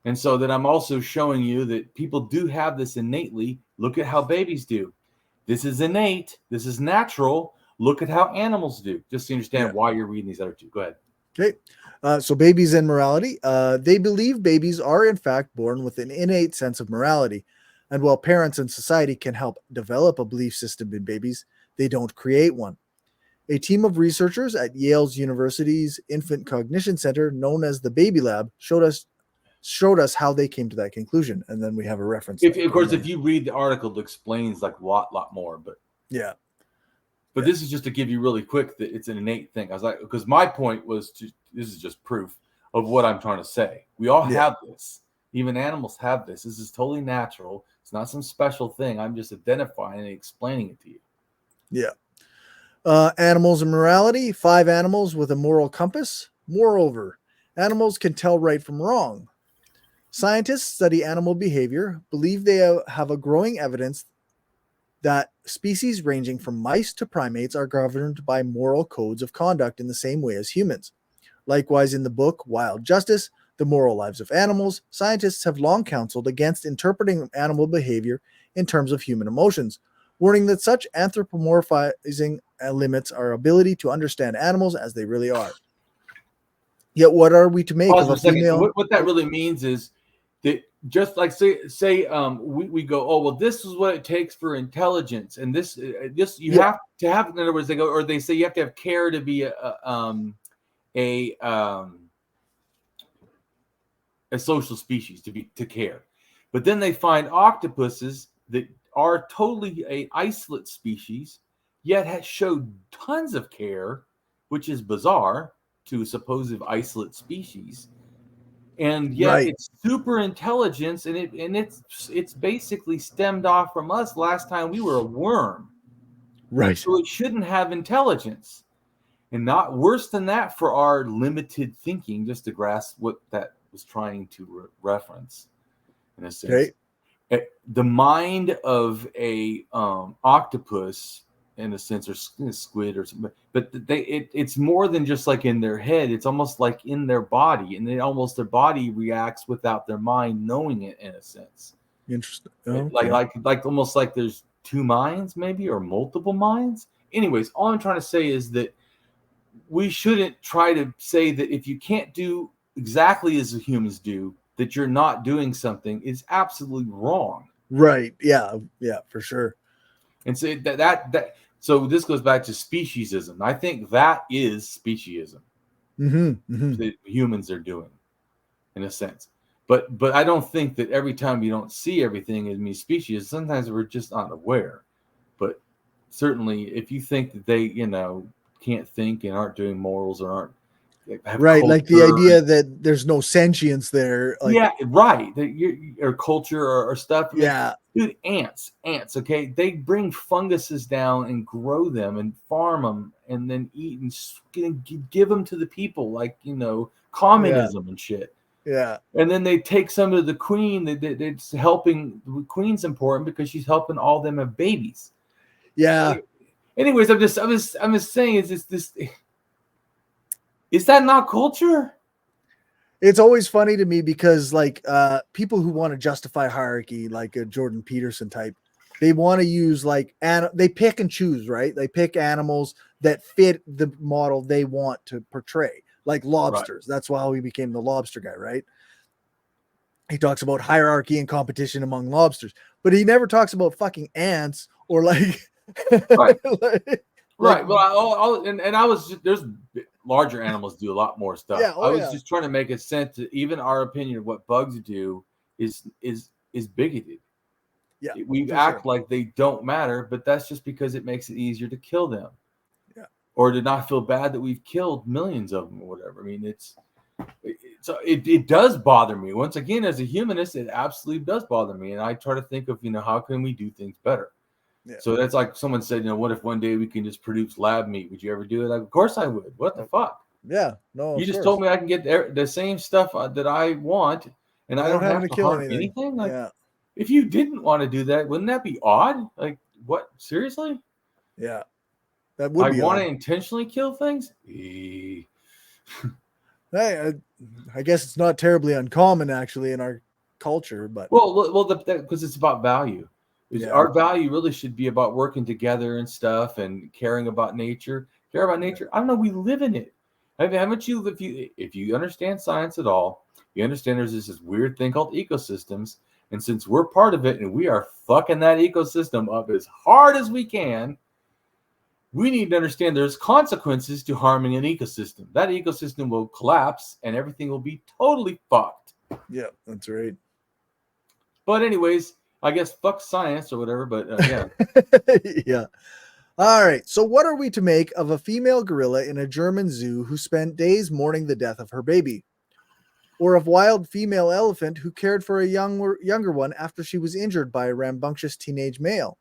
B: And so that I'm also showing you that people do have this innately. Look at how babies do. This is innate. This is natural. Look at how animals do. Just to understand why you're reading these other two. Go ahead.
A: Okay. So babies and morality. They believe babies are in fact born with an innate sense of morality. And while parents and society can help develop a belief system in babies, they don't create one. A team of researchers at Yale's University's Infant Cognition Center, known as the Baby Lab, showed us how they came to that conclusion. And then we have a reference.
B: If you read the article, it explains like a lot more. But
A: yeah.
B: But this is just to give you really quick that it's an innate thing. I was like, because my point was this is just proof of what I'm trying to say. We all have this. Even animals have this. This is totally natural. It's not some special thing. I'm just identifying and explaining it to you.
A: Yeah. Animals and morality. 5 animals with a moral compass. Moreover, animals can tell right from wrong. Scientists study animal behavior, believe they have a growing evidence that species ranging from mice to primates are governed by moral codes of conduct in the same way as humans. Likewise, in the book Wild Justice, The Moral Lives of Animals, scientists have long counseled against interpreting animal behavior in terms of human emotions, warning that such anthropomorphizing limits our ability to understand animals as they really are. Yet what are we to make of a female?
B: What that really means is that just like say we go, oh well, this is what it takes for intelligence, and this you have to have. In other words, they say you have to have care to be a social species, to care. But then they find octopuses that are totally a isolate species, yet showed tons of care, which is bizarre to a supposed isolate species. And yet it's super intelligence, and it's basically stemmed off from us last time we were a worm.
A: Right.
B: So it shouldn't have intelligence. And not worse than that for our limited thinking, just to grasp what that was trying to reference, in a sense. Okay. The mind of a octopus, in a sense, or squid or something, but it's more than just like in their head. It's almost like in their body, and their body reacts without their mind knowing it, in a sense.
A: Interesting.
B: Okay. Like almost like there's 2 minds, maybe, or multiple minds. Anyways, all I'm trying to say is that we shouldn't try to say that if you can't do exactly as the humans do, that you're not doing something. Is absolutely wrong.
A: Right. Yeah, for sure.
B: And so so this goes back to speciesism. I think that is speciesism. That humans are doing, in a sense. But I don't think that every time you don't see everything it means species. Sometimes we're just not aware. But certainly, if you think that they, can't think and aren't doing morals or aren't
A: right, like the idea that there's no sentience there, like,
B: or culture or stuff. Dude, ants, okay, they bring funguses down and grow them and farm them and then eat and give them to the people, like communism and shit. And then they take some to the queen. It's helping. The queen's important because she's helping all them have babies. anyways, I'm just saying, is that not culture?
A: It's always funny to me because like people who want to justify hierarchy, like a Jordan Peterson type, they want to use like they pick and choose, right? They pick animals that fit the model they want to portray, like lobsters. Right. That's why he became the lobster guy, right? He talks about hierarchy and competition among lobsters, but he never talks about fucking ants or like
B: right.
A: Like,
B: well, I was just, there's larger animals do a lot more stuff.
A: Yeah,
B: I was just trying to make a sense that even our opinion of what bugs do is bigoted.
A: Yeah,
B: we act like they don't matter, but that's just because it makes it easier to kill them.
A: Yeah,
B: or to not feel bad that we've killed millions of them or whatever. I mean, it does bother me. Once again, as a humanist, it absolutely does bother me, and I try to think of how can we do things better. Yeah. So that's like someone said, what if one day we can just produce lab meat? Would you ever do it? Like, of course I would. What the fuck?
A: Yeah, no.
B: You just told me I can get the same stuff that I want, and I don't have to kill anything. Like, yeah. If you didn't want to do that, wouldn't that be odd? Like, what? Seriously?
A: Yeah, that would be.
B: I want to intentionally kill things.
A: Hey, I guess it's not terribly uncommon actually in our culture, but
B: because it's about value. Yeah. Our value really should be about working together and stuff and caring about nature. Care about nature. I don't know. We live in it. Haven't you? If you understand science at all, you understand there's this weird thing called ecosystems, and since we're part of it and we are fucking that ecosystem up as hard as we can, we need to understand there's consequences to harming an ecosystem. That ecosystem will collapse and everything will be totally fucked.
A: Yeah, that's right.
B: But anyways, I guess fuck science or whatever, but yeah.
A: Yeah. All right. So what are we to make of a female gorilla in a German zoo who spent days mourning the death of her baby? Or of wild female elephant who cared for a younger one after she was injured by a rambunctious teenage male?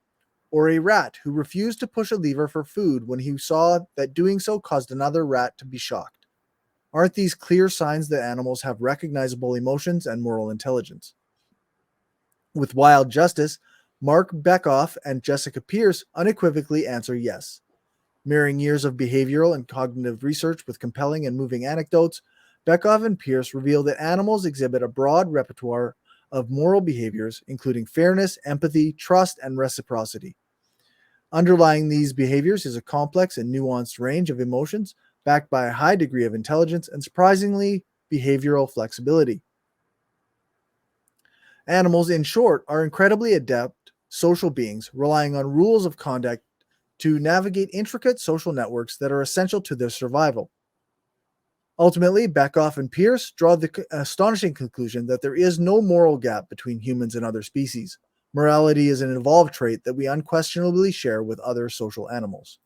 A: Or a rat who refused to push a lever for food when he saw that doing so caused another rat to be shocked? Aren't these clear signs that animals have recognizable emotions and moral intelligence? With Wild Justice, Mark Bekoff and Jessica Pierce unequivocally answer yes. Mirroring years of behavioral and cognitive research with compelling and moving anecdotes, Bekoff and Pierce reveal that animals exhibit a broad repertoire of moral behaviors, including fairness, empathy, trust, and reciprocity. Underlying these behaviors is a complex and nuanced range of emotions, backed by a high degree of intelligence and surprisingly behavioral flexibility. Animals, in short, are incredibly adept social beings, relying on rules of conduct to navigate intricate social networks that are essential to their survival. Ultimately, Bekoff and Pierce draw the astonishing conclusion that there is no moral gap between humans and other species. Morality is an evolved trait that we unquestionably share with other social animals.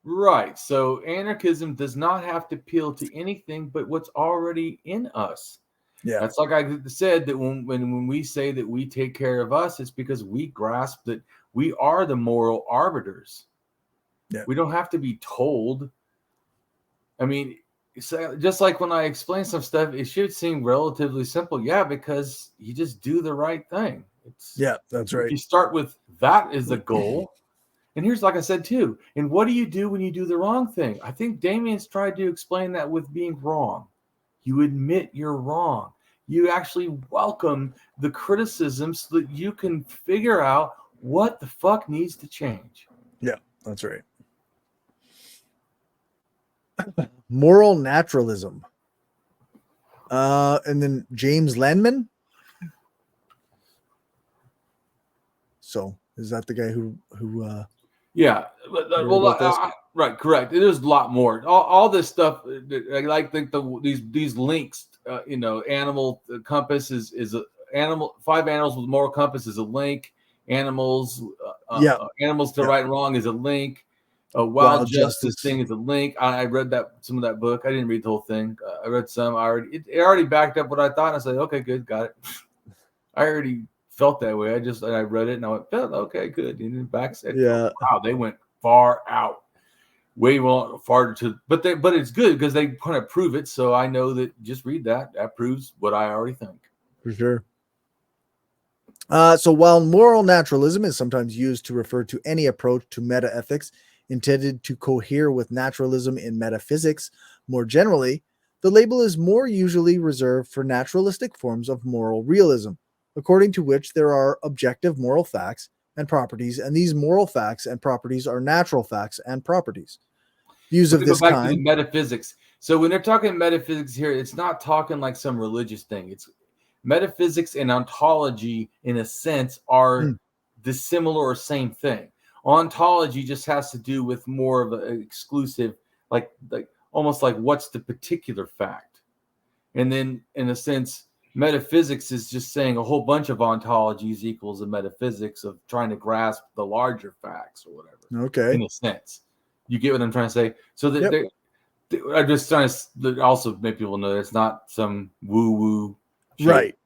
B: Right. So anarchism does not have to appeal to anything but what's already in us. Yeah. That's like I said, that when we say that we take care of us, it's because we grasp that we are the moral arbiters. Yeah. We don't have to be told. I mean, just like when I explain some stuff, it should seem relatively simple. Yeah, because you just do the right thing.
A: Yeah, that's right.
B: You start with that is the goal. And here's, like I said, too. And what do you do when you do the wrong thing? I think Damien's tried to explain that with being wrong. You admit you're wrong. You actually welcome the criticism so that you can figure out what the fuck needs to change.
A: Yeah, that's right. Moral naturalism. And then James Landman. So is that the guy who
B: yeah, right, correct. There's a lot more. All this stuff. I like think these links. Animal compass is a animal. 5 animals with moral compass is a link. Animals, animals to right and wrong is a link. A wild justice thing is a link. I read some of that book. I didn't read the whole thing. I read some. It already backed up what I thought. And I said, okay, good, got it. I already felt that way. I read it and I went, okay, good. And then back said, wow, they went far out, way farther to. But it's good because they kind of prove it. So I know that just read that. That proves what I already think.
A: For sure. So while moral naturalism is sometimes used to refer to any approach to meta-ethics, intended to cohere with naturalism in metaphysics. More generally, the label is more usually reserved for naturalistic forms of moral realism, according to which there are objective moral facts and properties, and these moral facts and properties are natural facts and properties. Views of
B: Go
A: this
B: back to the
A: kind.
B: metaphysics. So when they're talking metaphysics here, it's not talking like some religious thing. It's metaphysics and ontology, in a sense, are dissimilar or same thing. Ontology just has to do with more of an exclusive, like almost like what's the particular fact. And then, in a sense, metaphysics is just saying a whole bunch of ontologies equals a metaphysics of trying to grasp the larger facts or whatever.
A: Okay.
B: In a sense. You get what I'm trying to say? So that
A: Yep.
B: I'm just trying to also make people know that it's not some woo-woo shit.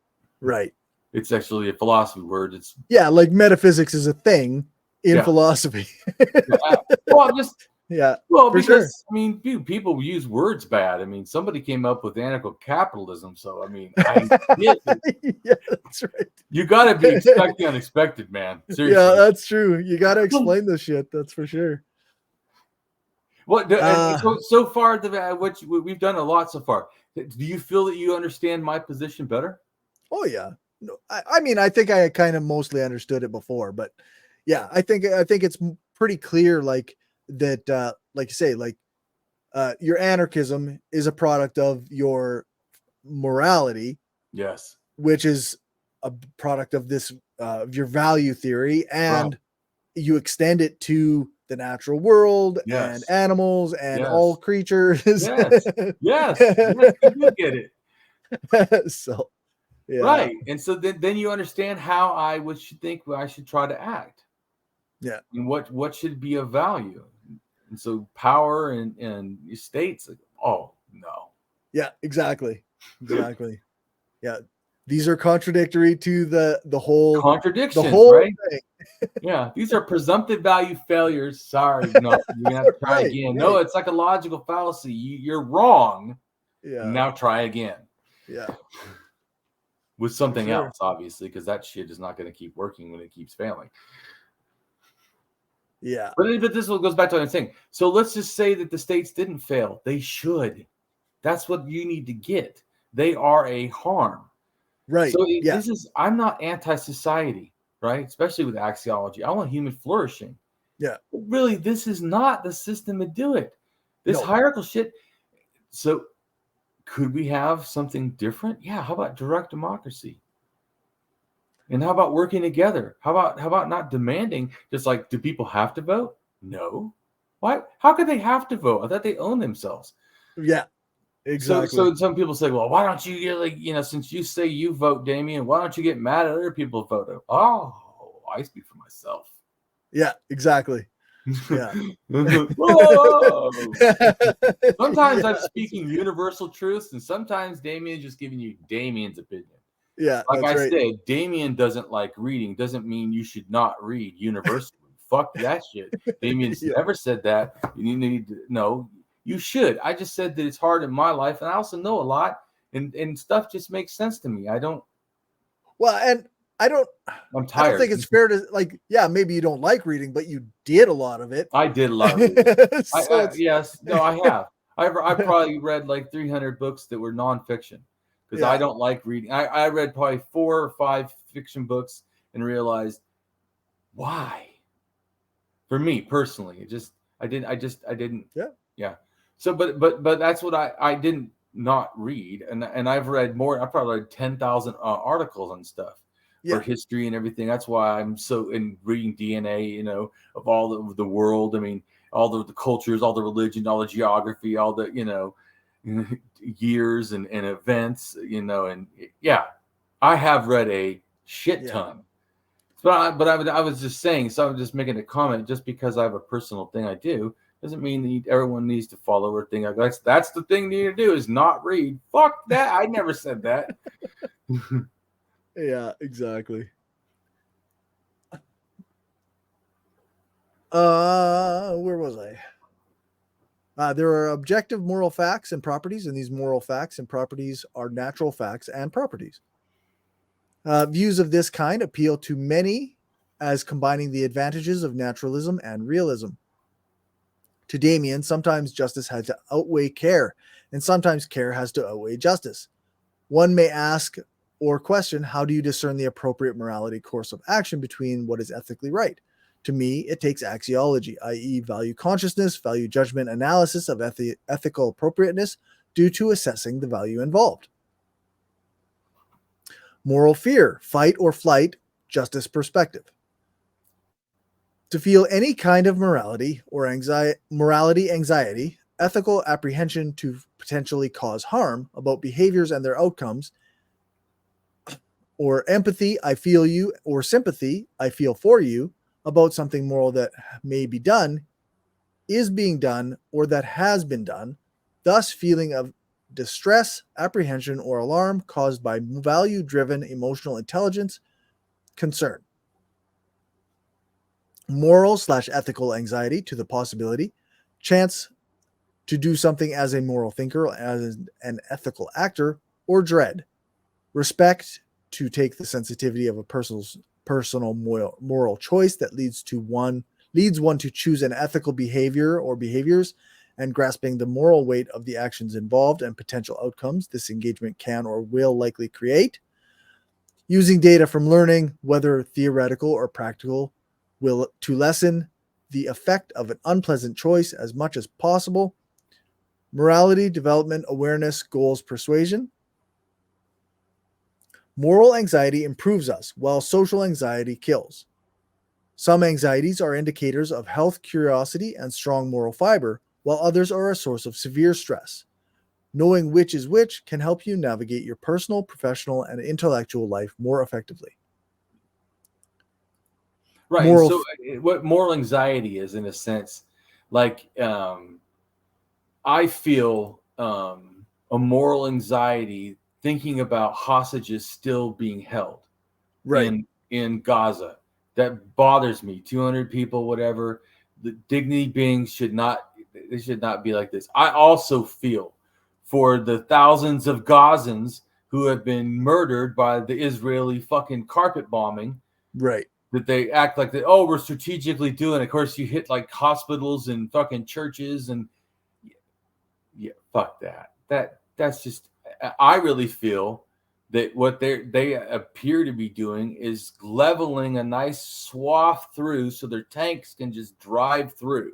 A: Right.
B: It's actually a philosophy word. It's
A: like metaphysics is a thing in philosophy.
B: because
A: sure.
B: I mean, dude, people use words bad. I mean, somebody came up with anarcho-capitalism, so I mean, I get it.
A: Yeah, that's right.
B: You got to be expecting unexpected, man. Seriously.
A: Yeah, that's true. You got to explain this shit. That's for sure.
B: What so far, we've done a lot so far. Do you feel that you understand my position better?
A: Oh yeah. No, I mean, I think I kind of mostly understood it before, but yeah, I think it's pretty clear, like that, like you say, like your anarchism is a product of your morality,
B: yes,
A: which is a product of this your value theory, and you extend it to the natural world and animals and all creatures.
B: Yes, you do get it.
A: So, yeah.
B: Right, and so then you understand how I should think I should try to act.
A: Yeah,
B: and what should be of value, and so power and states. Oh no.
A: Yeah, exactly. Yeah, these are contradictory to the whole
B: contradiction.
A: Right?
B: Thing. Yeah, these are presumptive value failures. Sorry, no, you're gonna have to try again. Right. No, it's psychological fallacy. You're wrong. Yeah. Now try again.
A: Yeah.
B: With something else, obviously, because that shit is not going to keep working when it keeps failing.
A: Yeah.
B: But this goes back to what I'm saying. So let's just say that the states didn't fail. They should. That's what you need to get. They are a harm.
A: Right.
B: So I'm not anti-society, right? Especially with axiology. I want human flourishing.
A: Yeah.
B: But really, this is not the system to do it. This hierarchical shit. So could we have something different? Yeah. How about direct democracy? And how about working together? How about not demanding, just like, do people have to vote? No. Why? How could they have to vote? I thought they own themselves.
A: Yeah. Exactly.
B: So some people say, well, why don't you get, like, since you say you vote, Damien, why don't you get mad at other people voting? Oh, I speak for myself.
A: Yeah, exactly. Yeah.
B: Sometimes I'm speaking universal truths, and sometimes Damien's just giving you Damien's opinion.
A: Yeah.
B: Like I said, Damien doesn't like reading. Doesn't mean you should not read universally. Fuck that shit. Damien's never said that. You need to know. You should. I just said that it's hard in my life, and I also know a lot, and stuff just makes sense to me. I don't.
A: Well, and I'm tired. I don't think it's fair to, like, yeah, maybe you don't like reading, but you did a lot of it.
B: I did a lot of it. Yes. No, I have. I probably read like 300 books that were nonfiction because I don't like reading. I read probably 4 or 5 fiction books and realized why. For me personally, I didn't. Yeah. Yeah. So, but that's what I didn't not read, and I've read more. I probably read 10,000 articles on stuff for history and everything. That's why I'm so in reading DNA, of all the world. I mean, all the cultures, all the religion, all the geography, all the years and events, and I have read a shit ton. But I was just saying, so I'm just making a comment. Just because I have a personal thing I do doesn't mean that everyone needs to follow her thing. That's the thing you need to do is not read. Fuck that. I never said that.
A: Yeah, exactly. Where was I? There are objective moral facts and properties, and these moral facts and properties are natural facts and properties. Views of this kind appeal to many as combining the advantages of naturalism and realism. To Damien, sometimes justice has to outweigh care, and sometimes care has to outweigh justice. One may ask or question, how do you discern the appropriate morality course of action between what is ethically right? To me, it takes axiology, i.e., value consciousness, value judgment analysis of ethical appropriateness due to assessing the value involved. Moral fear, fight or flight, justice perspective. To feel any kind of morality anxiety, ethical apprehension to potentially cause harm about behaviors and their outcomes, or empathy, I feel you, or sympathy, I feel for you, about something moral that may be done, is being done, or that has been done, thus feeling of distress, apprehension, or alarm caused by value-driven emotional intelligence, concern. Moral/ethical anxiety to the possibility, chance to do something as a moral thinker, as an ethical actor, or dread. Respect to take the sensitivity of a personal moral choice that leads one to choose an ethical behavior or behaviors, and grasping the moral weight of the actions involved and potential outcomes this engagement can or will likely create. Using data from learning, whether theoretical or practical, to lessen the effect of an unpleasant choice as much as possible. Morality, development, awareness, goals, persuasion. Moral anxiety improves us, while social anxiety kills. Some anxieties are indicators of health, curiosity, and strong moral fiber, while others are a source of severe stress. Knowing which is which can help you navigate your personal, professional, and intellectual life more effectively.
B: Right. So what moral anxiety is, in a sense, like I feel a moral anxiety thinking about hostages still being held in Gaza. That bothers me. 200 people, whatever. The dignity beings should not be like this. I also feel for the thousands of Gazans who have been murdered by the Israeli fucking carpet bombing.
A: Right.
B: That they act like that, oh, we're strategically doing it. Of course, you hit like hospitals and fucking churches and fuck that. That's just, I really feel that what they appear to be doing is leveling a nice swath through so their tanks can just drive through.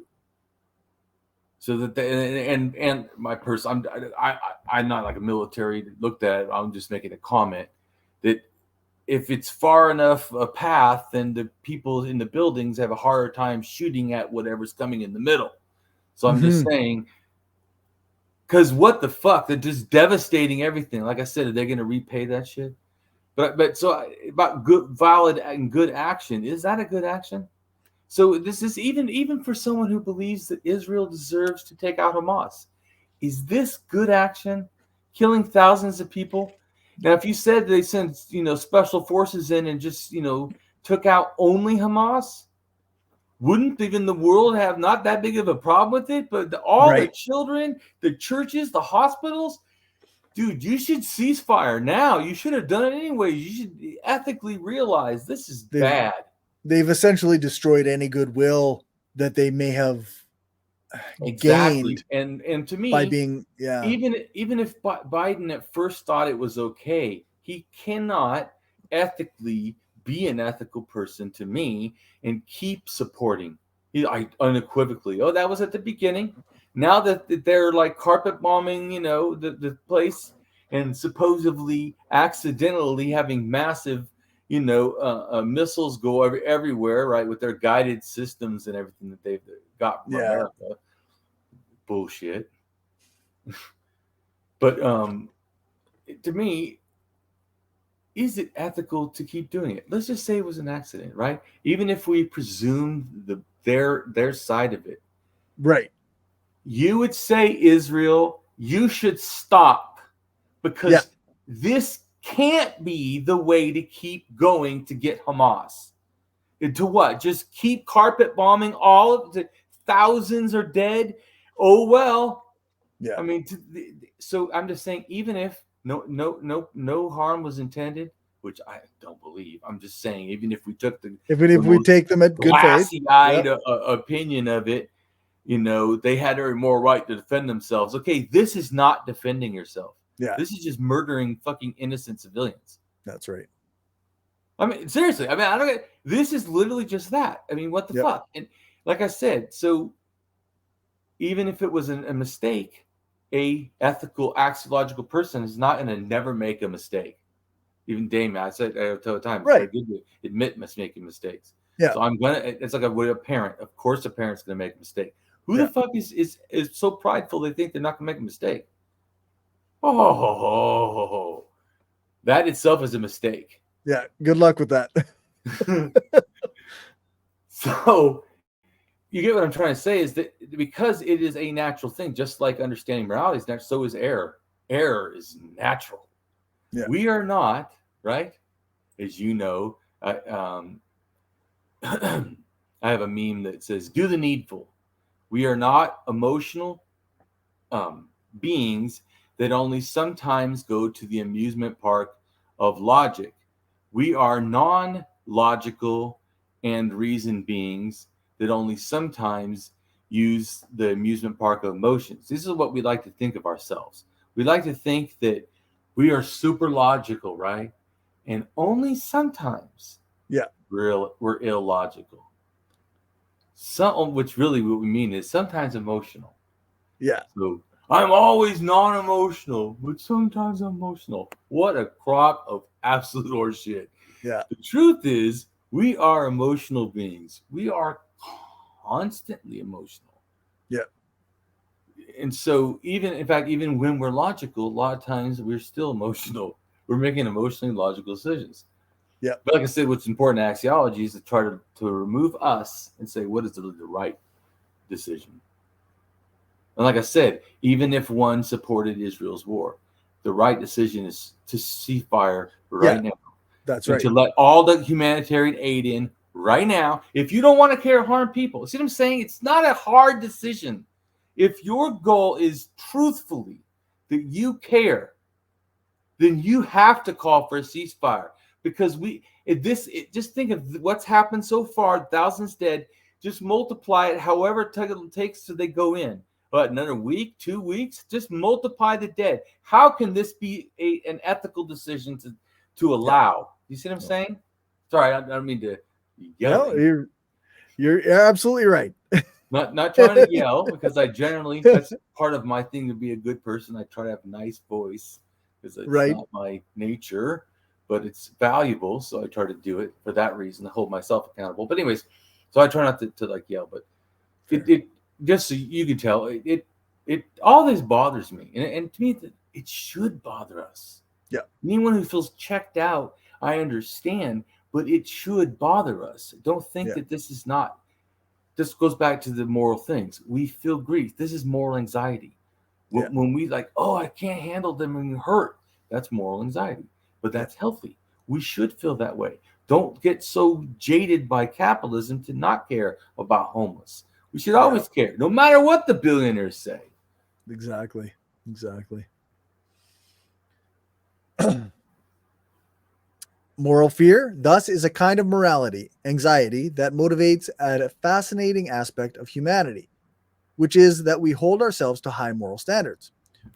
B: So that they, and my person, I'm not like a military looked at it. I'm just making a comment that if it's far enough a path, then the people in the buildings have a harder time shooting at whatever's coming in the middle. So I'm just saying, because what the fuck? They're just devastating everything. Like I said, are they going to repay that shit? But so about good, valid, and good action, is that a good action? So this is even for someone who believes that Israel deserves to take out Hamas. Is this good action? Killing thousands of people? Now, if you said they sent, special forces in and just, took out only Hamas, wouldn't even the world have not that big of a problem with it? But all the children, the churches, the hospitals, dude, you should cease fire now. You should have done it anyway. You should ethically realize this is bad.
A: They've essentially destroyed any goodwill that they may have gained.
B: And to me,
A: by being
B: even if Biden at first thought it was okay, he cannot ethically be an ethical person to me and keep supporting. I unequivocally. Oh, that was at the beginning. Now that they're like carpet bombing, the place, and supposedly accidentally having massive, missiles go everywhere, right, with their guided systems and everything that they've got from America. Bullshit. But to me, is it ethical to keep doing it? Let's just say it was an accident, right? Even if we presume their side of it,
A: right?
B: You would say, Israel, you should stop, because this can't be the way to keep going to get Hamas. To what? Just keep carpet bombing all of the thousands are dead. Oh well.
A: Yeah.
B: I mean, so I'm just saying, even if no harm was intended, which I don't believe. I'm just saying, even if we took
A: we take them at good faith,
B: glassy-eyed opinion of it, they had a moral right to defend themselves. Okay, this is not defending yourself.
A: Yeah.
B: This is just murdering fucking innocent civilians.
A: That's right.
B: I mean, seriously. I mean, I don't get. This is literally just that. I mean, what the fuck? And like I said, so even if it was a mistake, a ethical, axiological person is not going to never make a mistake. Even Damien, I tell the time,
A: Right.
B: it's very good to admit making mistakes.
A: Yeah.
B: So it's like a parent. Of course, a parent's going to make a mistake. Who the fuck is so prideful they think they're not going to make a mistake? Oh, that itself is a mistake.
A: Yeah. Good luck with that.
B: So you get what I'm trying to say is that because it is a natural thing, just like understanding morality is natural, so is error. Error is natural.
A: Yeah.
B: We are not, right? As you know, I have a meme that says, do the needful. We are not emotional beings that only sometimes go to the amusement park of logic. We are non-logical and reason beings that only sometimes use the amusement park of emotions. This is what we like to think of ourselves. We like to think that we are super logical, right? And only sometimes we're illogical. Which really what we mean is sometimes emotional.
A: Yeah.
B: So I'm always non-emotional, but sometimes I'm emotional. What a crock of absolute horseshit.
A: Yeah.
B: The truth is, we are emotional beings. We are constantly emotional.
A: Yeah.
B: And so even when we're logical, a lot of times we're still emotional. We're making emotionally logical decisions.
A: Yeah.
B: But like I said, what's important in axiology is to try to remove us and say, what is the right decision? And like I said, even if one supported Israel's war, the right decision is to ceasefire right now.
A: That's
B: and
A: right.
B: to let all the humanitarian aid in right now. If you don't want to care harm people, see what I'm saying? It's not a hard decision. If your goal is truthfully that you care, then you have to call for a ceasefire. Because just think of what's happened so far, thousands dead, just multiply it however it takes so they go in. But another week, 2 weeks, just multiply the dead. How can this be an ethical decision to allow? You see what I'm saying? Sorry, I don't mean to yell.
A: No, you're absolutely right.
B: Not trying to yell, because I generally, that's part of my thing to be a good person. I try to have a nice voice because it's not my nature, but it's valuable. So I try to do it for that reason, to hold myself accountable. But anyways, so I try not to like yell, but it just so you can tell, it all this bothers me. And to me, it should bother us.
A: Yeah.
B: Anyone who feels checked out, I understand, but it should bother us. Don't think that this is not. This goes back to the moral things. We feel grief. This is moral anxiety. When we like, oh, I can't handle them and hurt, that's moral anxiety. But that's healthy. We should feel that way. Don't get so jaded by capitalism to not care about homeless. We should always care, no matter what the billionaires say.
A: Exactly. Moral fear, thus, is a kind of morality, anxiety that motivates a fascinating aspect of humanity, which is that we hold ourselves to high moral standards.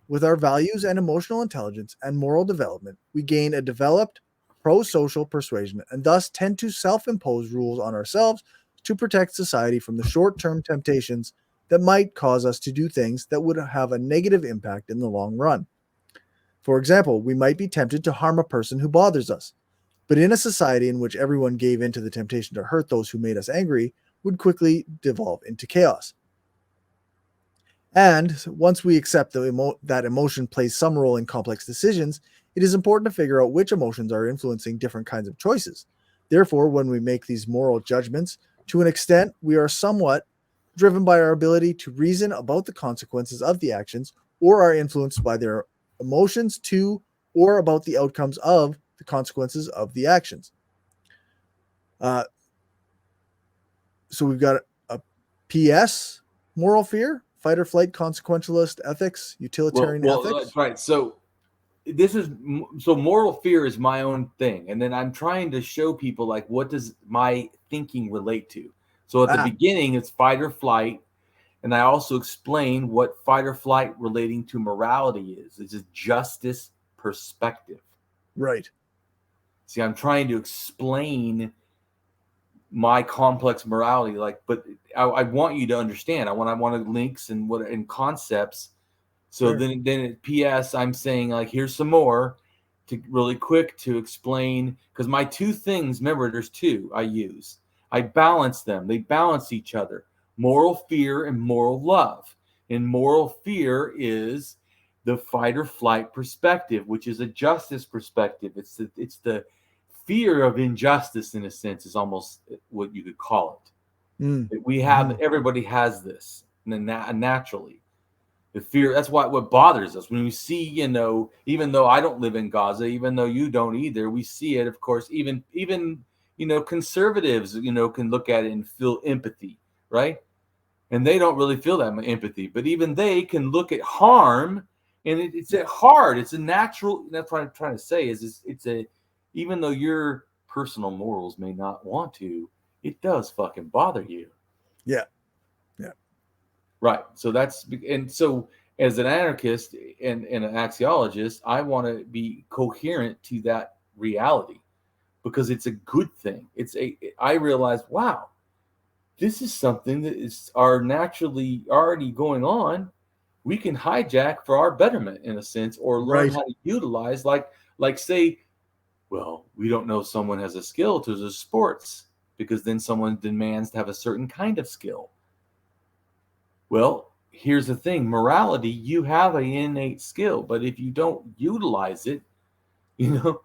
A: With our values and emotional intelligence and moral development, we gain a developed pro-social persuasion and thus tend to self-impose rules on ourselves to protect society from the short-term temptations that might cause us to do things that would have a negative impact in the long run. For example, we might be tempted to harm a person who bothers us, but in a society in which everyone gave in to the temptation to hurt those who made us angry, would quickly devolve into chaos. And once we accept that emotion plays some role in complex decisions, it is important to figure out which emotions are influencing different kinds of choices. Therefore, when we make these moral judgments, to an extent, we are somewhat driven by our ability to reason about the consequences of the actions, or are influenced by their emotions to, or about the outcomes of the consequences of the actions. So we've got a PS, moral fear, fight or flight, consequentialist ethics, utilitarian ethics.
B: Right. So moral fear is my own thing, and then I'm trying to show people what does my thinking relate to. So at the beginning, it's fight or flight, And I also explain what fight or flight relating to morality is. It's a justice perspective.
A: Right.
B: See, I'm trying to explain my complex morality, but I want you to understand. I want links and concepts. So
A: Sure.
B: then at PS, I'm saying like, here's some more to really quick to explain, because my two things, remember, there's two I use. I balance them. They balance each other. Moral fear and moral love. And moral fear is the fight or flight perspective, which is a justice perspective. It's the fear of injustice, in a sense, is almost what you could call it. We have, everybody has this naturally. The fear, that's what bothers us. When we see, even though I don't live in Gaza, even though you don't either, we see it, of course, even conservatives, can look at it and feel empathy, right? And they don't really feel that much empathy, but even they can look at harm, and it's hard. It's a natural, that's what I'm trying to say, is even though your personal morals may not want to, it does fucking bother you.
A: Yeah.
B: Right. So so as an anarchist and an axiologist, I want to be coherent to that reality, because it's a good thing. I realize, wow, this is something that is naturally already going on. We can hijack for our betterment, in a sense, or learn how to utilize, like say, well, we don't know if someone has a skill to the sports, because then someone demands to have a certain kind of skill. Well, here's the thing. Morality, you have an innate skill, but if you don't utilize it, then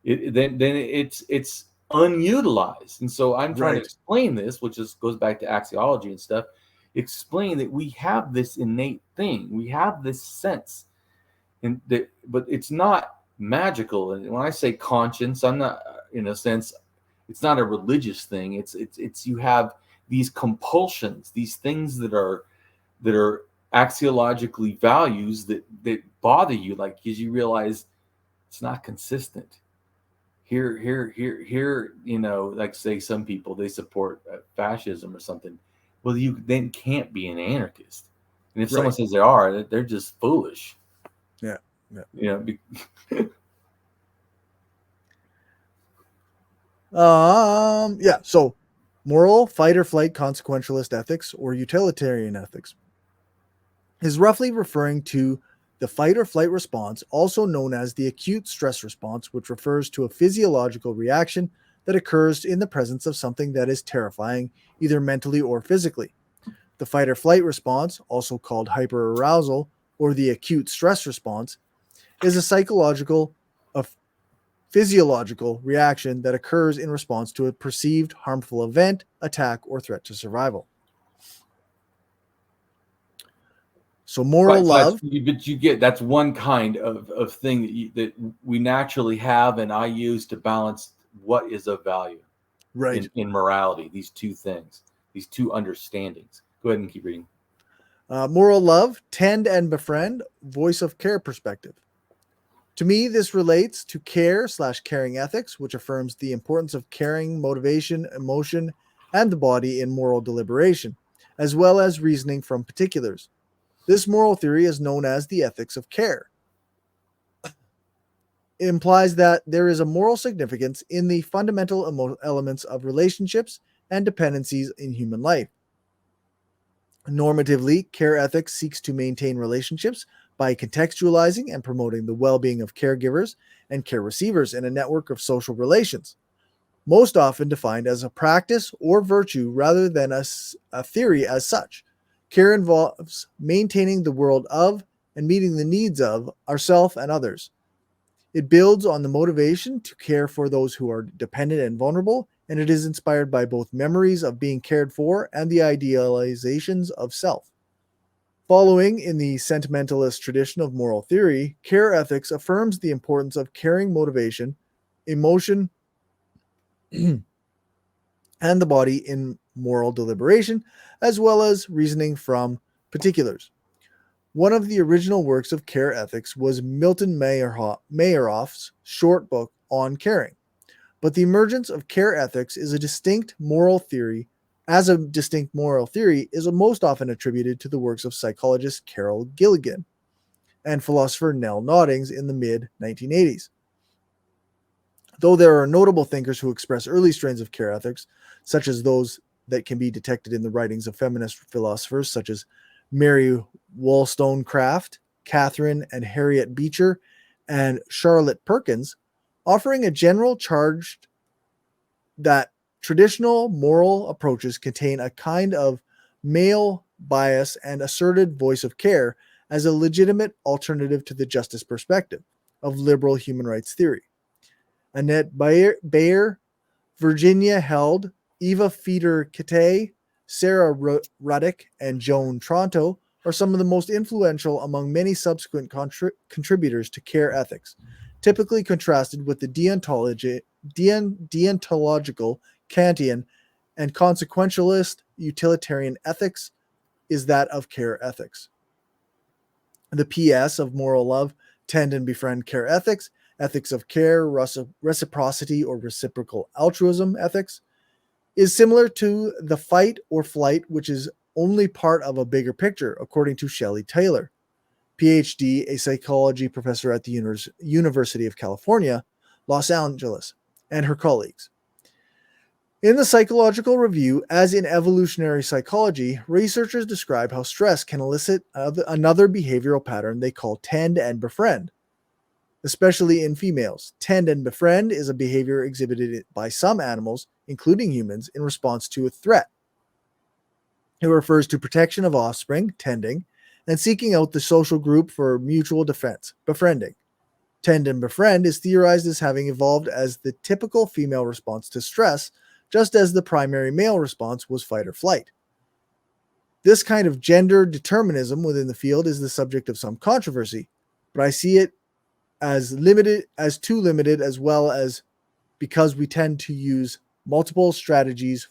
B: it's unutilized. And so I'm trying to explain this, which goes back to axiology and stuff, explain that we have this innate thing. We have this sense, but it's not magical. And when I say conscience, I'm not, in a sense, it's not a religious thing. It's you have these compulsions, these things that are axiologically values that bother you, because you realize it's not consistent. Here, like say some people, they support fascism or something. Well, you then can't be an anarchist. And if someone says they are, they're just foolish.
A: Yeah. So moral fight or flight consequentialist ethics, or utilitarian ethics, is roughly referring to the fight or flight response, also known as the acute stress response, which refers to a physiological reaction that occurs in the presence of something that is terrifying, either mentally or physically. The fight or flight response, also called hyperarousal or the acute stress response, is a physiological reaction that occurs in response to a perceived harmful event, attack, or threat to survival. So moral love.
B: But you get, that's one kind of thing that we naturally have, and I use to balance what is of value in morality. These two things, these two understandings. Go ahead and keep reading.
A: Moral love, tend and befriend, voice of care perspective. To me, this relates to care/caring ethics, which affirms the importance of caring, motivation, emotion, and the body in moral deliberation, as well as reasoning from particulars. This moral theory is known as the ethics of care. It implies that there is a moral significance in the fundamental elements of relationships and dependencies in human life. Normatively, care ethics seeks to maintain relationships by contextualizing and promoting the well-being of caregivers and care receivers in a network of social relations, most often defined as a practice or virtue rather than a theory as such. Care involves maintaining the world of and meeting the needs of ourselves and others. It builds on the motivation to care for those who are dependent and vulnerable, and it is inspired by both memories of being cared for and the idealizations of self. Following in the sentimentalist tradition of moral theory, care ethics affirms the importance of caring motivation, emotion, and the body in moral deliberation, as well as reasoning from particulars. One of the original works of care ethics was Milton Mayerhoff's short book on caring. But the emergence of care ethics is a distinct moral theory as a distinct moral theory is most often attributed to the works of psychologist Carol Gilligan and philosopher Nell Noddings in the mid-1980s. Though there are notable thinkers who express early strains of care ethics, such as those that can be detected in the writings of feminist philosophers such as Mary Wollstonecraft, Catherine and Harriet Beecher, and Charlotte Perkins, offering a general charge that traditional moral approaches contain a kind of male bias and asserted voice of care as a legitimate alternative to the justice perspective of liberal human rights theory. Annette Bayer, Virginia Held, Eva Fieder-Kitay, Sarah Ruddick, and Joan Tronto are some of the most influential among many subsequent contributors to care ethics, typically contrasted with the deontological, Kantian, and consequentialist utilitarian ethics is that of care ethics. The PS of moral love, tend and befriend care ethics, ethics of care, reciprocity or reciprocal altruism ethics, is similar to the fight or flight, which is only part of a bigger picture, according to Shelley Taylor, PhD, a psychology professor at the University of California, Los Angeles, and her colleagues. In the Psychological Review, as in evolutionary psychology, researchers describe how stress can elicit another behavioral pattern they call tend and befriend, especially in females. Tend and befriend is a behavior exhibited by some animals, including humans, in response to a threat. It refers to protection of offspring, tending, and seeking out the social group for mutual defense, befriending. Tend and befriend is theorized as having evolved as the typical female response to stress, just as the primary male response was fight or flight. This kind of gender determinism within the field is the subject of some controversy, but I see it as too limited, as well as because we tend to use multiple strategies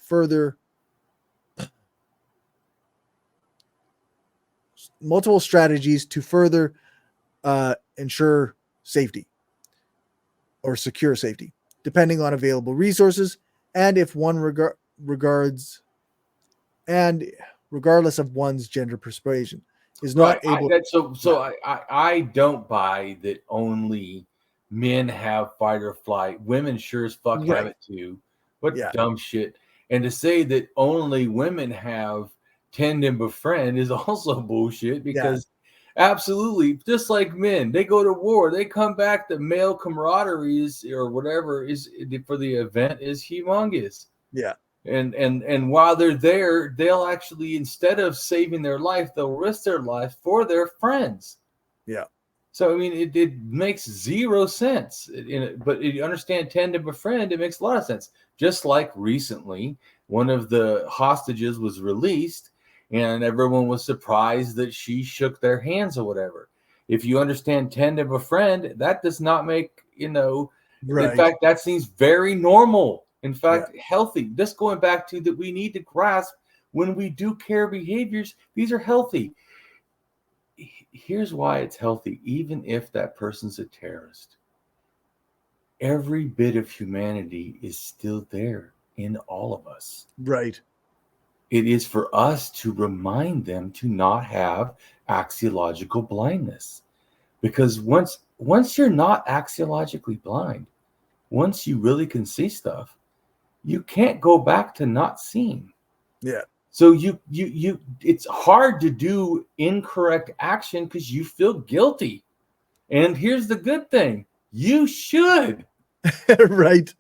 A: to further ensure safety or secure safety, depending on available resources, and if one regardless of one's gender persuasion, is not able.
B: I don't buy that only men have fight or flight. Women sure as fuck have it too. What dumb shit. And to say that only women have tend and befriend is also bullshit, because absolutely, just like men, they go to war, they come back, the male camaraderie is, or whatever is for the event, is humongous.
A: Yeah.
B: And while they're there, they'll actually, instead of saving their life, they'll risk their life for their friends.
A: Yeah.
B: So, I mean, it makes zero sense. But if you understand tend and befriend, it makes a lot of sense. Just like recently, one of the hostages was released, and everyone was surprised that she shook their hands or whatever. If you understand tend and befriend, that does not make, in fact, that seems very normal. In fact, healthy. Just going back to that, we need to grasp when we do care behaviors, these are healthy. Here's why it's healthy, even if that person's a terrorist. Every bit of humanity is still there in all of us.
A: Right.
B: It is for us to remind them to not have axiological blindness. Because once you're not axiologically blind, once you really can see stuff, you can't go back to not seeing.
A: Yeah.
B: So you it's hard to do incorrect action because you feel guilty. And here's the good thing. You should.
A: Right.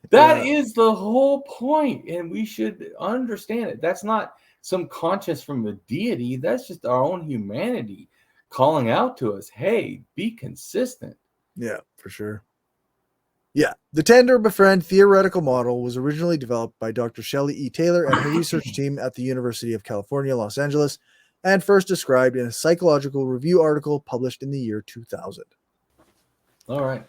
B: That is the whole point, and we should understand it. That's not some conscience from a deity. That's just our own humanity calling out to us, hey, be consistent.
A: Yeah, for sure. Yeah, the tend or befriend theoretical model was originally developed by Dr. Shelley E. Taylor and her research team at the University of California, Los Angeles, and first described in a Psychological Review article published in the year 2000.
B: All right.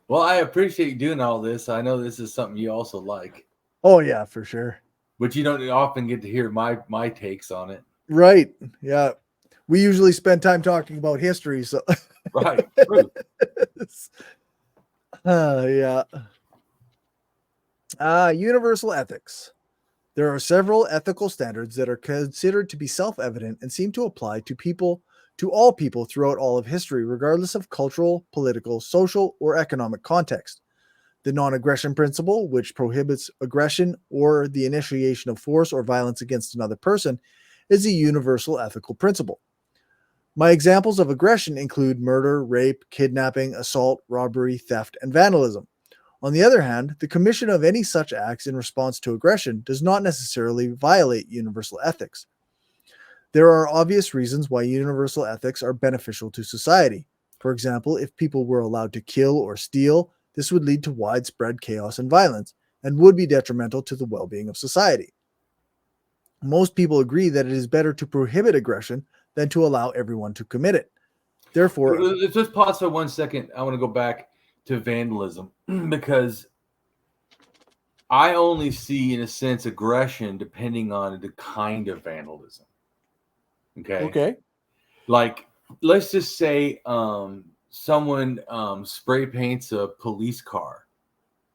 B: Well, I appreciate you doing all this. I know this is something you also like.
A: Oh, yeah, for sure.
B: But you don't often get to hear my takes on it.
A: Right. Yeah. We usually spend time talking about history. So
B: right. True.
A: Yeah. Universal ethics. There are several ethical standards that are considered to be self-evident and seem to apply to all people throughout all of history, regardless of cultural, political, social, or economic context. The non-aggression principle, which prohibits aggression or the initiation of force or violence against another person, is a universal ethical principle. My examples of aggression include murder, rape, kidnapping, assault, robbery, theft, and vandalism. On the other hand, the commission of any such acts in response to aggression does not necessarily violate universal ethics. There are obvious reasons why universal ethics are beneficial to society. For example, if people were allowed to kill or steal, this would lead to widespread chaos and violence, and would be detrimental to the well-being of society. Most people agree that it is better to prohibit aggression than to allow everyone to commit it. Therefore,
B: let's just pause for 1 second. I want to go back to vandalism because I only see, in a sense, aggression depending on the kind of vandalism. Okay. Like, let's just say someone spray paints a police car.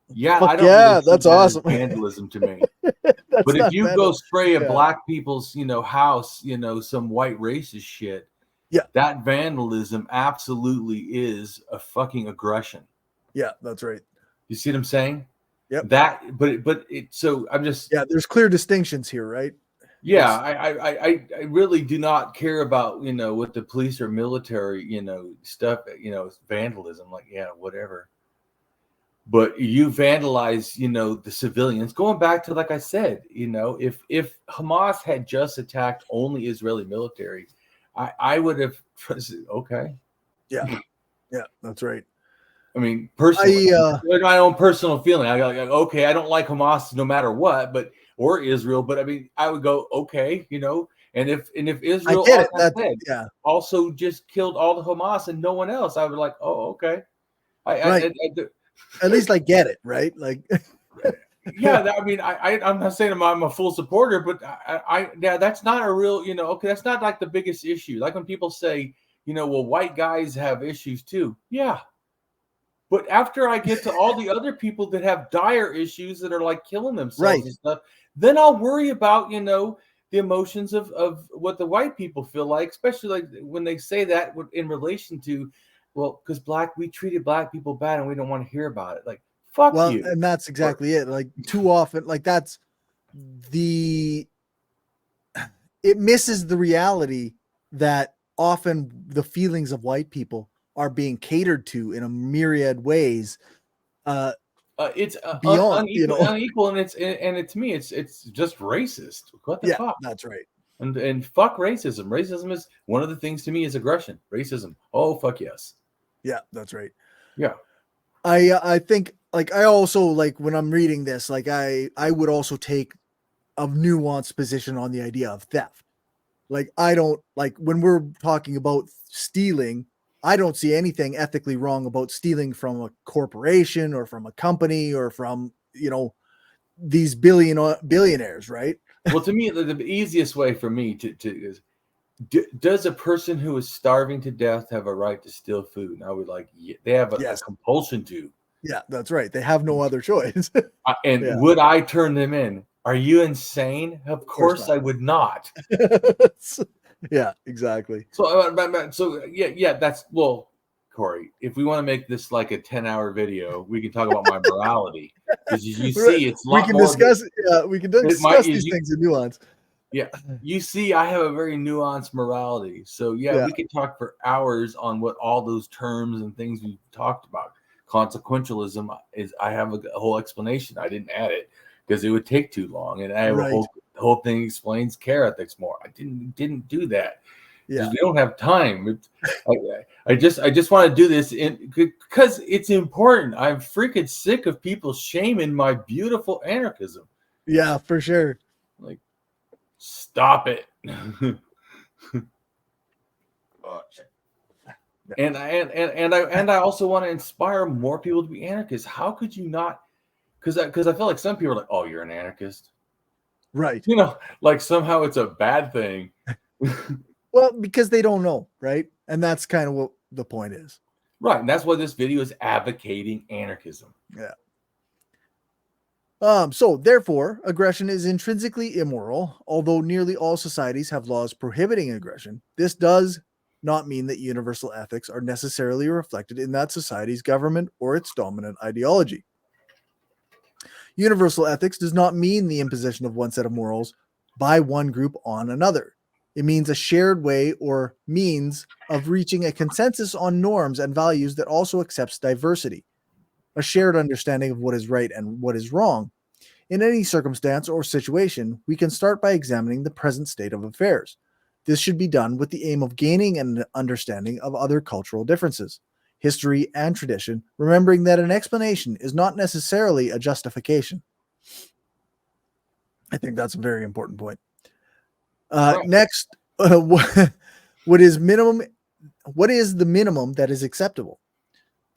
B: Yeah,
A: fuck
B: I don't
A: yeah,
B: really see
A: that's
B: that as
A: awesome.
B: vandalism to me.
A: That's
B: But if
A: not
B: you
A: bad.
B: go spray a
A: Yeah.
B: black people's, house, some white racist shit,
A: Yeah.
B: that vandalism absolutely is a fucking aggression.
A: Yeah, that's right.
B: You see what I'm saying?
A: Yep.
B: So I'm just,
A: Yeah, there's clear distinctions here, right?
B: yeah, I really do not care about, what the police or military, stuff, vandalism, like, yeah, whatever. But you vandalize, the civilians. Going back to, like I said, if Hamas had just attacked only Israeli military, I would have, okay.
A: Yeah. Yeah, that's right.
B: I mean, personally,
A: I
B: my own personal feeling. I go, okay, I don't like Hamas no matter what, or Israel, but I mean, I would go, okay, and if Israel,
A: get it.
B: like I said,
A: Yeah.
B: also just killed all the Hamas and no one else, I would like, oh, okay.
A: Right. At least I get it, right? Like,
B: yeah, I mean, I'm not saying I'm a full supporter, but yeah, that's not a real, okay, that's not like the biggest issue. Like when people say, well, white guys have issues too. Yeah. But after I get to all the other people that have dire issues that are like killing themselves and stuff, then I'll worry about, the emotions of what the white people feel like, especially like when they say that in relation to, well, because we treated black people bad and we don't want to hear about it. Like, fuck you.
A: And that's exactly it. Like too often, like it misses the reality that often the feelings of white people are being catered to in a myriad ways.
B: It's
A: beyond,
B: unequal, and it's to me, it's just racist. What the fuck?
A: That's right.
B: And fuck racism. Racism is one of the things to me is aggression. Racism. Oh, fuck yes.
A: Yeah, that's right.
B: Yeah.
A: I think like I also like when I'm reading this, like I would also take a nuanced position on the idea of theft. Like I don't like when we're talking about stealing, I don't see anything ethically wrong about stealing from a corporation or from a company or from, these billionaires, right?
B: Well, to me, the easiest way for me to is, does a person who is starving to death have a right to steal food? And I would like, they have a compulsion to.
A: Yeah, that's right. They have no other choice.
B: Would I turn them in? Are you insane? Of course I would not.
A: Yeah, exactly.
B: So yeah, that's, well, Cory, if we want to make this like a 10-hour video, we can talk about my morality. Because you see, it's a lot
A: we can
B: more.
A: We can discuss these things in nuance.
B: Yeah, you see, I have a very nuanced morality. So yeah, we could talk for hours on what all those terms and things we talked about. Consequentialism is, I have a whole explanation. I didn't add it because it would take too long, and I have a whole thing explains care ethics more. I didn't do that. Yeah, we don't have time. I just want to do this because it's important. I'm freaking sick of people shaming my beautiful anarchism.
A: Yeah, for sure.
B: Like, stop it. And I also want to inspire more people to be anarchists. How could you not? Because I feel like some people are like, oh, you're an anarchist,
A: right?
B: Like somehow it's a bad thing.
A: Well, because they don't know, right? And that's kind of what the point is.
B: Right. And that's why this video is advocating anarchism.
A: Yeah. So therefore, aggression is intrinsically immoral. Although nearly all societies have laws prohibiting aggression, this does not mean that universal ethics are necessarily reflected in that society's government or its dominant ideology. Universal ethics does not mean the imposition of one set of morals by one group on another. It means a shared way or means of reaching a consensus on norms and values that also accepts diversity, a shared understanding of what is right and what is wrong. In any circumstance or situation, we can start by examining the present state of affairs. This should be done with the aim of gaining an understanding of other cultural differences, history, and tradition, remembering that an explanation is not necessarily a justification. I think that's a very important point.
B: Right.
A: Next, what is minimum? What is the minimum that is acceptable?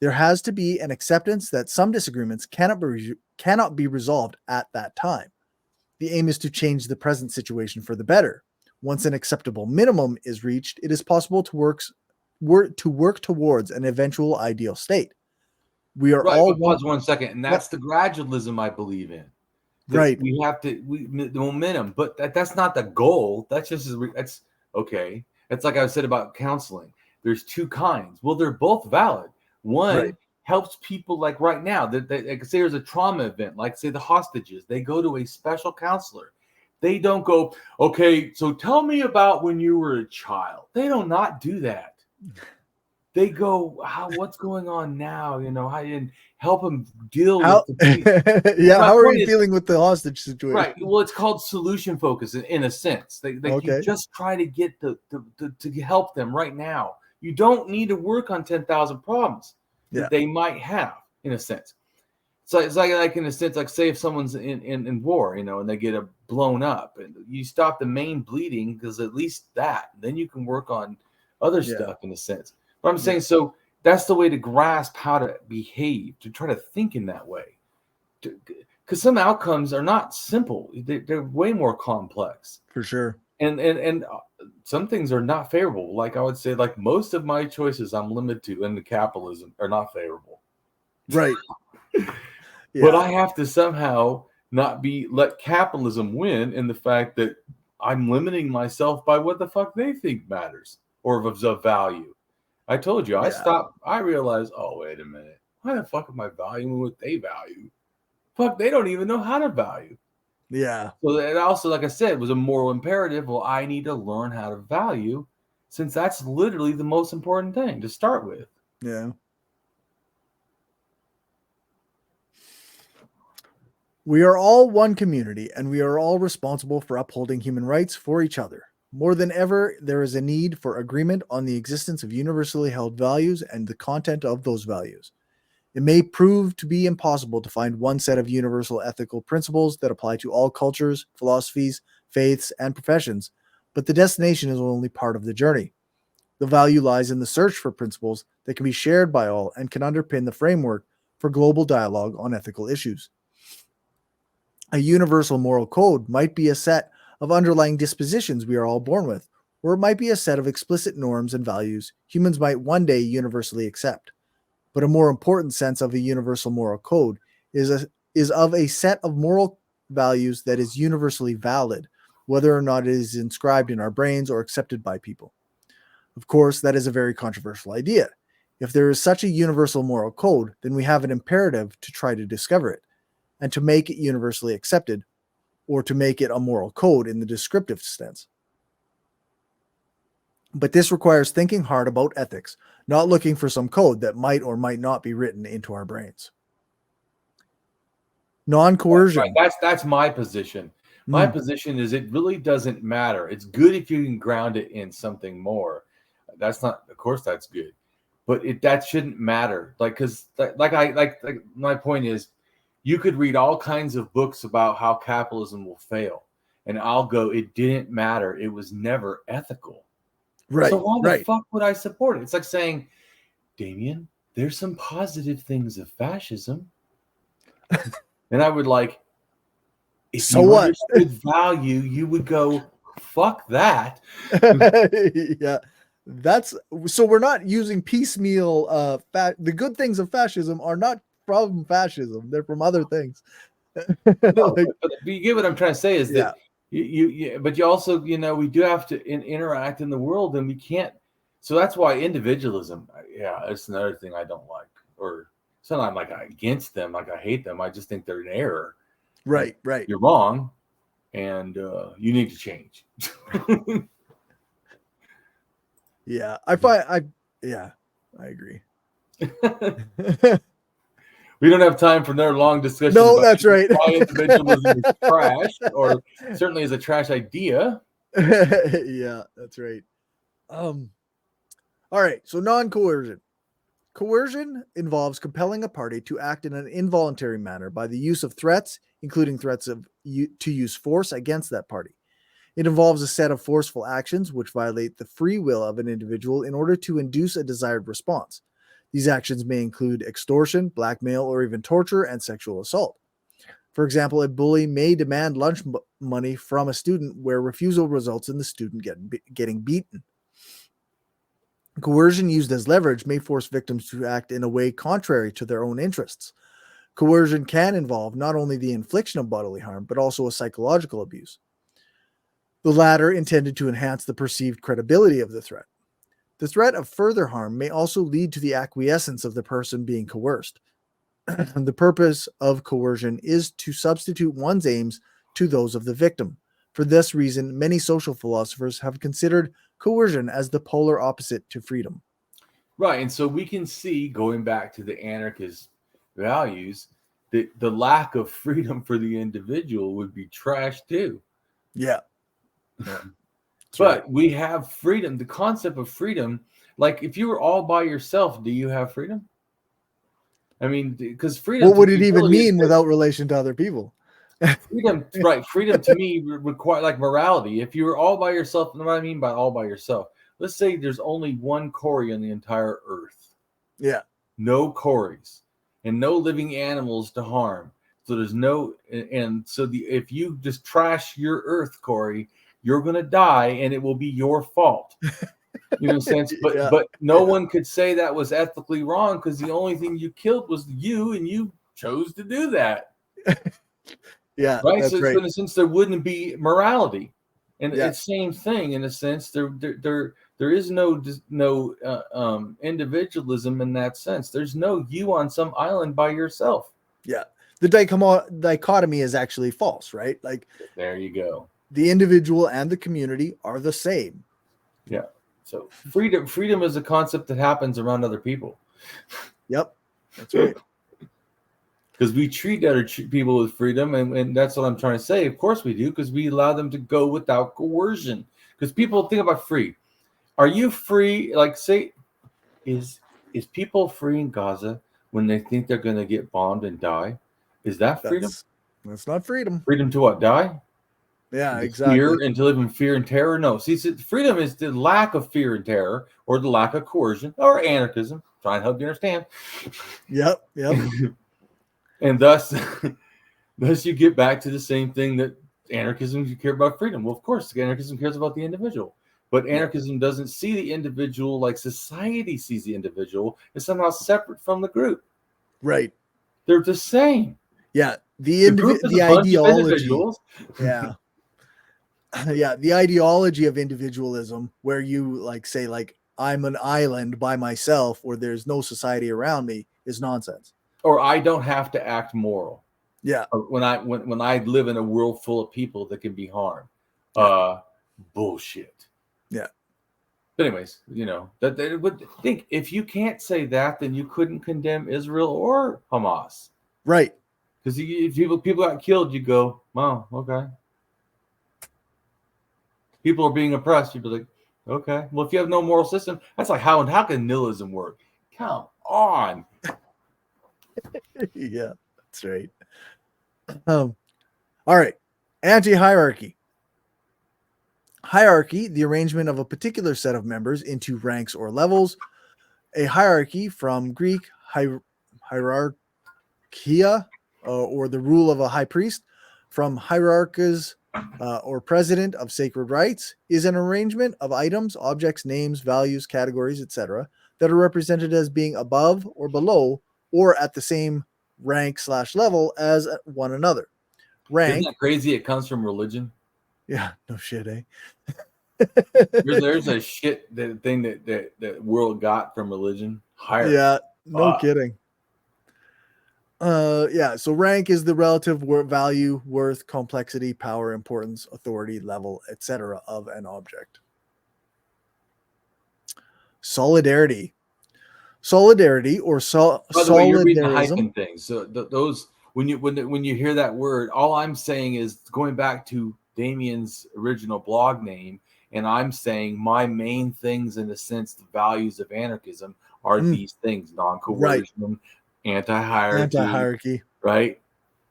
A: There has to be an acceptance that some disagreements cannot be resolved at that time. The aim is to change the present situation for the better. Once an acceptable minimum is reached, it is possible to work towards an eventual ideal state. We are
B: Right,
A: all
B: but pause 1 second, and that's the gradualism I believe in.
A: right.
B: We have to the momentum, but that's not the goal. That's just that's okay. It's like I said about counseling. There's two kinds. Well, they're both valid. One
A: Right.
B: helps people like right now. That like say there's a trauma event, like say the hostages. They go to a special counselor. They don't go, okay, so tell me about when you were a child. They do not do that. They go, what's going on now? You know, how and help them deal
A: How?
B: with the
A: Yeah.
B: my
A: How are
B: point
A: you
B: is,
A: feeling with the hostage situation?
B: right. Well, it's called solution focus in a sense. Like you
A: Okay.
B: just try to get to help them right now. You don't need to work on 10,000 problems
A: Yeah.
B: that they might have in a sense. So it's like in a sense, like say if someone's in war, you know, and they get blown up, and you stop the main bleeding because at least that, then you can work on other
A: Yeah.
B: stuff in a sense. But I'm
A: Yeah.
B: saying, so that's the way to grasp how to behave, to try to think in that way. Because some outcomes are not simple; they're way more complex,
A: For sure.
B: and some things are not favorable. Like I would say, like most of my choices I'm limited to in the capitalism are not favorable.
A: Right.
B: But
A: Yeah.
B: I have to somehow not let capitalism win in the fact that I'm limiting myself by what the fuck they think matters or of value. I told you, I realized, oh, wait a minute. Why the fuck am I valuing what they value? Fuck, they don't even know how to value.
A: Yeah.
B: So it also, like I said, was a moral imperative. Well, I need to learn how to value since that's literally the most important thing to start with.
A: Yeah. We are all one community, and we are all responsible for upholding human rights for each other. More than ever, there is a need for agreement on the existence of universally held values and the content of those values. It may prove to be impossible to find one set of universal ethical principles that apply to all cultures, philosophies, faiths, and professions, but the destination is only part of the journey. The value lies in the search for principles that can be shared by all and can underpin the framework for global dialogue on ethical issues. A universal moral code might be a set of underlying dispositions we are all born with, or it might be a set of explicit norms and values humans might one day universally accept. But a more important sense of a universal moral code is of a set of moral values that is universally valid, whether or not it is inscribed in our brains or accepted by people. Of course, that is a very controversial idea. If there is such a universal moral code, then we have an imperative to try to discover it and to make it universally accepted, or to make it a moral code in the descriptive sense. But this requires thinking hard about ethics, not looking for some code that might or might not be written into our brains. Non-coercion.
B: Right. That's my position. My position is it really doesn't matter. It's good if you can ground it in something more. That's not, of course, that's good, but that shouldn't matter. Like, because like my point is, you could read all kinds of books about how capitalism will fail, and I'll go, it didn't matter. It was never ethical.
A: Right.
B: So why
A: right.
B: the fuck would I support it? It's like saying, Damien, there's some positive things of fascism. And I would like, if
A: So
B: you
A: what?
B: understood value, you would go, fuck that.
A: Yeah. That's so we're not using piecemeal the good things of fascism are not from fascism. They're from other things.
B: No,
A: Like,
B: but you get what I'm trying to say is
A: yeah,
B: that but you also, we do have to interact in the world, and we can't. So that's why individualism, yeah, it's another thing I don't like. Or it's not I'm like against them, like I hate them. I just think they're in error. And
A: right, right.
B: you're wrong, and you need to change.
A: Yeah, yeah, I agree.
B: We don't have time for another long discussion
A: No,
B: about
A: that's right.
B: why individualism is trash, or certainly is a trash idea.
A: Yeah, that's right. All right. So non-coercion. Coercion involves compelling a party to act in an involuntary manner by the use of threats, including threats to use force against that party. It involves a set of forceful actions which violate the free will of an individual in order to induce a desired response. These actions may include extortion, blackmail, or even torture and sexual assault. For example, a bully may demand lunch money from a student where refusal results in the student getting beaten. Coercion used as leverage may force victims to act in a way contrary to their own interests. Coercion can involve not only the infliction of bodily harm, but also a psychological abuse. The latter intended to enhance the perceived credibility of the threat. The threat of further harm may also lead to the acquiescence of the person being coerced. The purpose of coercion is to substitute one's aims to those of the victim. For this reason, many social philosophers have considered coercion as the polar opposite to freedom.
B: Right. And so we can see, going back to the anarchist values, that the lack of freedom for the individual would be trash too.
A: Yeah.
B: But we have freedom. The concept of freedom, like if you were all by yourself, do you have freedom? I mean, because freedom.
A: What would it even mean without relation to other people?
B: Freedom, right? Freedom to me require like morality. If you were all by yourself, what I mean by all by yourself, let's say there's only one Cory on the entire earth.
A: Yeah.
B: No Corys and no living animals to harm. So there's no, and so if you just trash your earth, Cory, you're gonna die, and it will be your fault. You know, sense, but
A: Yeah.
B: but no one could say that was ethically wrong because the only thing you killed was you, and you chose to do that.
A: Yeah,
B: Right.
A: that's
B: So
A: right.
B: in a sense, there wouldn't be morality, and
A: Yeah.
B: it's same thing in a sense. There is no individualism in that sense. There's no you on some island by yourself.
A: Yeah. The dichotomy is actually false, right? Like,
B: there you go.
A: The individual and the community are the same.
B: Yeah. So freedom is a concept that happens around other people.
A: Yep. That's right.
B: Because we treat other people with freedom, and that's what I'm trying to say. Of course we do, because we allow them to go without coercion. Because people think about free. Are you free? Like, say, is people free in Gaza when they think they're going to get bombed and die? Is that freedom?
A: That's not freedom.
B: Freedom to what? Die?
A: Yeah,
B: to
A: exactly.
B: Fear and to live in fear and terror? No. See, freedom is the lack of fear and terror, or the lack of coercion, or anarchism. Try and help you understand.
A: Yep.
B: And thus you get back to the same thing that anarchism, you care about freedom. Well, of course, anarchism cares about the individual. But anarchism doesn't see the individual like society sees the individual. It's somehow separate from the group.
A: Right.
B: They're the same.
A: Yeah. The ideology. Yeah. Yeah. The ideology of individualism, where you like say, like, I'm an island by myself, or there's no society around me, is nonsense.
B: Or I don't have to act moral.
A: Yeah.
B: Or when I live in a world full of people that can be harmed. Bullshit.
A: Yeah.
B: But anyways, that they would think if you can't say that, then you couldn't condemn Israel or Hamas.
A: Right.
B: Because if people got killed, you go, wow, okay. People are being oppressed. You'd be like, okay. Well, if you have no moral system, that's like how can nihilism work? Come on.
A: Yeah, that's right. All right. Anti-hierarchy. Hierarchy, the arrangement of a particular set of members into ranks or levels. A hierarchy, from Greek hierarchia, or the rule of a high priest, from hierarchas, or president of sacred rites, is an arrangement of items, objects, names, values, categories, etc., that are represented as being above or below or at the same rank/level as one another. Rank.
B: Isn't that crazy? It comes from religion.
A: Yeah, no shit, eh?
B: There's a shit thing that world got from religion. Higher.
A: Yeah, no kidding. Yeah, so rank is the relative value, worth, complexity, power, importance, authority, level, etc. of an object. Solidarity. Solidarity or
B: By the way, you're reading the
A: solidarism.
B: hyphen things. So those when you hear that word, all I'm saying is going back to Damien's original blog name, and I'm saying my main things, in a sense, the values of anarchism are these things: non-coercion, anti-hierarchy, right?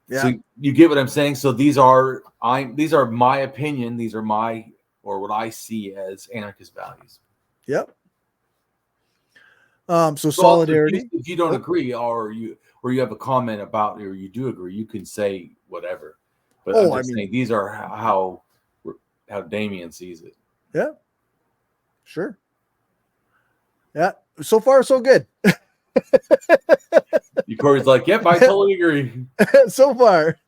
A: Yeah.
B: So you get what I'm saying. So these are my opinion. These are what I see as anarchist values.
A: Yep. So solidarity.
B: If you don't agree, or you have a comment about, or you do agree, you can say whatever. But I'm just saying these are how Damien sees it.
A: Yeah. Sure. Yeah. So far, so good.
B: Cory's like, yep, I totally agree.
A: So far,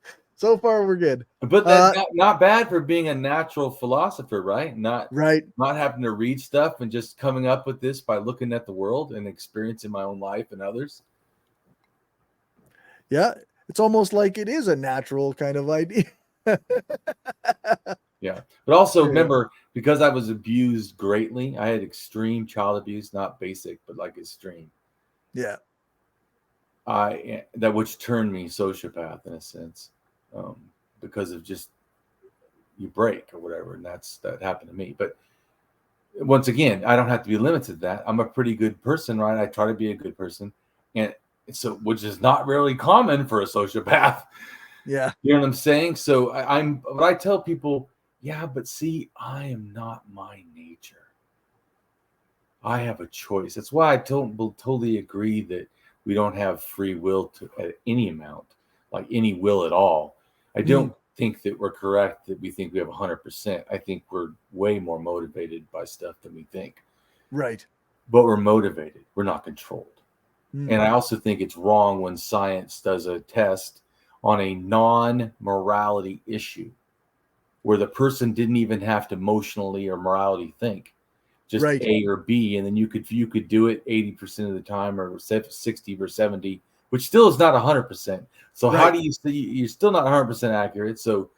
A: we're good.
B: But that's not bad for being a natural philosopher, right? Not having to read stuff and just coming up with this by looking at the world and experiencing my own life and others.
A: Yeah, it's almost like it is a natural kind of idea.
B: Yeah, but also remember, because I was abused greatly, I had extreme child abuse, not basic, but like extreme.
A: Yeah.
B: Which turned me sociopath in a sense, because of just you break or whatever, and that happened to me. But once again, I don't have to be limited to that. I'm a pretty good person, right? I try to be a good person, and so which is not really common for a sociopath.
A: Yeah,
B: you know what I'm saying. So I tell people, yeah, but see, I am not my nature. I have a choice. That's why I totally agree that we don't have free will at any amount, like any will at all. I don't think that we're correct that we think we have 100%. I think we're way more motivated by stuff than we think.
A: Right.
B: But we're motivated. We're not controlled. And I also think it's wrong when science does a test on a non-morality issue where the person didn't even have to emotionally or morality think. Just A or B, and then you could do it 80% of the time, or 60 or 70, which still is not 100%. So how do you you're still not 100% accurate? So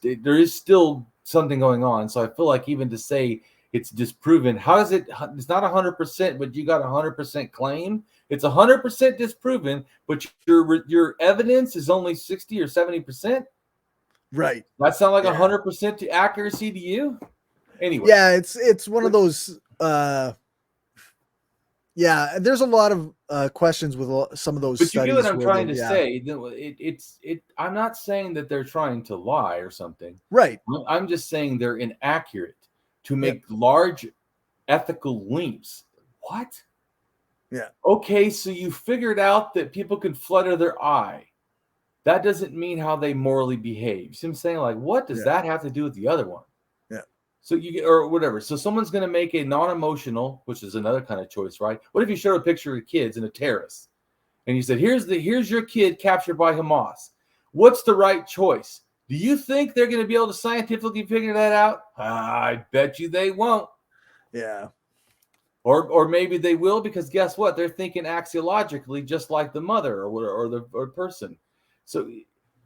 B: there is still something going on. So I feel like even to say it's disproven, how is it? It's not 100%, but you got 100% claim. It's 100% disproven, but your evidence is only 60 or 70%.
A: Right.
B: That sound like 100% to accuracy to you? Anyway.
A: Yeah, it's one of those. Yeah, there's a lot of questions with some of those.
B: But you get what I'm trying to say. I'm not saying that they're trying to lie or something.
A: Right.
B: I'm just saying they're inaccurate to make large ethical leaps. What?
A: Yeah.
B: Okay, so you figured out that people can flutter their eye. That doesn't mean how they morally behave. You see what I'm saying? Like, what does that have to do with the other one?
A: Yeah.
B: So you get, or whatever. So someone's going to make a non-emotional, which is another kind of choice, right? What if you showed a picture of kids in a terrace, and you said, "Here's your kid captured by Hamas. What's the right choice?" Do you think they're going to be able to scientifically figure that out? I bet you they won't.
A: Yeah.
B: Or maybe they will, because guess what? They're thinking axiologically, just like the mother or the person. So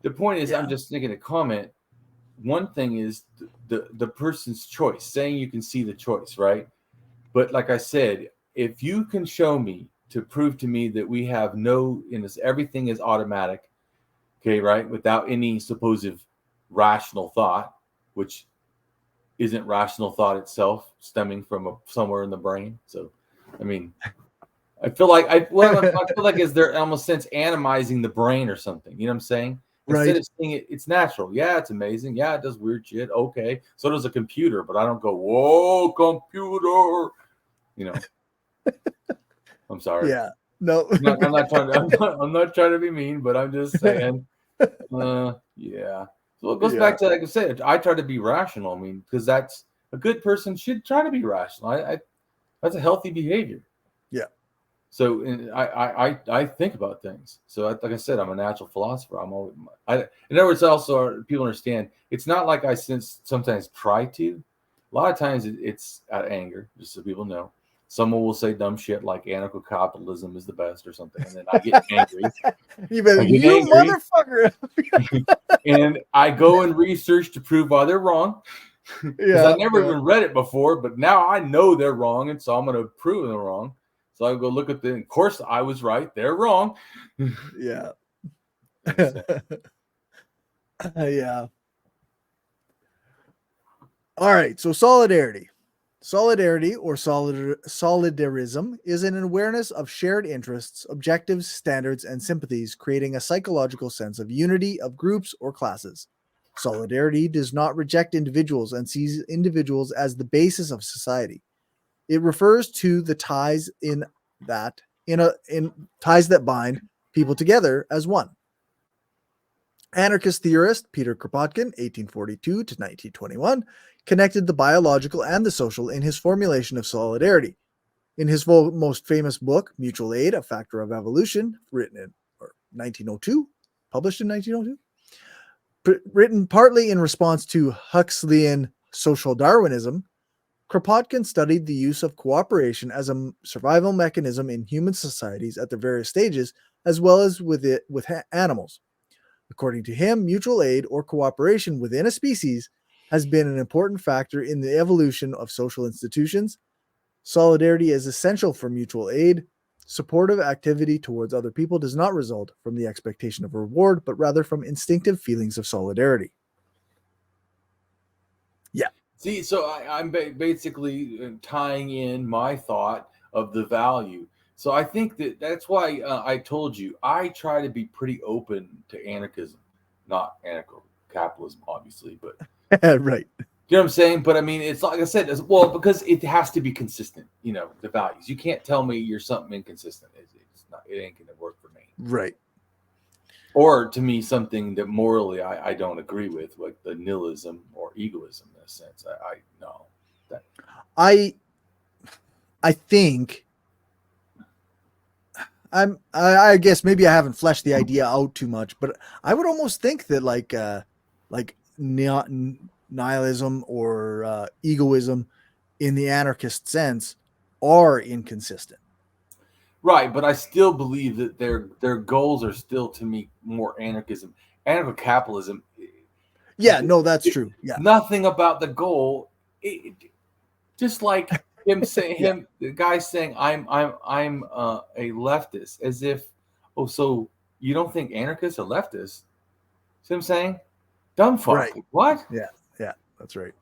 B: the point is, I'm just making a comment. One thing is the person's choice, saying you can see the choice, right? But like I said, if you can show me to prove to me that we have everything is automatic, okay, right? Without any supposed rational thought, which isn't rational thought itself, stemming from somewhere in the brain. So, I mean, I feel like is there almost sense animizing the brain or something? You know what I'm saying? Instead of seeing it, it's natural. Yeah, it's amazing. Yeah, it does weird shit. Okay, so does a computer, but I don't go, "Whoa, computer!" You know. I'm sorry.
A: Yeah. No.
B: I'm not trying to be mean, but I'm just saying. Yeah. So it goes back to, like I said, I try to be rational. I mean, because that's a good person should try to be rational. That's a healthy behavior.
A: Yeah.
B: So I think about things. So like I said, I'm a natural philosopher. I'm always, in other words, also people understand it's not like I sometimes try to. A lot of times it's out of anger, just so people know. Someone will say dumb shit like anarcho-capitalism is the best or something, and then I get angry.
A: You motherfucker.
B: And I go and research to prove why they're wrong. Because I never even read it before, but now I know they're wrong, and so I'm going to prove them wrong. So I go look at the. Of course, I was right. They're wrong.
A: Yeah. Yeah. All right. So solidarity. Solidarity or solidarism is an awareness of shared interests, objectives, standards, and sympathies, creating a psychological sense of unity of groups or classes. Solidarity does not reject individuals and sees individuals as the basis of society. It refers to the ties in ties that bind people together as one. Anarchist theorist Peter Kropotkin, 1842 to 1921, connected the biological and the social in his formulation of solidarity. In his most famous book, Mutual Aid, A Factor of Evolution, written in 1902, published in 1902, written partly in response to Huxleyan social Darwinism, Kropotkin studied the use of cooperation as a survival mechanism in human societies at their various stages, as well as with animals. According to him, mutual aid or cooperation within a species has been an important factor in the evolution of social institutions. Solidarity is essential for mutual aid. Supportive activity towards other people does not result from the expectation of reward, but rather from instinctive feelings of solidarity. Yeah.
B: See, so I'm basically tying in my thought of the value. So I think that's why I told you I try to be pretty open to anarchism, not anarcho-capitalism, obviously, but
A: Right.
B: You know what I'm saying? But I mean, it's like I said, well, because it has to be consistent. You know, the values. You can't tell me you're something inconsistent. It's not. It ain't gonna work for me.
A: Right.
B: Or to me, something that morally I don't agree with, like the nihilism or egoism in a sense. I know that.
A: I think I guess maybe I haven't fleshed the idea out too much, but I would almost think that like nihilism or egoism in the anarchist sense are inconsistent.
B: Right, but I still believe that their goals are still to me more anarchism, anarcho-capitalism.
A: Yeah, no, that's true. Yeah,
B: Nothing about the goal. Just like him saying the guy saying I'm a leftist, as if so you don't think anarchists are leftists? See what I'm saying? Dumb fuck.
A: Right.
B: What?
A: Yeah, that's right.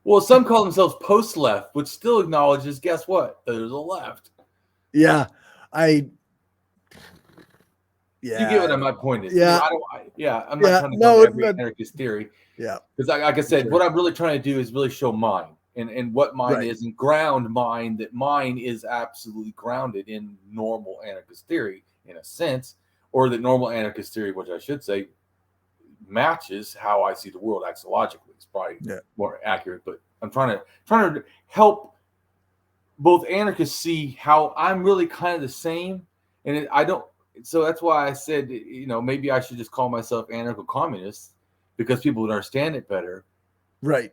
B: Well, some call themselves post-left, which still acknowledges, guess what? There's a left.
A: Yeah,
B: you get what my point is.
A: Yeah,
B: I'm not trying to go every anarchist theory.
A: Yeah,
B: because like I said, what I'm really trying to do is really show mine and what mine is, and ground mine, that mine is absolutely grounded in normal anarchist theory in a sense, or that normal anarchist theory, which I should say, matches how I see the world axiologically. It's probably more accurate, but I'm trying to help both anarchists see how I'm really kind of the same, and I don't. So that's why I said, maybe I should just call myself anarcho-communist, because people would understand it better.
A: Right.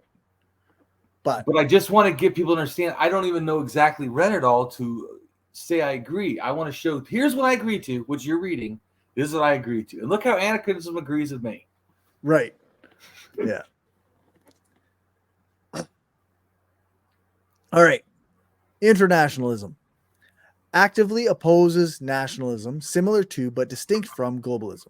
B: But I just want to get people to understand. I don't even know exactly read it all to say I agree. I want to show, here's what I agree to, which you're reading. This is what I agree to. And look how anarchism agrees with me.
A: Right. Yeah. All right. Internationalism actively opposes nationalism, similar to but distinct from globalism.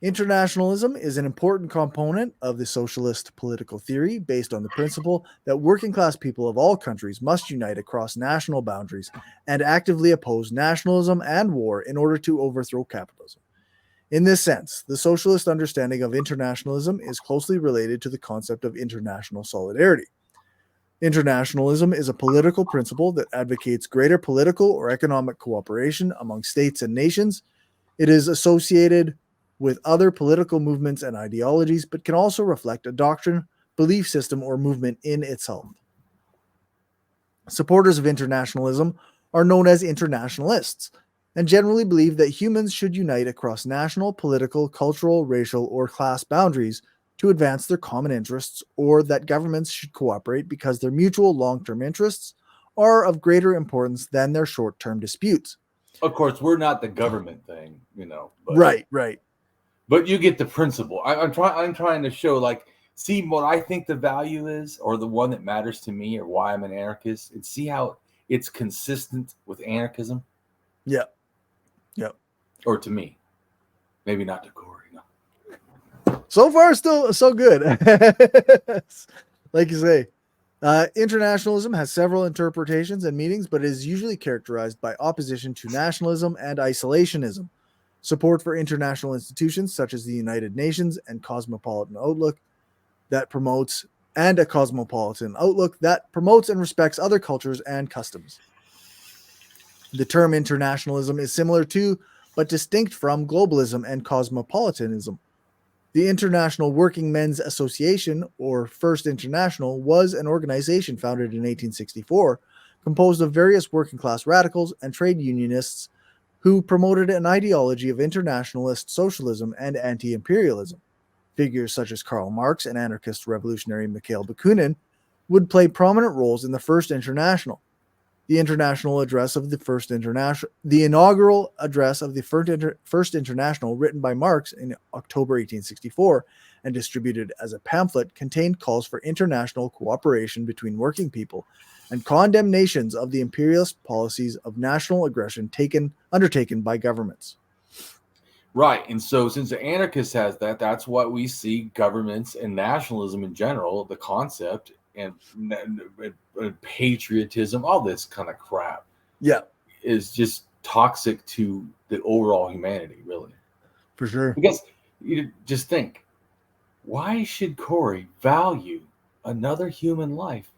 A: Internationalism is an important component of the socialist political theory based on the principle that working class people of all countries must unite across national boundaries and actively oppose nationalism and war in order to overthrow capitalism. In this sense, the socialist understanding of internationalism is closely related to the concept of international solidarity. Internationalism is a political principle that advocates greater political or economic cooperation among states and nations. It is associated with other political movements and ideologies, but can also reflect a doctrine, belief system, or movement in itself. Supporters of internationalism are known as internationalists and generally believe that humans should unite across national, political, cultural, racial, or class boundaries to advance their common interests, or that governments should cooperate because their mutual long-term interests are of greater importance than their short-term disputes.
B: Of course, we're not the government thing, but,
A: Right.
B: But you get the principle. I'm trying to show, like, see what I think the value is, or the one that matters to me, or why I'm an anarchist, and see how it's consistent with anarchism.
A: Yeah.
B: Or to me, maybe not to Cory. No.
A: So far, still so good. Like you say, internationalism has several interpretations and meanings, but is usually characterized by opposition to nationalism and isolationism, support for international institutions such as the United Nations and a cosmopolitan outlook that promotes and respects other cultures and customs. The term internationalism is similar to, but distinct from, globalism and cosmopolitanism. The International Working Men's Association, or First International, was an organization founded in 1864, composed of various working class radicals and trade unionists who promoted an ideology of internationalist socialism and anti-imperialism. Figures such as Karl Marx and anarchist revolutionary Mikhail Bakunin would play prominent roles in the First International. The inaugural address of the First International, written by Marx in October 1864 and distributed as a pamphlet, contained calls for international cooperation between working people and condemnations of the imperialist policies of national aggression undertaken by governments.
B: Right. And so since the anarchist has that, that's what we see governments and nationalism in general, the concept, and patriotism, all this kind of crap, is just toxic to the overall humanity, really.
A: For sure.
B: Because you just think, why should Cory value another human life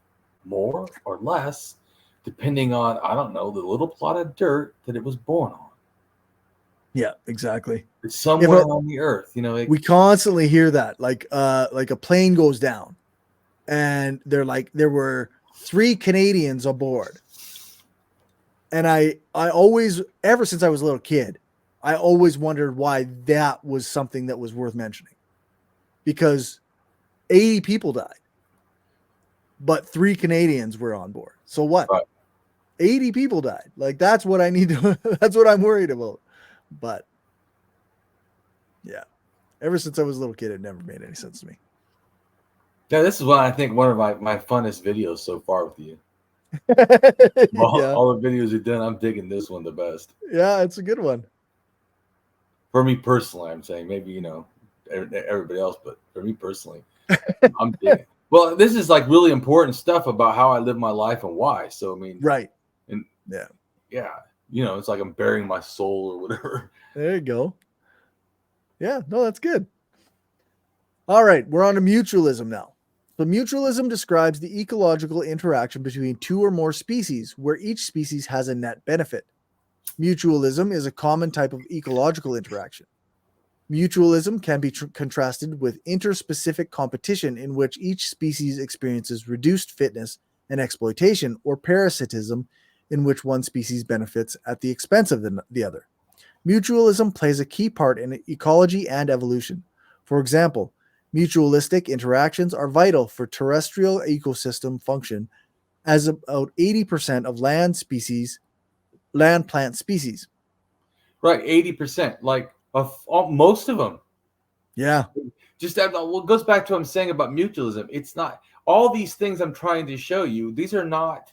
B: more or less, depending on, I don't know, the little plot of dirt that it was born on?
A: Yeah, exactly.
B: It's somewhere on the earth,
A: we constantly hear that, like a plane goes down, and they're like, there were 3 Canadians aboard. And I always, ever since I was a little kid, I always wondered why that was something that was worth mentioning. Because 80 people died, but 3 Canadians were on board. So what?
B: Right.
A: 80 people died. Like, that's what I need to, that's what I'm worried about. But yeah, ever since I was a little kid, it never made any sense to me.
B: Yeah, this is I think one of my funnest videos so far with you. All the videos you've done, I'm digging this one the best.
A: Yeah, it's a good one.
B: For me personally, I'm saying, maybe, everybody else, but for me personally, I'm digging. Well, this is like really important stuff about how I live my life and why. So, I mean,
A: right.
B: And
A: yeah,
B: it's like I'm bearing my soul or whatever.
A: There you go. Yeah, no, that's good. All right, we're on to mutualism now. So mutualism describes the ecological interaction between 2 or more species, where each species has a net benefit. Mutualism is a common type of ecological interaction. Mutualism can be contrasted with interspecific competition, in which each species experiences reduced fitness and exploitation, or parasitism, in which one species benefits at the expense of the other. Mutualism plays a key part in ecology and evolution. For example, mutualistic interactions are vital for terrestrial ecosystem function, as about 80% of land plant species.
B: Right, 80%, like most of them.
A: Yeah.
B: Just what goes back to what I'm saying about mutualism. It's not all these things I'm trying to show you. These are not,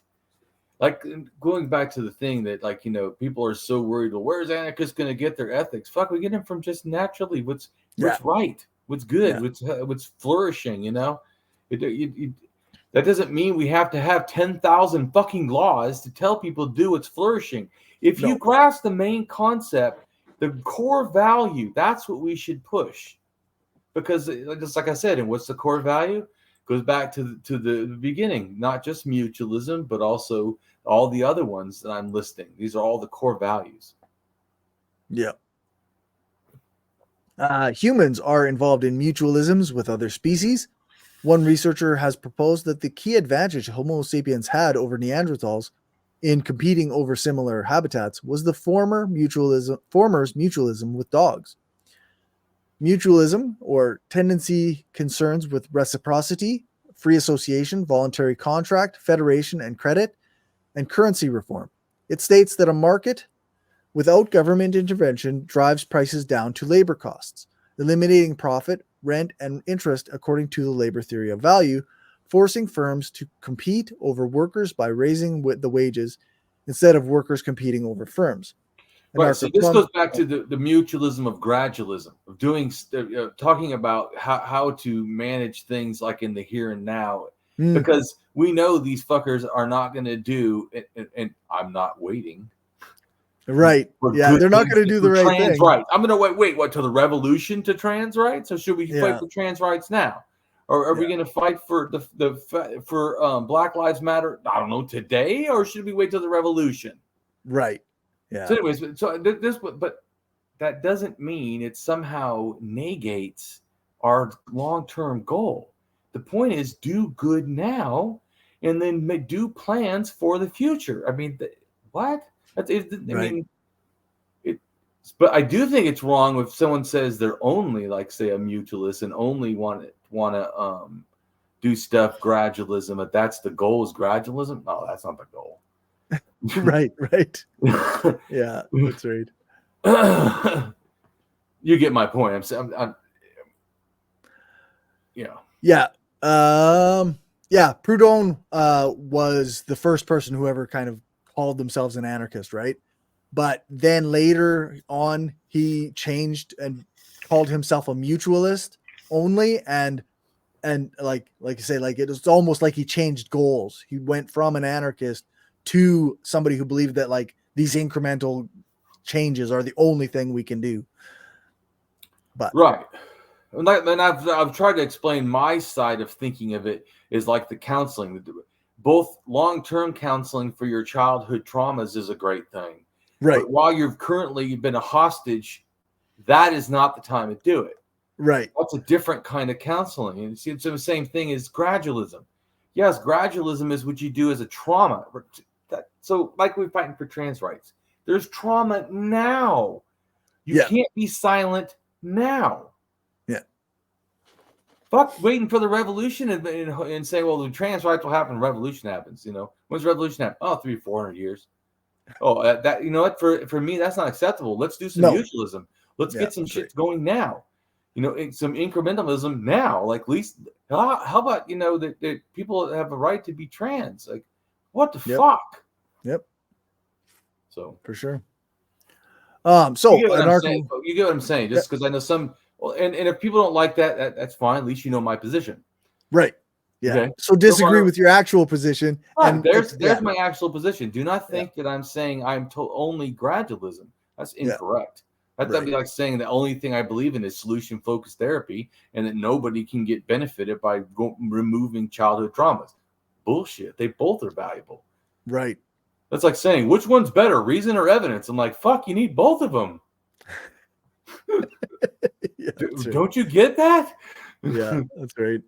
B: like, going back to the thing that, like, people are so worried, well, where's anarchists going to get their ethics? Fuck, we get them from just naturally what's right, what's good, what's flourishing, that doesn't mean we have to have 10,000 fucking laws to tell people to do what's flourishing. If you grasp the main concept, the core value, that's what we should push. Because just like I said, and what's the core value? Goes back to the beginning, not just mutualism, but also all the other ones that I'm listing. These are all the core values.
A: Yeah. Humans are involved in mutualisms with other species. One researcher has proposed that the key advantage Homo sapiens had over Neanderthals in competing over similar habitats was the former's mutualism with dogs. Mutualism, or tendency, concerns with reciprocity, free association, voluntary contract, federation and credit, and currency reform. It states that a market without government intervention drives prices down to labor costs, eliminating profit, rent, and interest according to the labor theory of value, forcing firms to compete over workers by raising the wages instead of workers competing over firms.
B: Right. So this goes back to the mutualism of gradualism, of doing, talking about how to manage things like in the here and now, because we know these fuckers are not going to do, and I'm not waiting.
A: Right. Yeah, they're not going to do the right
B: trans
A: thing.
B: rights. I'm going to wait what, till the revolution to trans rights? Or should we fight for trans rights now? Or are we going to fight for for Black Lives Matter, I don't know, today? Or should we wait till the revolution?
A: Right. Yeah.
B: So anyways, but that doesn't mean it somehow negates our long-term goal. The point is, do good now, and then do plans for the future. I mean, what? Mean, but I do think it's wrong if someone says they're only, like, say, a mutualist and only want to do stuff gradualism. If that's the goal, is gradualism? No, that's not the goal.
A: Right. Yeah, that's right.
B: You get my point.
A: Yeah. Proudhon was the first person who ever kind of called themselves an anarchist, right? But then later on, he changed and called himself a mutualist only, and like you say, like it was almost like he changed goals. He went from an anarchist to somebody who believed that like these incremental changes are the only thing we can do. But
B: right. And I've tried to explain my side of thinking of it is like the counseling. Both long-term counseling for your childhood traumas is a great thing.
A: Right.
B: But while you've been a hostage, that is not the time to do it.
A: Right.
B: That's a different kind of counseling. And it's the same thing as gradualism. Yes, gradualism is what you do as a trauma. So like we're fighting for trans rights. There's trauma now. You can't be silent now.
A: Yeah.
B: Fuck waiting for the revolution and say, well, the trans rights will happen when revolution happens. When's revolution happen? Oh, 300 or 400 years. Oh, that, you know what? For me, that's not acceptable. Let's do some mutualism. Let's get some shit going now. Some incrementalism now. Like, at least, how about, that people have a right to be trans? Like, what the fuck?
A: Yep.
B: So
A: for sure.
B: So you get what I'm saying. Just because I know some, and if people don't like that, that's fine. At least you know my position.
A: Right. Yeah.
B: Okay.
A: So disagree with your actual position.
B: And there's my actual position. Do not think that I'm saying I'm only gradualism. That's incorrect. That'd be like saying the only thing I believe in is solution-focused therapy, and that nobody can get benefited by removing childhood traumas. Bullshit. They both are valuable.
A: Right.
B: That's like saying, which one's better, reason or evidence? I'm like, fuck, you need both of them. Don't you get that?
A: Yeah, that's right.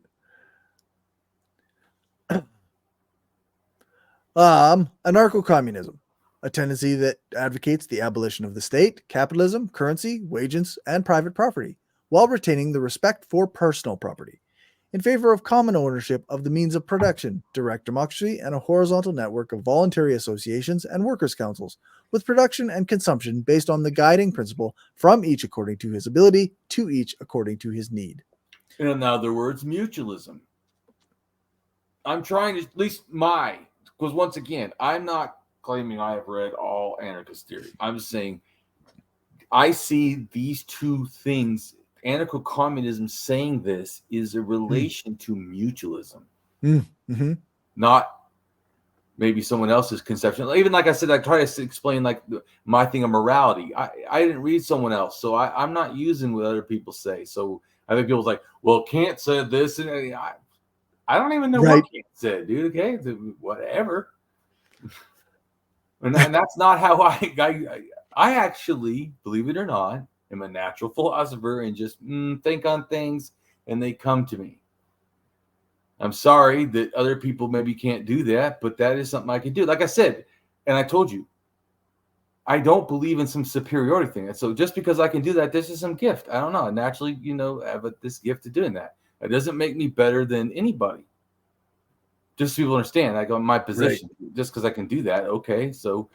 A: Anarcho-communism, a tendency that advocates the abolition of the state, capitalism, currency, wages, and private property, while retaining the respect for personal property, in favor of common ownership of the means of production, direct democracy, and a horizontal network of voluntary associations and workers' councils, with production and consumption based on the guiding principle from each according to his ability, to each according to his need.
B: In other words, mutualism. I'm trying to, at least because once again, I'm not claiming I have read all anarchist theory. I'm just saying I see these two things. Anarcho-communism saying this is a relation to mutualism, not maybe someone else's conception. Even like I said, I try to explain like my thing of morality. I didn't read someone else, so I'm not using what other people say. So I think people's like, well, Kant said this, and I don't even know what Kant said, dude. Okay, whatever. And that's not how I actually, believe it or not, am a natural philosopher and just think on things and they come to me. I'm sorry that other people maybe can't do that, but that is something I can do. Like I said, and I told you, I don't believe in some superiority thing. And so just because I can do that, this is some gift. I don't know. I naturally, have this gift of doing that. It doesn't make me better than anybody. Just so people understand, I go in my position. Right. Just because I can do that, okay. So,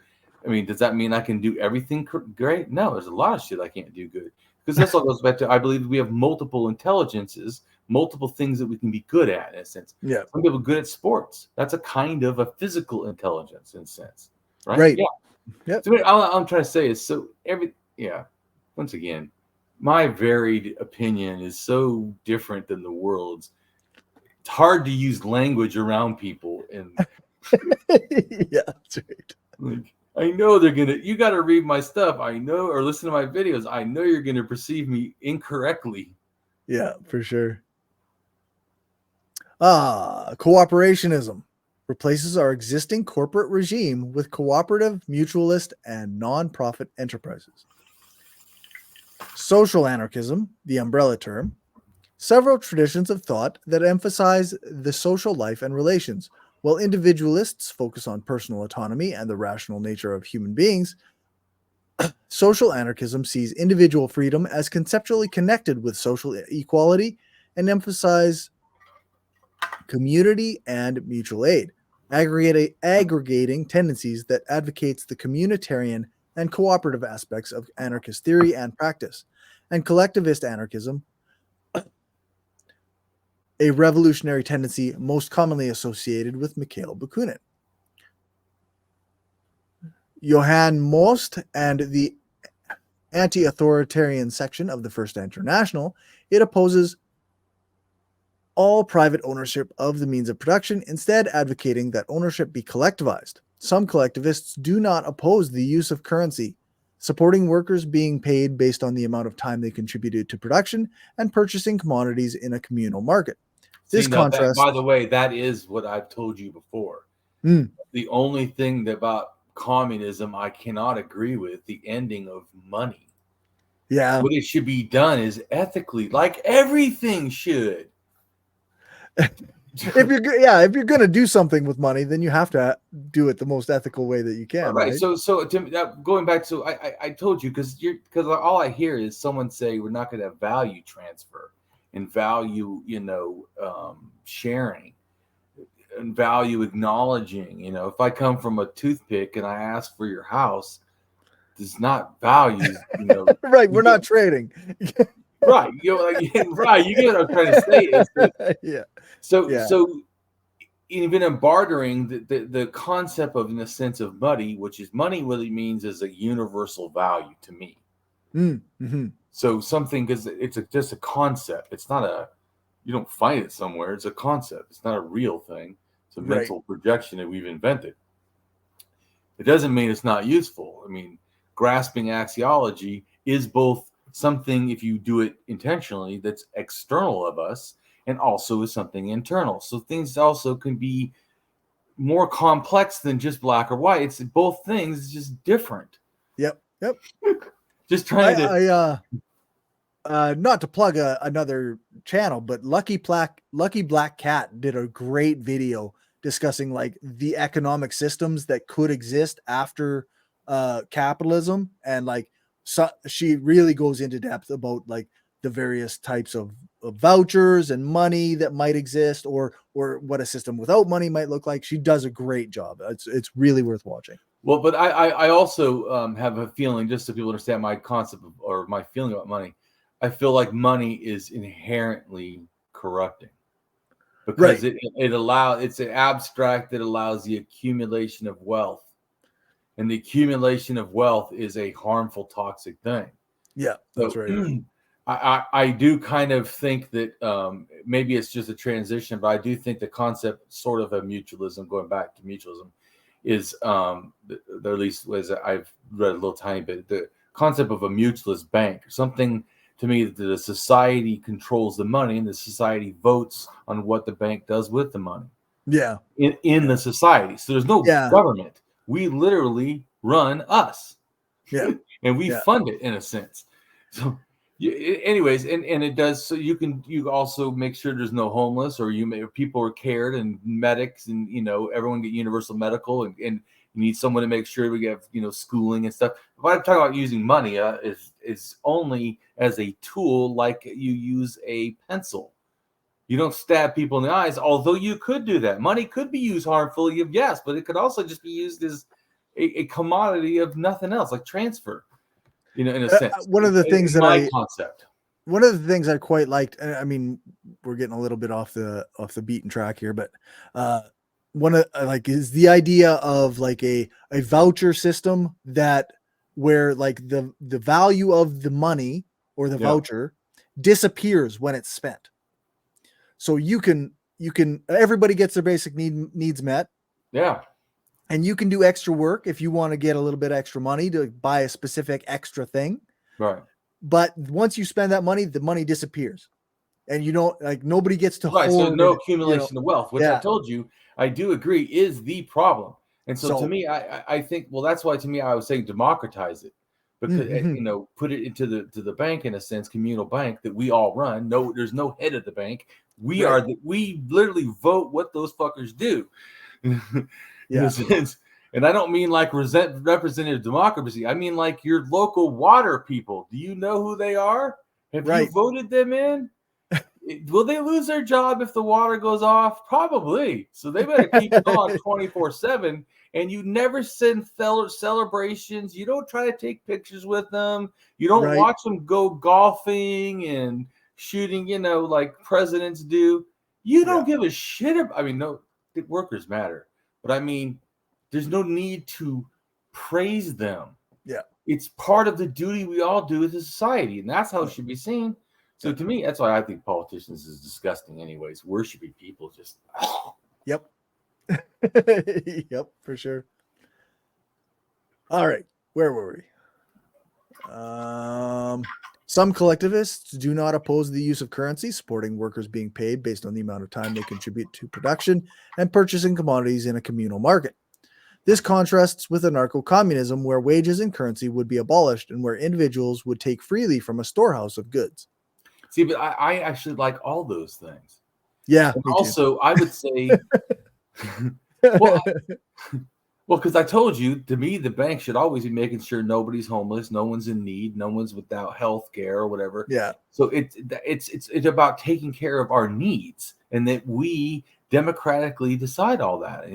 B: I mean, does that mean I can do everything great? No, there's a lot of shit I can't do good. Because this all goes back to, I believe we have multiple intelligences, multiple things that we can be good at, in a sense.
A: Yeah.
B: Some people are good at sports. That's a kind of a physical intelligence, in a sense.
A: Right.
B: Yeah.
A: Yep.
B: So all I'm trying to say is, once again, my varied opinion is so different than the world's. It's hard to use language around people, and
A: yeah, that's right.
B: Like, I know you got to read my stuff. I know, or listen to my videos. I know you're going to perceive me incorrectly.
A: Yeah, for sure. Cooperationism replaces our existing corporate regime with cooperative, mutualist, and non-profit enterprises. Social anarchism, the umbrella term, several traditions of thought that emphasize the social life and relations, while individualists focus on personal autonomy and the rational nature of human beings. Social anarchism sees individual freedom as conceptually connected with social equality and emphasize community and mutual aid, aggregating tendencies that advocates the communitarian and cooperative aspects of anarchist theory and practice, and collectivist anarchism, a revolutionary tendency most commonly associated with Mikhail Bakunin. Johann Most and the anti-authoritarian section of the First International, it opposes all private ownership of the means of production, instead advocating that ownership be collectivized. Some collectivists do not oppose the use of currency, supporting workers being paid based on the amount of time they contributed to production and purchasing commodities in a communal market. This contrast,
B: by the way, that is what I've told you before. The only thing about communism I cannot agree with, the ending of money.
A: Yeah.
B: What it should be done is ethically, like everything should.
A: If you're going to do something with money, then you have to do it the most ethical way that you can. Right.
B: So going back to, I told you, because all I hear is someone say we're not going to have value transfer and value, sharing and value acknowledging. If I come from a toothpick and I ask for your house, does not value.
A: Right. We're not trading.
B: Right. Right. You get what I'm trying to say. Is that,
A: yeah.
B: So even in bartering, the concept of, in a sense, of money, which is money really means is a universal value to me.
A: Mm-hmm.
B: So something, because it's just a concept. It's not you don't find it somewhere. It's a concept. It's not a real thing. It's a mental projection that we've invented. It doesn't mean it's not useful. I mean, grasping axiology is both something, if you do it intentionally, that's external of us, and also is something internal. So things also can be more complex than just black or white. It's both things, it's just different.
A: Yep.
B: Just trying to
A: not to plug another channel, but Lucky Black Cat did a great video discussing like the economic systems that could exist after capitalism, and like she really goes into depth about like the various types of vouchers and money that might exist, or what a system without money might look like. She does a great job. It's really worth watching.
B: Well, but I also have a feeling, just so people understand my concept or my feeling about money, I feel like money is inherently corrupting, because it's an abstract that allows the accumulation of wealth, and the accumulation of wealth is a harmful, toxic thing.
A: Yeah, that's right.
B: I do kind of think that maybe it's just a transition, but I do think the concept sort of a mutualism, going back to mutualism, is at least as I've read a little tiny bit, the concept of a mutualist bank, something to me that the society controls the money and the society votes on what the bank does with the money.
A: Yeah.
B: In the society. So there's no government. We literally run us.
A: Yeah.
B: And we fund it in a sense. So Anyways, and it does, so you also make sure there's no homeless, or people are cared, and medics, and everyone get universal medical, and you need someone to make sure we get schooling and stuff. If I'm talking about using money, is only as a tool, like you use a pencil. You don't stab people in the eyes, although you could do that. Money could be used harmfully, yes, but it could also just be used as a commodity of nothing else, like transfer. In a sense,
A: one of the things
B: concept.
A: One of the things I quite liked, I mean, we're getting a little bit off the beaten track here, but one of is the idea of like a voucher system where like the value of the money or the voucher disappears when it's spent. So you can everybody gets their basic needs met.
B: Yeah.
A: And you can do extra work if you want to get a little bit extra money to buy a specific extra thing.
B: Right.
A: But once you spend that money, the money disappears. And nobody gets to
B: hoard. So no accumulation of wealth, which I told you, I do agree is the problem. And so to me, I think, well, that's why to me, I was saying democratize it. Because, put it into the bank, in a sense, communal bank that we all run. No, there's no head of the bank. We literally vote what those fuckers do. And I don't mean like representative democracy. I mean like your local water people. Do you know who they are? Have you voted them in? Will they lose their job if the water goes off? Probably. So they better keep it on 24/7. And you never send celebrations. You don't try to take pictures with them. You don't watch them go golfing and shooting, like presidents do. You don't give a shit about. I mean, no, workers matter. But I mean, there's no need to praise them.
A: Yeah.
B: It's part of the duty we all do as a society, and that's how it should be seen. So to me, that's why I think politicians is disgusting anyways. Worshiping people just...
A: Yep. Yep, for sure. All right. Where were we? Some collectivists do not oppose the use of currency, supporting workers being paid based on the amount of time they contribute to production and purchasing commodities in a communal market. This contrasts with anarcho-communism, where wages and currency would be abolished and where individuals would take freely from a storehouse of goods.
B: See, but I actually like all those things.
A: Yeah.
B: Also, I would say, well, because I told you, to me, the bank should always be making sure nobody's homeless, no one's in need, no one's without health care or whatever.
A: Yeah.
B: So it's about taking care of our needs, and that we democratically decide all that.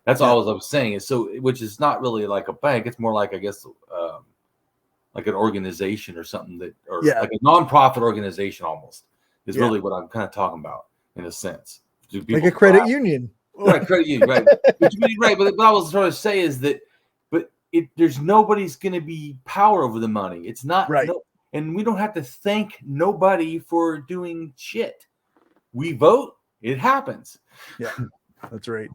B: That's all I was saying. Is which is not really like a bank. It's more like, I guess, like an organization or something like a nonprofit organization almost is really what I'm kind of talking about in a sense.
A: Like a credit union.
B: Right, credit union, right. But what I was trying to say is that, there's nobody's going to be power over the money. It's not
A: right,
B: and we don't have to thank nobody for doing shit. We vote, it happens.
A: Yeah, that's right.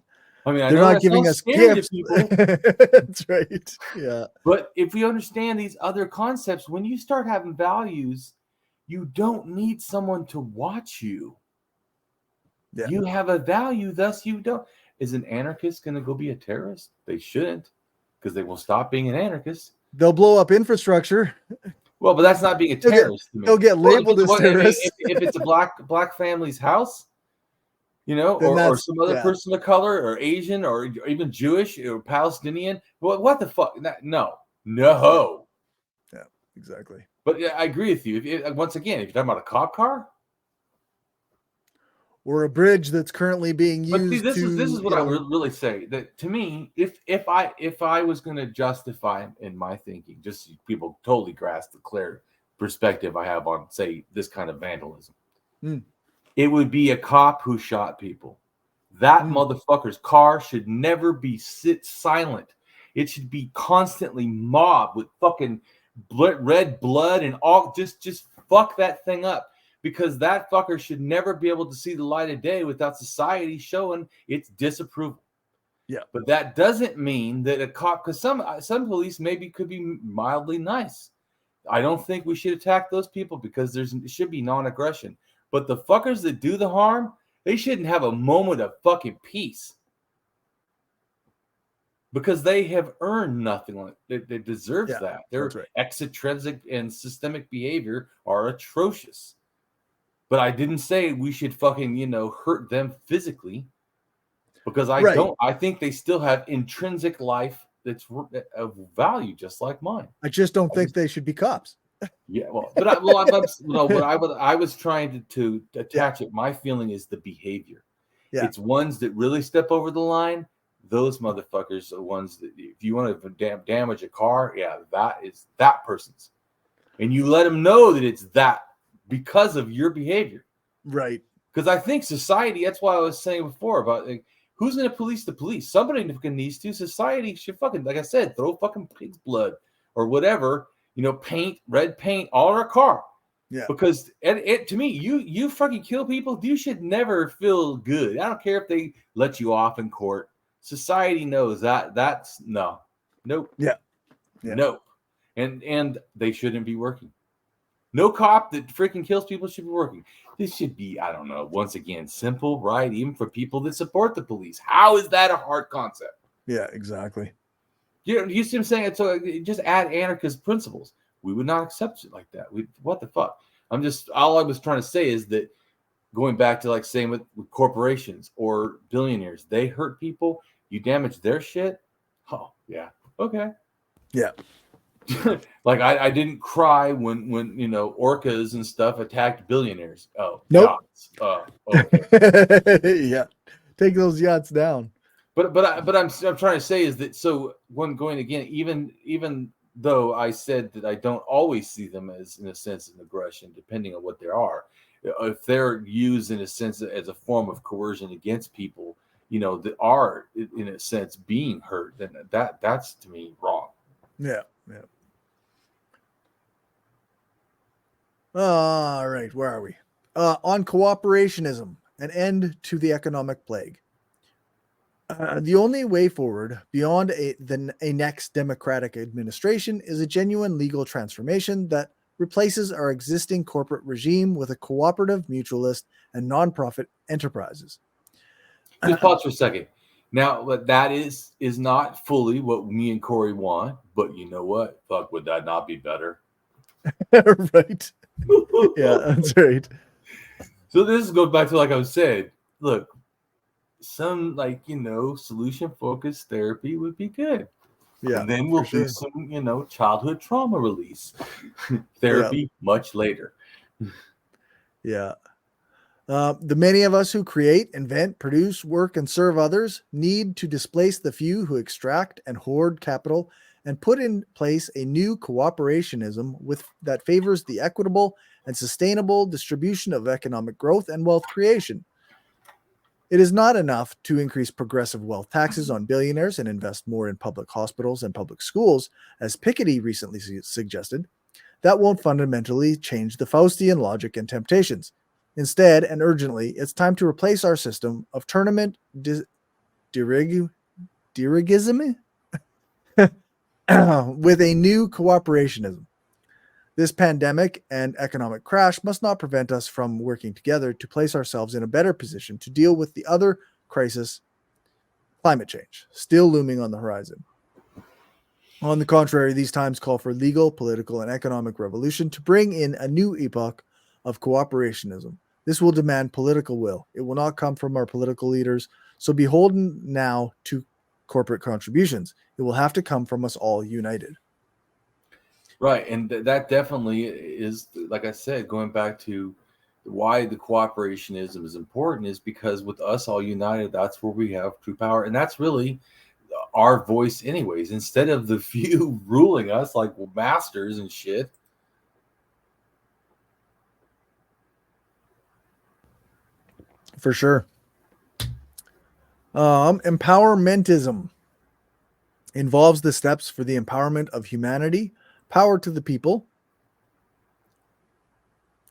B: I mean,
A: they're not giving us gifts. That's right. Yeah.
B: But if we understand these other concepts, when you start having values, you don't need someone to watch you. Yeah. You have a value, thus you don't. Is an anarchist going to go be a terrorist? They shouldn't, because they will stop being an anarchist.
A: They'll blow up infrastructure.
B: Well, but that's not being a terrorist.
A: They'll get labeled as terrorists.
B: If it's a black family's house, or some other person of color, or Asian, or even Jewish, or Palestinian. What the fuck? No.
A: Yeah, exactly.
B: But I agree with you. Once again, if you're talking about a cop car,
A: or a bridge that's currently being used.
B: But see, this is what I would really say. That to me, if I was going to justify in my thinking, just so people totally grasp the clear perspective I have on, say, this kind of vandalism. It would be a cop who shot people. That motherfucker's car should never be silent. It should be constantly mobbed with fucking red blood and all. Just fuck that thing up, because that fucker should never be able to see the light of day without society showing its disapproval.
A: Yeah,
B: but that doesn't mean that a cop, because some police maybe could be mildly nice. I don't think we should attack those people, because it should be non-aggression. But the fuckers that do the harm, they shouldn't have a moment of fucking peace. because they have earned nothing like that deserves
A: Yeah,
B: that. Their
A: that's right.
B: extrinsic and systemic behavior are atrocious. But I didn't say we should fucking, hurt them physically, because I
A: Right.
B: don't. I think they still have intrinsic life that's of value, just like mine.
A: I just don't
B: I
A: think
B: just,
A: they should be cops.
B: yeah, well, but I, well, I'm, no, what I was trying to
A: Yeah.
B: attach it. My feeling is the behavior.
A: Yeah.
B: It's ones that really step over the line. Those motherfuckers are ones that, if you want to damage a car, yeah, that is that person's, and you let them know that it's that because of your behavior.
A: Right.
B: Because I think society. That's why I was saying before about, like, who's going to police the police? Somebody needs to. Society should fucking, like I said, throw fucking pig's blood or whatever. Paint, red paint, all our car.
A: Yeah.
B: Because it to me, you fucking kill people, you should never feel good. I don't care if they let you off in court. Society knows that's no, nope,
A: Yeah. Yeah.
B: nope, and they shouldn't be working. No cop that freaking kills people should be working. This should be, I don't know, once again, simple, right? Even for people that support the police. How is that a hard concept?
A: Yeah, exactly.
B: You see what I'm saying? So just add anarchist principles. We would not accept it like that. What the fuck? All I was trying to say is that, going back to, like, saying with corporations or billionaires, they hurt people, you damage their shit. Oh, yeah. Okay.
A: Yeah.
B: Like, I didn't cry when orcas and stuff attacked billionaires. Oh,
A: nope.
B: Yachts. Okay.
A: Yeah. Take those yachts down.
B: But I'm trying to say is that, so when going again, even though I said that I don't always see them as, in a sense, an aggression, depending on what they are, if they're used in a sense as a form of coercion against people, that are, in a sense, being hurt, then that's to me wrong.
A: Yeah. Yeah. All right. Where are we? On cooperationism, an end to the economic plague. The only way forward beyond a next democratic administration is a genuine legal transformation that replaces our existing corporate regime with a cooperative, mutualist, and nonprofit enterprises.
B: Just pause for a second. Now, that is not fully what me and Cory want, but you know what? Fuck, would that not be better?
A: Right. Yeah, that's right.
B: So this goes back to, like I said, look, some, solution focused therapy would be good.
A: Yeah.
B: And then we'll do some, childhood trauma release therapy much later.
A: Yeah. The many of us who create, invent, produce, work, and serve others need to displace the few who extract and hoard capital and put in place a new cooperationism that favors the equitable and sustainable distribution of economic growth and wealth creation. It is not enough to increase progressive wealth taxes on billionaires and invest more in public hospitals and public schools, as Piketty recently suggested. That won't fundamentally change the Faustian logic and temptations. Instead, and urgently, it's time to replace our system of tournament dirigism with a new cooperationism. This pandemic and economic crash must not prevent us from working together to place ourselves in a better position to deal with the other crisis, climate change, still looming on the horizon. On the contrary, these times call for legal, political, and economic revolution to bring in a new epoch of cooperationism. This will demand political will. It will not come from our political leaders, so beholden now to corporate contributions. It will have to come from us all united.
B: Right, and that definitely is, like I said, going back to why the cooperationism is important, is because with us all united, that's where we have true power, and that's really our voice anyways, instead of the few ruling us like masters and shit.
A: For sure. Empowermentism involves the steps for the empowerment of humanity, power to the people,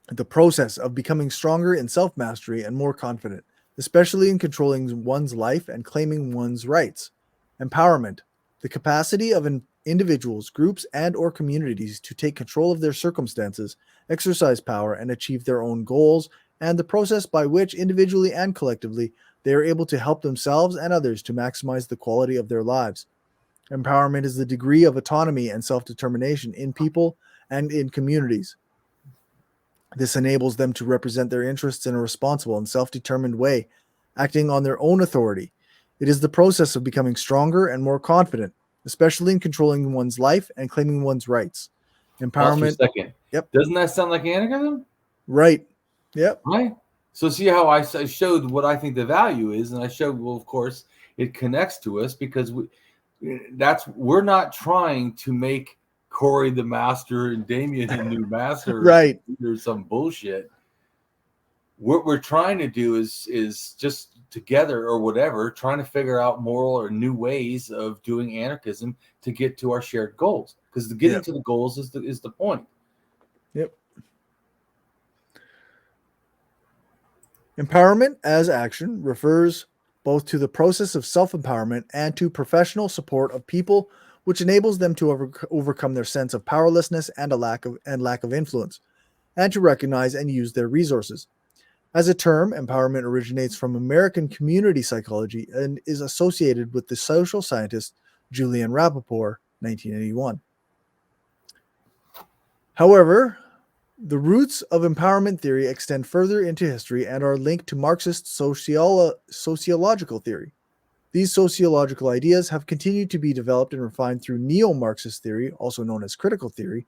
A: the process of becoming stronger in self-mastery and more confident, especially in controlling one's life and claiming one's rights. Empowerment, the capacity of individuals, groups, and or communities to take control of their circumstances, exercise power, and achieve their own goals, and the process by which individually and collectively they are able to help themselves and others to maximize the quality of their lives. Empowerment is the degree of autonomy and self-determination in people and in communities. This enables them to represent their interests in a responsible and self-determined way, acting on their own authority. It is the process of becoming stronger and more confident, especially in controlling one's life and claiming one's rights.
B: Pause for a
A: Empowerment.
B: second.
A: Yep.
B: Doesn't that sound like anarchism?
A: Right. Yep.
B: Right. So see how I showed what I think the value is, and I showed, well, of course, it connects to us because we're not trying to make Cory the master and Damien the new master,
A: right,
B: or some bullshit. What we're trying to do is just together or whatever, trying to figure out moral or new ways of doing anarchism to get to our shared goals. Because getting to the goals is the point.
A: Yep. Empowerment as action refers both to the process of self-empowerment and to professional support of people, which enables them to overcome their sense of powerlessness and lack of influence, and to recognize and use their resources. As a term, empowerment originates from American community psychology and is associated with the social scientist Julian Rappaport, 1981. However, the roots of empowerment theory extend further into history and are linked to Marxist sociological theory. These sociological ideas have continued to be developed and refined through neo-Marxist theory, also known as critical theory,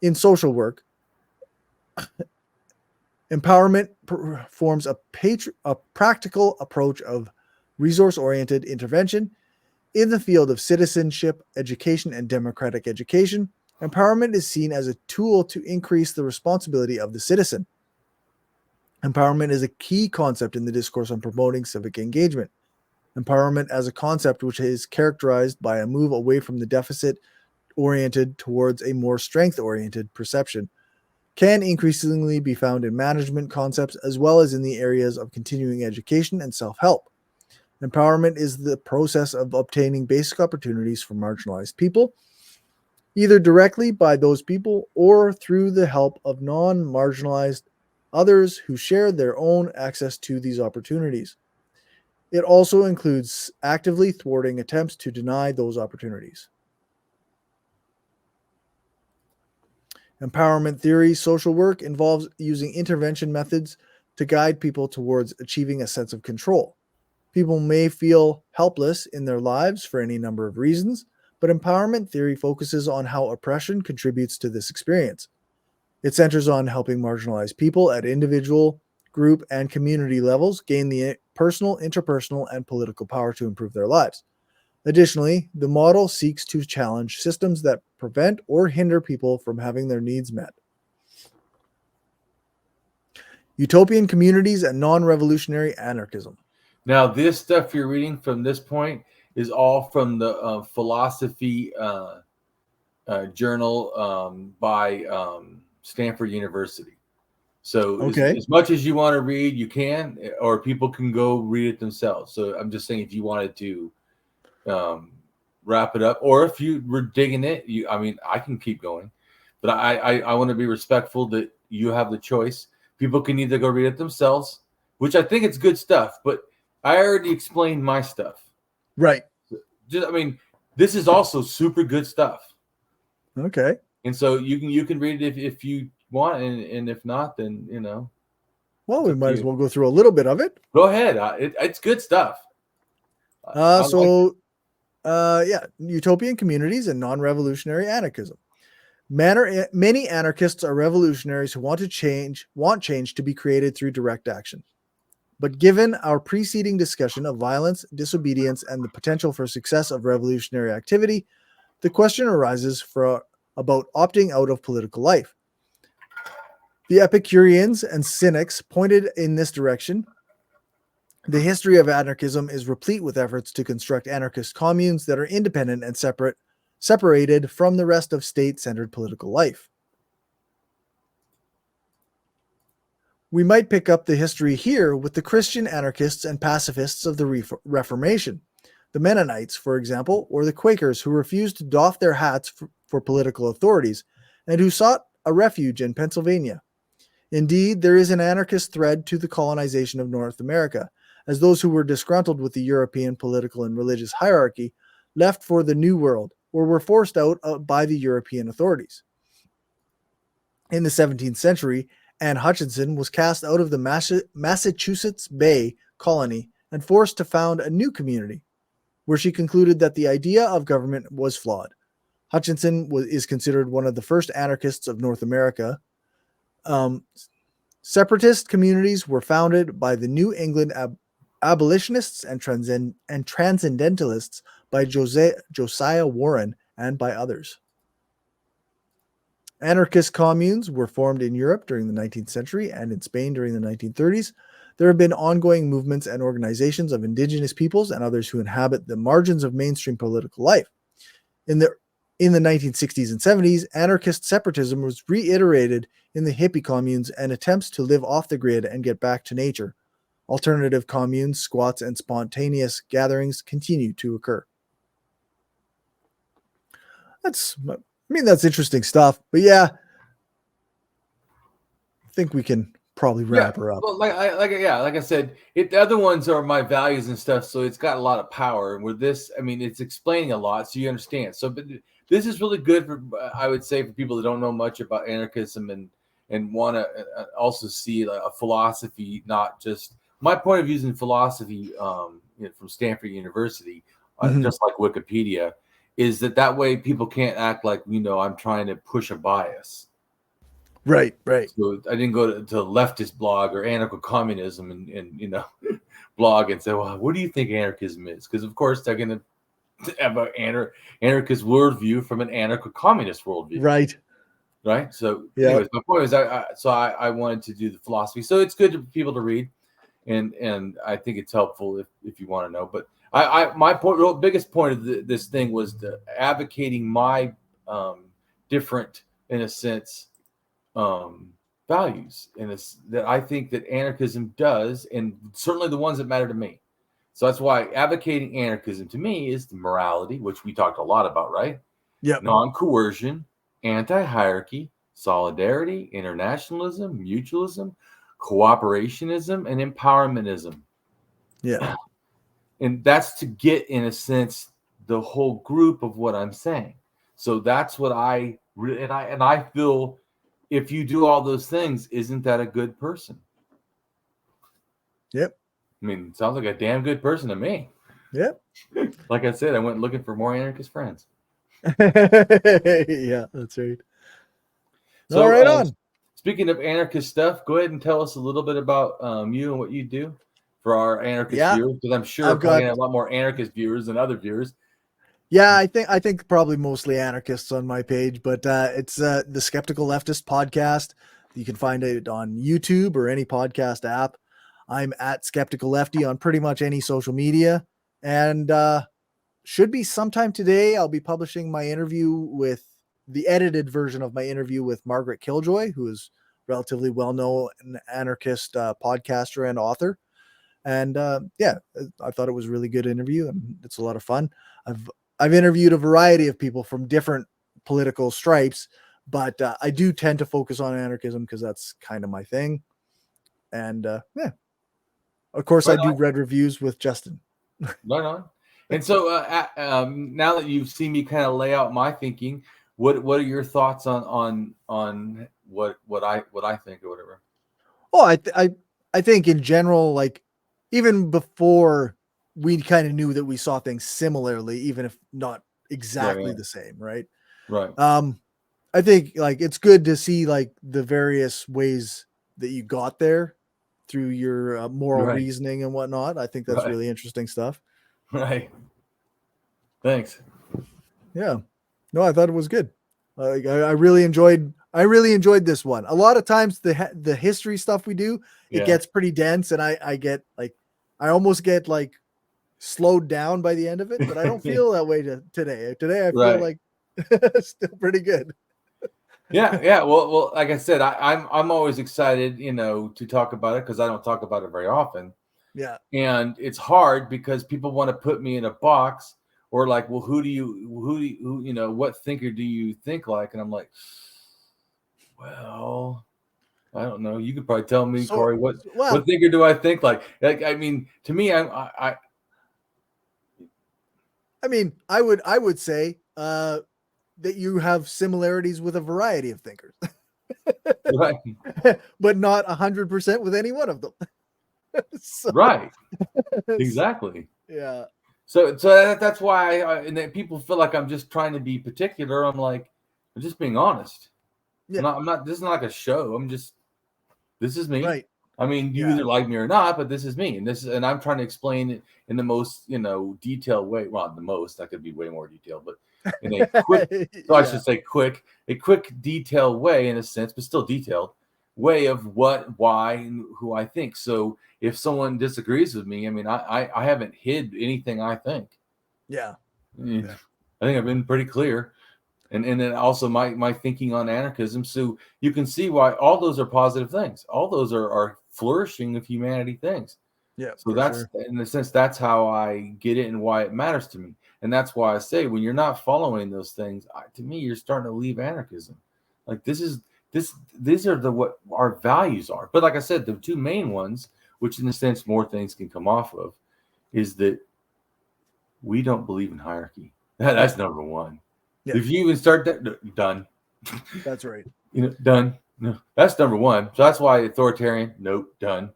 A: in social work. Empowerment forms a practical approach of resource-oriented intervention in the field of citizenship, education, and democratic education. Empowerment is seen as a tool to increase the responsibility of the citizen. Empowerment is a key concept in the discourse on promoting civic engagement. Empowerment as a concept which is characterized by a move away from the deficit-oriented towards a more strength-oriented perception can increasingly be found in management concepts as well as in the areas of continuing education and self-help. Empowerment is the process of obtaining basic opportunities for marginalized people, either directly by those people or through the help of non-marginalized others who share their own access to these opportunities. It also includes actively thwarting attempts to deny those opportunities. Empowerment theory, social work involves using intervention methods to guide people towards achieving a sense of control. People may feel helpless in their lives for any number of reasons, but empowerment theory focuses on how oppression contributes to this experience. It centers on helping marginalized people at individual, group, and community levels gain the personal, interpersonal, and political power to improve their lives. Additionally, the model seeks to challenge systems that prevent or hinder people from having their needs met. Utopian communities and non-revolutionary anarchism.
B: Now, this stuff you're reading from this point is all from the philosophy journal by Stanford University. So as much as you want to read, you can, or people can go read it themselves. So I'm just saying, if you wanted to wrap it up, or if you were digging it, I can keep going, but I want to be respectful that you have the choice. People can either go read it themselves, which I think it's good stuff, but I already explained my stuff.
A: Right.
B: This is also super good stuff.
A: Okay.
B: And so you can read it if you want, and if not, then
A: Well, we might as well go through a little bit of it.
B: Go ahead. It's good stuff.
A: Utopian communities and non-revolutionary anarchism. Many anarchists are revolutionaries who want change to be created through direct action. But given our preceding discussion of violence, disobedience, and the potential for success of revolutionary activity, the question arises about opting out of political life. The Epicureans and Cynics pointed in this direction. The history of anarchism is replete with efforts to construct anarchist communes that are independent and separated from the rest of state-centered political life. We might pick up the history here with the Christian anarchists and pacifists of the Reformation, the Mennonites, for example, or the Quakers who refused to doff their hats for political authorities and who sought a refuge in Pennsylvania. Indeed, there is an anarchist thread to the colonization of North America, as those who were disgruntled with the European political and religious hierarchy left for the New World or were forced out by the European authorities. In the 17th century, Anne Hutchinson was cast out of the Massachusetts Bay colony and forced to found a new community, where she concluded that the idea of government was flawed. Hutchinson is considered one of the first anarchists of North America. Separatist communities were founded by the New England abolitionists and transcendentalists by Josiah Warren and by others. Anarchist communes were formed in Europe during the 19th century and in Spain during the 1930s. There have been ongoing movements and organizations of indigenous peoples and others who inhabit the margins of mainstream political life. In the 1960s and 70s, anarchist separatism was reiterated in the hippie communes and attempts to live off the grid and get back to nature. Alternative communes, squats, and spontaneous gatherings continue to occur. That's interesting stuff. But yeah, I think we can probably wrap her up.
B: Well, like I said, the other ones are my values and stuff, so it's got a lot of power. And with this, I mean, it's explaining a lot, so you understand. So, but this is really good for, I would say, for people that don't know much about anarchism and want to also see a philosophy, not just my point of view in philosophy from Stanford University, just like Wikipedia, is that way people can't act like, I'm trying to push a bias.
A: Right.
B: So I didn't go to a leftist blog or anarcho-communism and blog and say, well, what do you think anarchism is? Because, of course, they're going to have an anarchist worldview from an anarcho-communist worldview. Right. So, anyways, my point is, I wanted to do the philosophy. So it's good for people to read, and I think it's helpful if you want to know. But my biggest point of this thing was advocating my different, in a sense, values that I think that anarchism does, and certainly the ones that matter to me. So that's why advocating anarchism to me is the morality, which we talked a lot about, right? Non-coercion, anti-hierarchy, solidarity, internationalism, mutualism, cooperationism, and empowermentism.
A: Yeah.
B: And that's to get, in a sense, the whole group of what I'm saying. So that's what I feel, if you do all those things, isn't that a good person?
A: Yep.
B: I mean, sounds like a damn good person to me.
A: Yep.
B: Like I said, I went looking for more anarchist friends.
A: Yeah, that's right.
B: So,
A: all right on.
B: Speaking of anarchist stuff, go ahead and tell us a little bit about you and what you do for our anarchist viewers, because I'm sure we're going to have a lot more anarchist viewers than other viewers.
A: Yeah, I think probably mostly anarchists on my page, but it's the Skeptical Leftist podcast. You can find it on YouTube or any podcast app. I'm at Skeptical Lefty on pretty much any social media, and should be sometime today. I'll be publishing my interview with the edited version of my interview with Margaret Killjoy, who is relatively well-known anarchist podcaster and author. And yeah, I thought it was a really good interview, and it's a lot of fun. I've interviewed a variety of people from different political stripes, but I do tend to focus on anarchism because that's kind of my thing. And yeah, of course, I do read reviews with Justin.
B: Right on. And so now that you've seen me kind of lay out my thinking, what are your thoughts on what I think or whatever?
A: Oh, I think in general, like even before we kind of knew that we saw things similarly, even if not exactly the same, right?
B: Right.
A: I think like it's good to see like the various ways that you got there through your moral reasoning and whatnot. I think that's really interesting stuff.
B: Right. Thanks.
A: Yeah. No, I thought it was good. I really enjoyed this one. A lot of times the history stuff we do, it gets pretty dense, and I get like, I almost get like slowed down by the end of it, but I don't feel that way today. Today I feel like still pretty good.
B: Yeah. Well, like I said, I'm always excited, to talk about it because I don't talk about it very often.
A: Yeah.
B: And it's hard because people want to put me in a box, or like, well, who what thinker do you think like? And I'm like, well, I don't know. You could probably tell me, Cory, what thinker do I think like? I mean, to me,
A: I mean, I would say that you have similarities with a variety of thinkers,
B: Right.
A: but not 100% with any one of them. So,
B: Right. Exactly.
A: yeah.
B: So that's why and then people feel like I'm just trying to be particular. I'm like, I'm just being honest.
A: Yeah.
B: I'm not. This is not like a show. This is me.
A: Right.
B: I mean, you
A: Yeah.
B: either like me or not, but this is me, and I'm trying to explain it in the most, detailed way. Well, not the most. That could be way more detailed, but in a quick. So I
A: Yeah.
B: should say a quick, detailed way, in a sense, but still detailed way of what, why, and who I think. So if someone disagrees with me, I mean, I haven't hid anything I think.
A: Yeah.
B: I think I've been pretty clear. And then also my thinking on anarchism. So you can see why all those are positive things. All those are flourishing of humanity things.
A: Yeah.
B: So that's, in a sense, that's how I get it and why it matters to me. And that's why I say, when you're not following those things, to me, you're starting to leave anarchism. Like these are what our values are. But like I said, the two main ones, which in a sense more things can come off of, is that we don't believe in hierarchy. That's number one. Yeah. If you even start that, done.
A: That's right.
B: Done. No, that's number one. So that's why authoritarian, nope, done.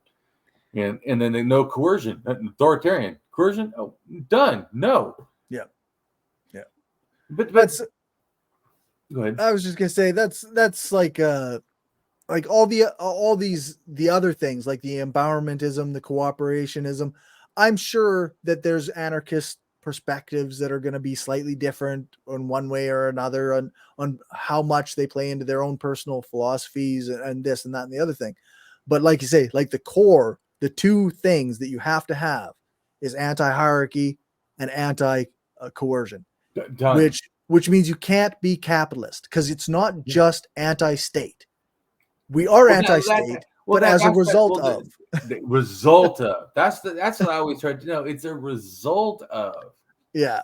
B: And then the no coercion, authoritarian, coercion, oh, done, no.
A: Yeah. Yeah.
B: But that's. Go ahead.
A: I was just gonna say that's like all the other things like the empowermentism, the cooperationism. I'm sure that there's anarchist perspectives that are going to be slightly different in one way or another on how much they play into their own personal philosophies and this and that and the other thing. But like you say, like the core, the two things that you have to have is anti-hierarchy and anti-coercion, which means you can't be capitalist because it's not just anti-state. We are anti-state, but as a result of.
B: The result of. That's what I always try to know. It's a result of.
A: Yeah.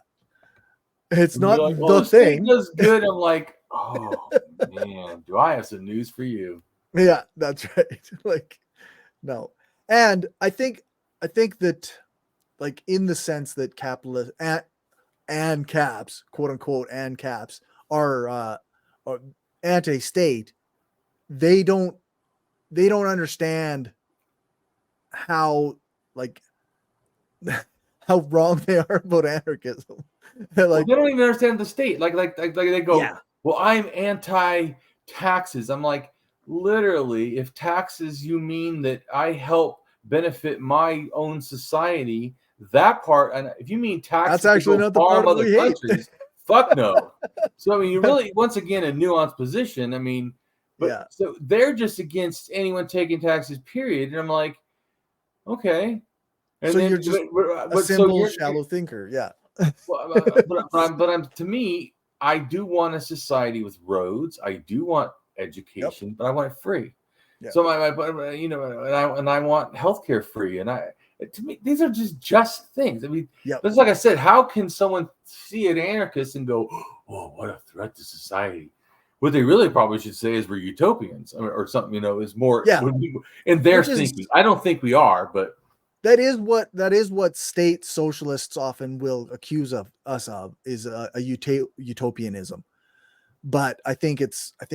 A: It's not
B: like,
A: the thing.
B: Does good. I'm like, oh man, do I have some news for you?
A: Yeah, that's right. Like, no. And I think that, like, in the sense that capitalist and caps, quote unquote, and caps are anti-state, they don't understand how, like, how wrong they are about anarchism.
B: Like, they don't even understand the state. Like they go, yeah. Well, I'm anti-taxes. I'm like, literally, if taxes you mean that I help benefit my own society, that part, and if you mean taxes,
A: that's actually not the part of other
B: countries. Fuck no. So I mean, you really, once again, a nuanced position. I mean, but yeah. So they're just against anyone taking taxes, period. And I'm like, okay. And
A: so then, you're just a simple, shallow thinker, yeah.
B: but I'm to me, I do want a society with roads. I do want education, but I want it free. Yep. So and I want healthcare free. And to me, these are just things. I mean, It's like I said, how can someone see an anarchist and go, "Oh, what a threat to society"? What they really probably should say is we're utopians or something. Is more in their thinking. I don't think we are, but.
A: That is what state socialists often will accuse us of is a utopianism. But I think it's I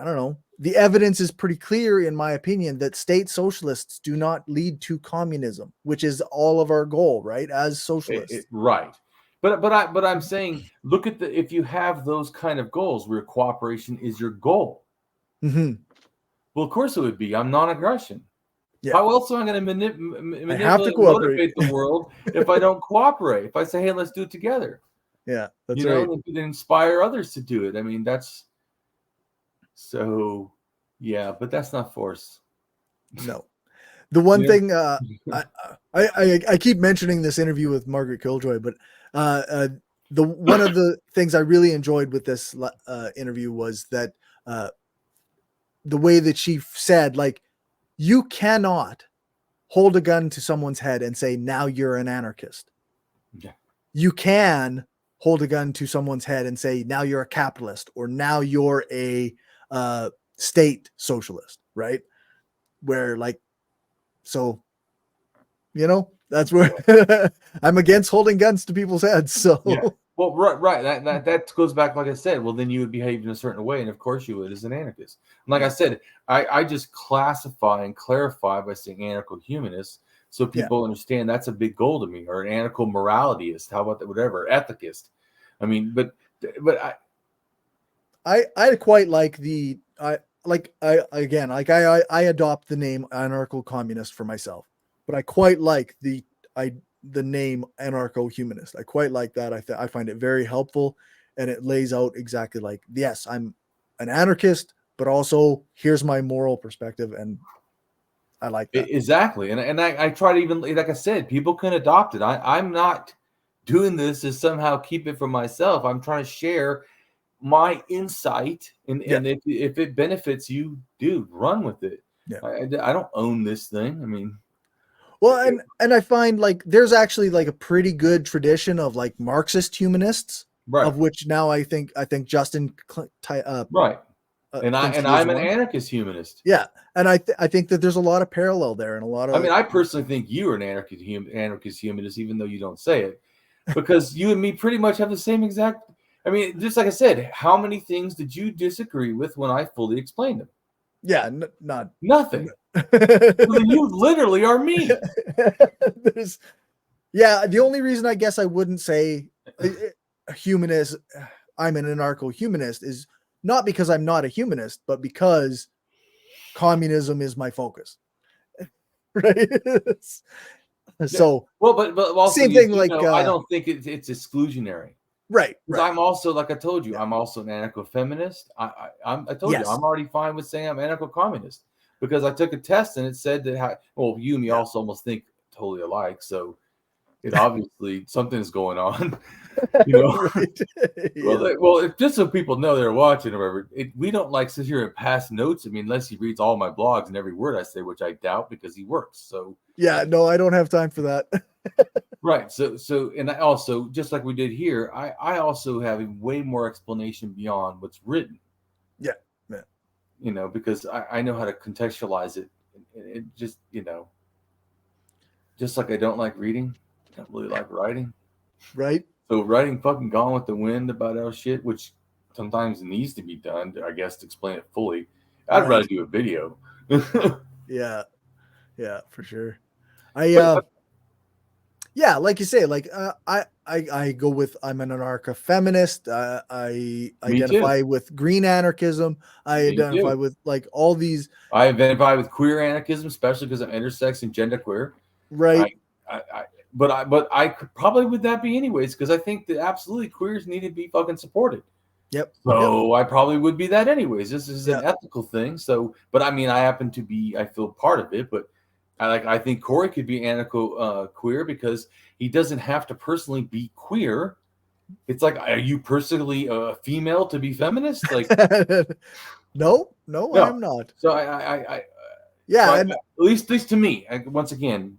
A: don't know. The evidence is pretty clear, in my opinion, that state socialists do not lead to communism, which is all of our goal, right? As socialists,
B: right? But I'm saying, look at if you have those kind of goals where cooperation is your goal.
A: Mm-hmm.
B: Well, of course it would be. I'm non-aggression. Yeah. How else am I going to manipulate and motivate the world if I don't cooperate? If I say, hey, let's do it together.
A: Yeah, that's right.
B: And inspire others to do it. I mean, that's so, yeah, but that's not force.
A: No. The one thing I keep mentioning this interview with Margaret Killjoy, but the one of the things I really enjoyed with this interview was that the way that she said, like, you cannot hold a gun to someone's head and say, now you're an anarchist.
B: Yeah.
A: You can hold a gun to someone's head and say, now you're a capitalist, or now you're a state socialist, right? Where, like, so, That's where I'm against holding guns to people's heads. So
B: Yeah. Well, right. That goes back, like I said. Well, then you would behave in a certain way, and of course you would as an anarchist. And like I said, I just classify and clarify by saying anarcho-humanist, so people understand that's a big goal to me, or an anarcho-moralityist. How about that? Whatever, ethicist. I mean, but
A: I quite like I adopt the name anarcho-communist for myself, but I quite like the name anarcho-humanist. I quite like that. I find it very helpful, and it lays out exactly like, yes, I'm an anarchist, but also here's my moral perspective, and I like that.
B: Exactly. And I try to, even like I said, people can adopt it. I'm not doing this to somehow keep it for myself. I'm trying to share my insight, and if it benefits you, dude, run with it. I don't own this thing. I mean,
A: well, and I find like there's actually like a pretty good tradition of like Marxist humanists,
B: right,
A: of which now I think Justin
B: right, and I'm an anarchist humanist.
A: Yeah, and I think that there's a lot of parallel there, and a lot of.
B: I mean, I personally think you are an anarchist humanist, even though you don't say it, because you and me pretty much have the same exact. I mean, just like I said, how many things did you disagree with when I fully explained them?
A: Yeah, not
B: nothing. Well, you literally are me.
A: The only reason I guess I wouldn't say a humanist, I'm an anarcho-humanist, is not because I'm not a humanist, but because communism is my focus. Right? So,
B: well, but also
A: same thing. Like,
B: I don't think it's exclusionary.
A: Right.
B: I'm also, like I told you, I'm also an anarcho-feminist. I told you, I'm already fine with saying I'm anarcho-communist, because I took a test and it said that, you and me also almost think totally alike. So it obviously something's going on, you know. Right. Well, just so people know they're watching or whatever, we don't like sit here and pass notes. I mean, unless he reads all my blogs and every word I say, which I doubt because he works. So
A: no, I don't have time for that.
B: Right. So, and I also, just like we did here, I also have a way more explanation beyond what's written.
A: Yeah.
B: You know, because I know how to contextualize it. It just, just like I don't like reading, I don't really like writing.
A: Right.
B: So writing fucking Gone with the Wind about our shit, which sometimes needs to be done, I guess, to explain it fully. I'd rather do a video.
A: Yeah, for sure. Yeah, like you say, like I go with, I'm an anarcho-feminist. I identify with green anarchism. I identify with like all these.
B: I identify with queer anarchism, especially because I'm intersex and genderqueer.
A: Right.
B: But I could probably would that be anyways, because I think that absolutely queers need to be fucking supported.
A: Yep.
B: So I probably would be that anyways. This is an ethical thing. So, but I mean, I happen to be, I feel part of it, but I think Cory could be anarcho queer because he doesn't have to personally be queer. It's like, are you personally a female to be feminist? Like,
A: no, I'm not.
B: So
A: and
B: at least to me, once again,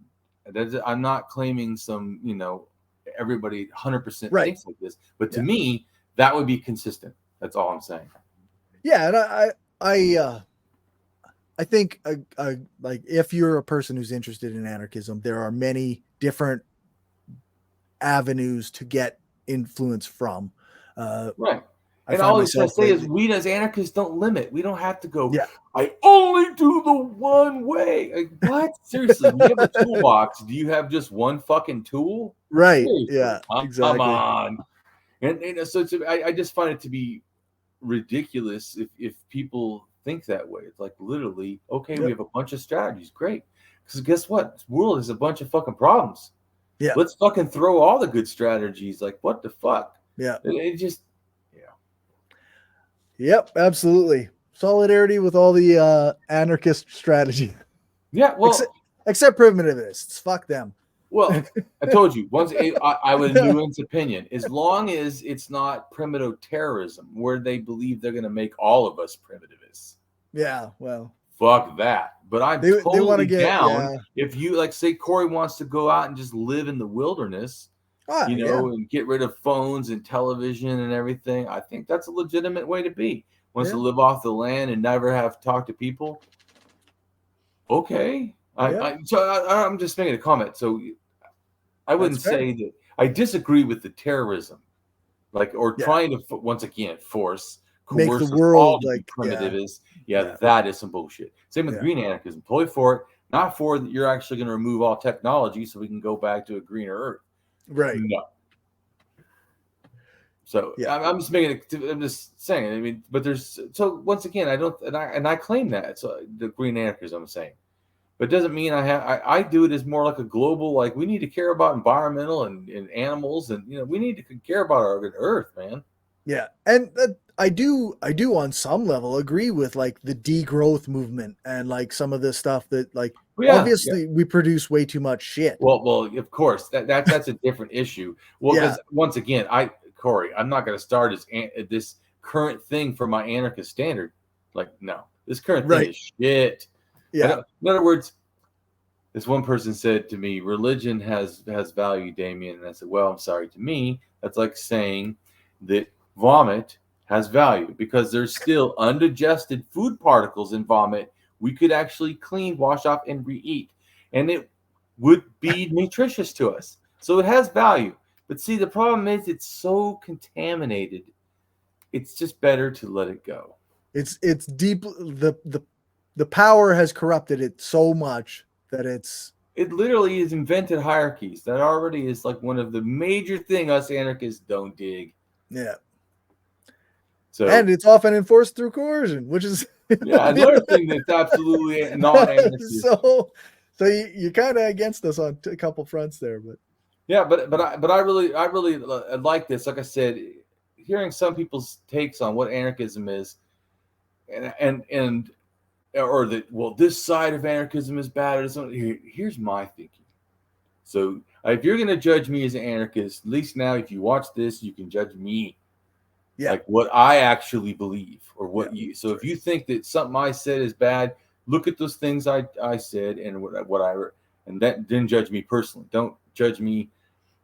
B: I'm not claiming some, everybody 100% thinks like this, but to me, that would be consistent. That's all I'm saying.
A: Yeah, and I think like if you're a person who's interested in anarchism, there are many different avenues to get influence from.
B: Right. And all I say is, we as anarchists don't limit. We don't have to go, I only do the one way. Like, what? Seriously, you have a toolbox. Do you have just one fucking tool?
A: Right.
B: Seriously.
A: Yeah. Exactly.
B: Come on. And so I just find it to be ridiculous if people think that way. It's like, literally, okay, we have a bunch of strategies. Great. Because guess what? This world is a bunch of fucking problems.
A: Yeah.
B: Let's fucking throw all the good strategies. Like, what the fuck?
A: Yeah.
B: It just,
A: Yep, absolutely. Solidarity with all the anarchist strategy.
B: Yeah, well,
A: except primitivists. Fuck them.
B: Well, I told you once. I would nuance opinion, as long as it's not primitive terrorism, where they believe they're going to make all of us primitivists.
A: Yeah, well,
B: fuck that. But I'm totally down if you, like, say Cory wants to go out and just live in the wilderness. And get rid of phones and television and everything. I think that's a legitimate way to be. Wants to live off the land and never have to talk to people. Okay. I'm just making a comment. So I wouldn't say that I disagree with the terrorism, like, or trying to once again
A: make the
B: coerce us all
A: world
B: to be
A: like
B: primitivists. That is some bullshit. Same with green anarchism. Totally for it, not for that you're actually going to remove all technology so we can go back to a greener earth.
A: Right.
B: No. So I'm just making it. I'm just saying. I mean, but there's once again, I don't, and I claim that it's the green anarchism I'm saying, but it doesn't mean I do it as more like a global, like we need to care about environmental and animals, and we need to care about our earth, man.
A: Yeah, and I do on some level agree with like the degrowth movement and like some of this stuff that like obviously we produce way too much shit.
B: Well, of course that's a different issue. Well, because once again, Cory, I'm not going to start this current thing for my anarchist standard. Like, no, this current thing is shit.
A: Yeah.
B: In other words, this one person said to me, religion has value, Damien. And I said, well, I'm sorry. To me, that's like saying that vomit has value because there's still undigested food particles in vomit we could actually clean, wash off, and re-eat. And it would be nutritious to us. So it has value. But see, the problem is it's so contaminated. It's just better to let it go.
A: It's deep. The power has corrupted it so much that
B: it literally has invented hierarchies. That already is like one of the major things us anarchists don't dig.
A: Yeah.
B: So,
A: and it's often enforced through coercion, which is
B: another thing that's absolutely non-anarchist.
A: So you kind of against us on a couple fronts there, but
B: I really like this. Like I said, hearing some people's takes on what anarchism is, or that, well, this side of anarchism is bad. Or something. Here's my thinking. So if you're going to judge me as an anarchist, at least now, if you watch this, you can judge me. Yeah. Like what I actually believe, or what you. So if you think that something I said is bad, look at those things I said and then judge me personally. Don't judge me.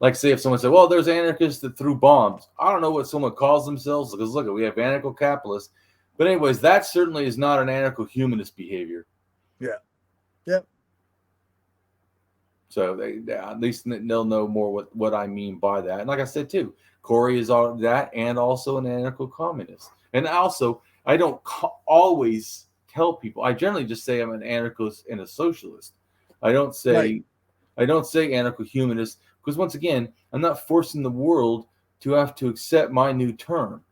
B: Like, say if someone said, well, there's anarchists that threw bombs. I don't know what someone calls themselves, because look, we have anarcho-capitalists. But anyways, that certainly is not an anarcho-humanist behavior.
A: Yeah. Yep.
B: So they at least they'll know more what I mean by that. And like I said, too, Cory is all that and also an anarcho-communist. And also, I don't always tell people. I generally just say I'm an anarchist and a socialist. I don't say anarcho-humanist, because once again, I'm not forcing the world to have to accept my new term.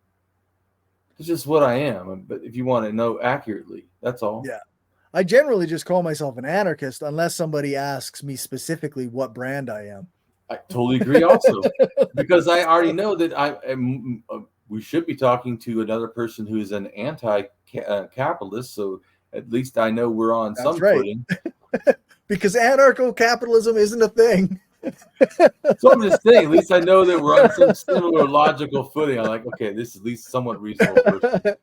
B: It's just what I am. But if you want to know accurately, that's all.
A: Yeah. I generally just call myself an anarchist unless somebody asks me specifically what brand I am.
B: I totally agree also, because I already know that we should be talking to another person who's an anti-capitalist. So at least I know we're on some footing.
A: Because anarcho-capitalism isn't a thing.
B: So I'm just saying, at least I know that we're on some similar logical footing. I'm like, okay, this is at least somewhat reasonable person.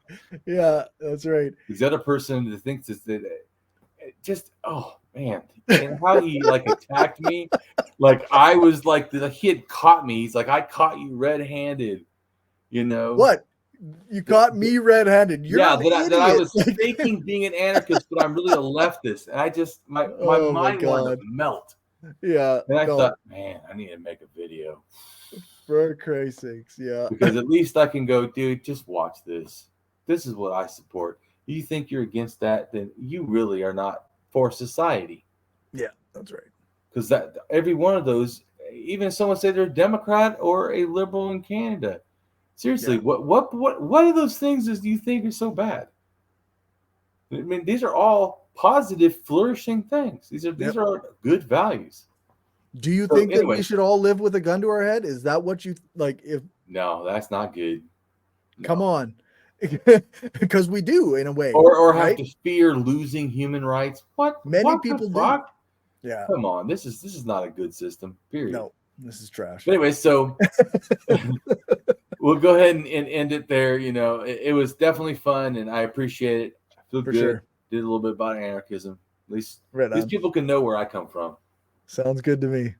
A: Yeah, that's right.
B: The other person that thinks that just, oh man, and how he like attacked me, like I was like he had caught me. He's like, I caught you red-handed, you know.
A: What? You caught me red-handed. You're
B: that I was faking being an anarchist, but I'm really a leftist. And I just my mind wanted to melt.
A: Yeah.
B: And I thought, man, I need to make a video.
A: For Christ's sakes, yeah.
B: Because at least I can go, dude, just watch this. This is what I support. You think you're against that, then you really are not for society.
A: Yeah, that's right.
B: Because that every one of those, even if someone say they're a Democrat or a liberal in Canada, seriously, what of those things do you think are so bad? I mean, these are all positive, flourishing things. These are good values.
A: Do you think that we should all live with a gun to our head? Is that what you like?
B: No, that's not good. No.
A: Come on. Because we do, in a way,
B: or have to fear losing human rights.
A: Many people do. Yeah,
B: come on, this is not a good system. Period.
A: No, this is trash.
B: But anyway, so we'll go ahead and end it there. You know, it was definitely fun, and I appreciate it. I feel good. Sure. Did a little bit about anarchism. At least people can know where I come from.
A: Sounds good to me.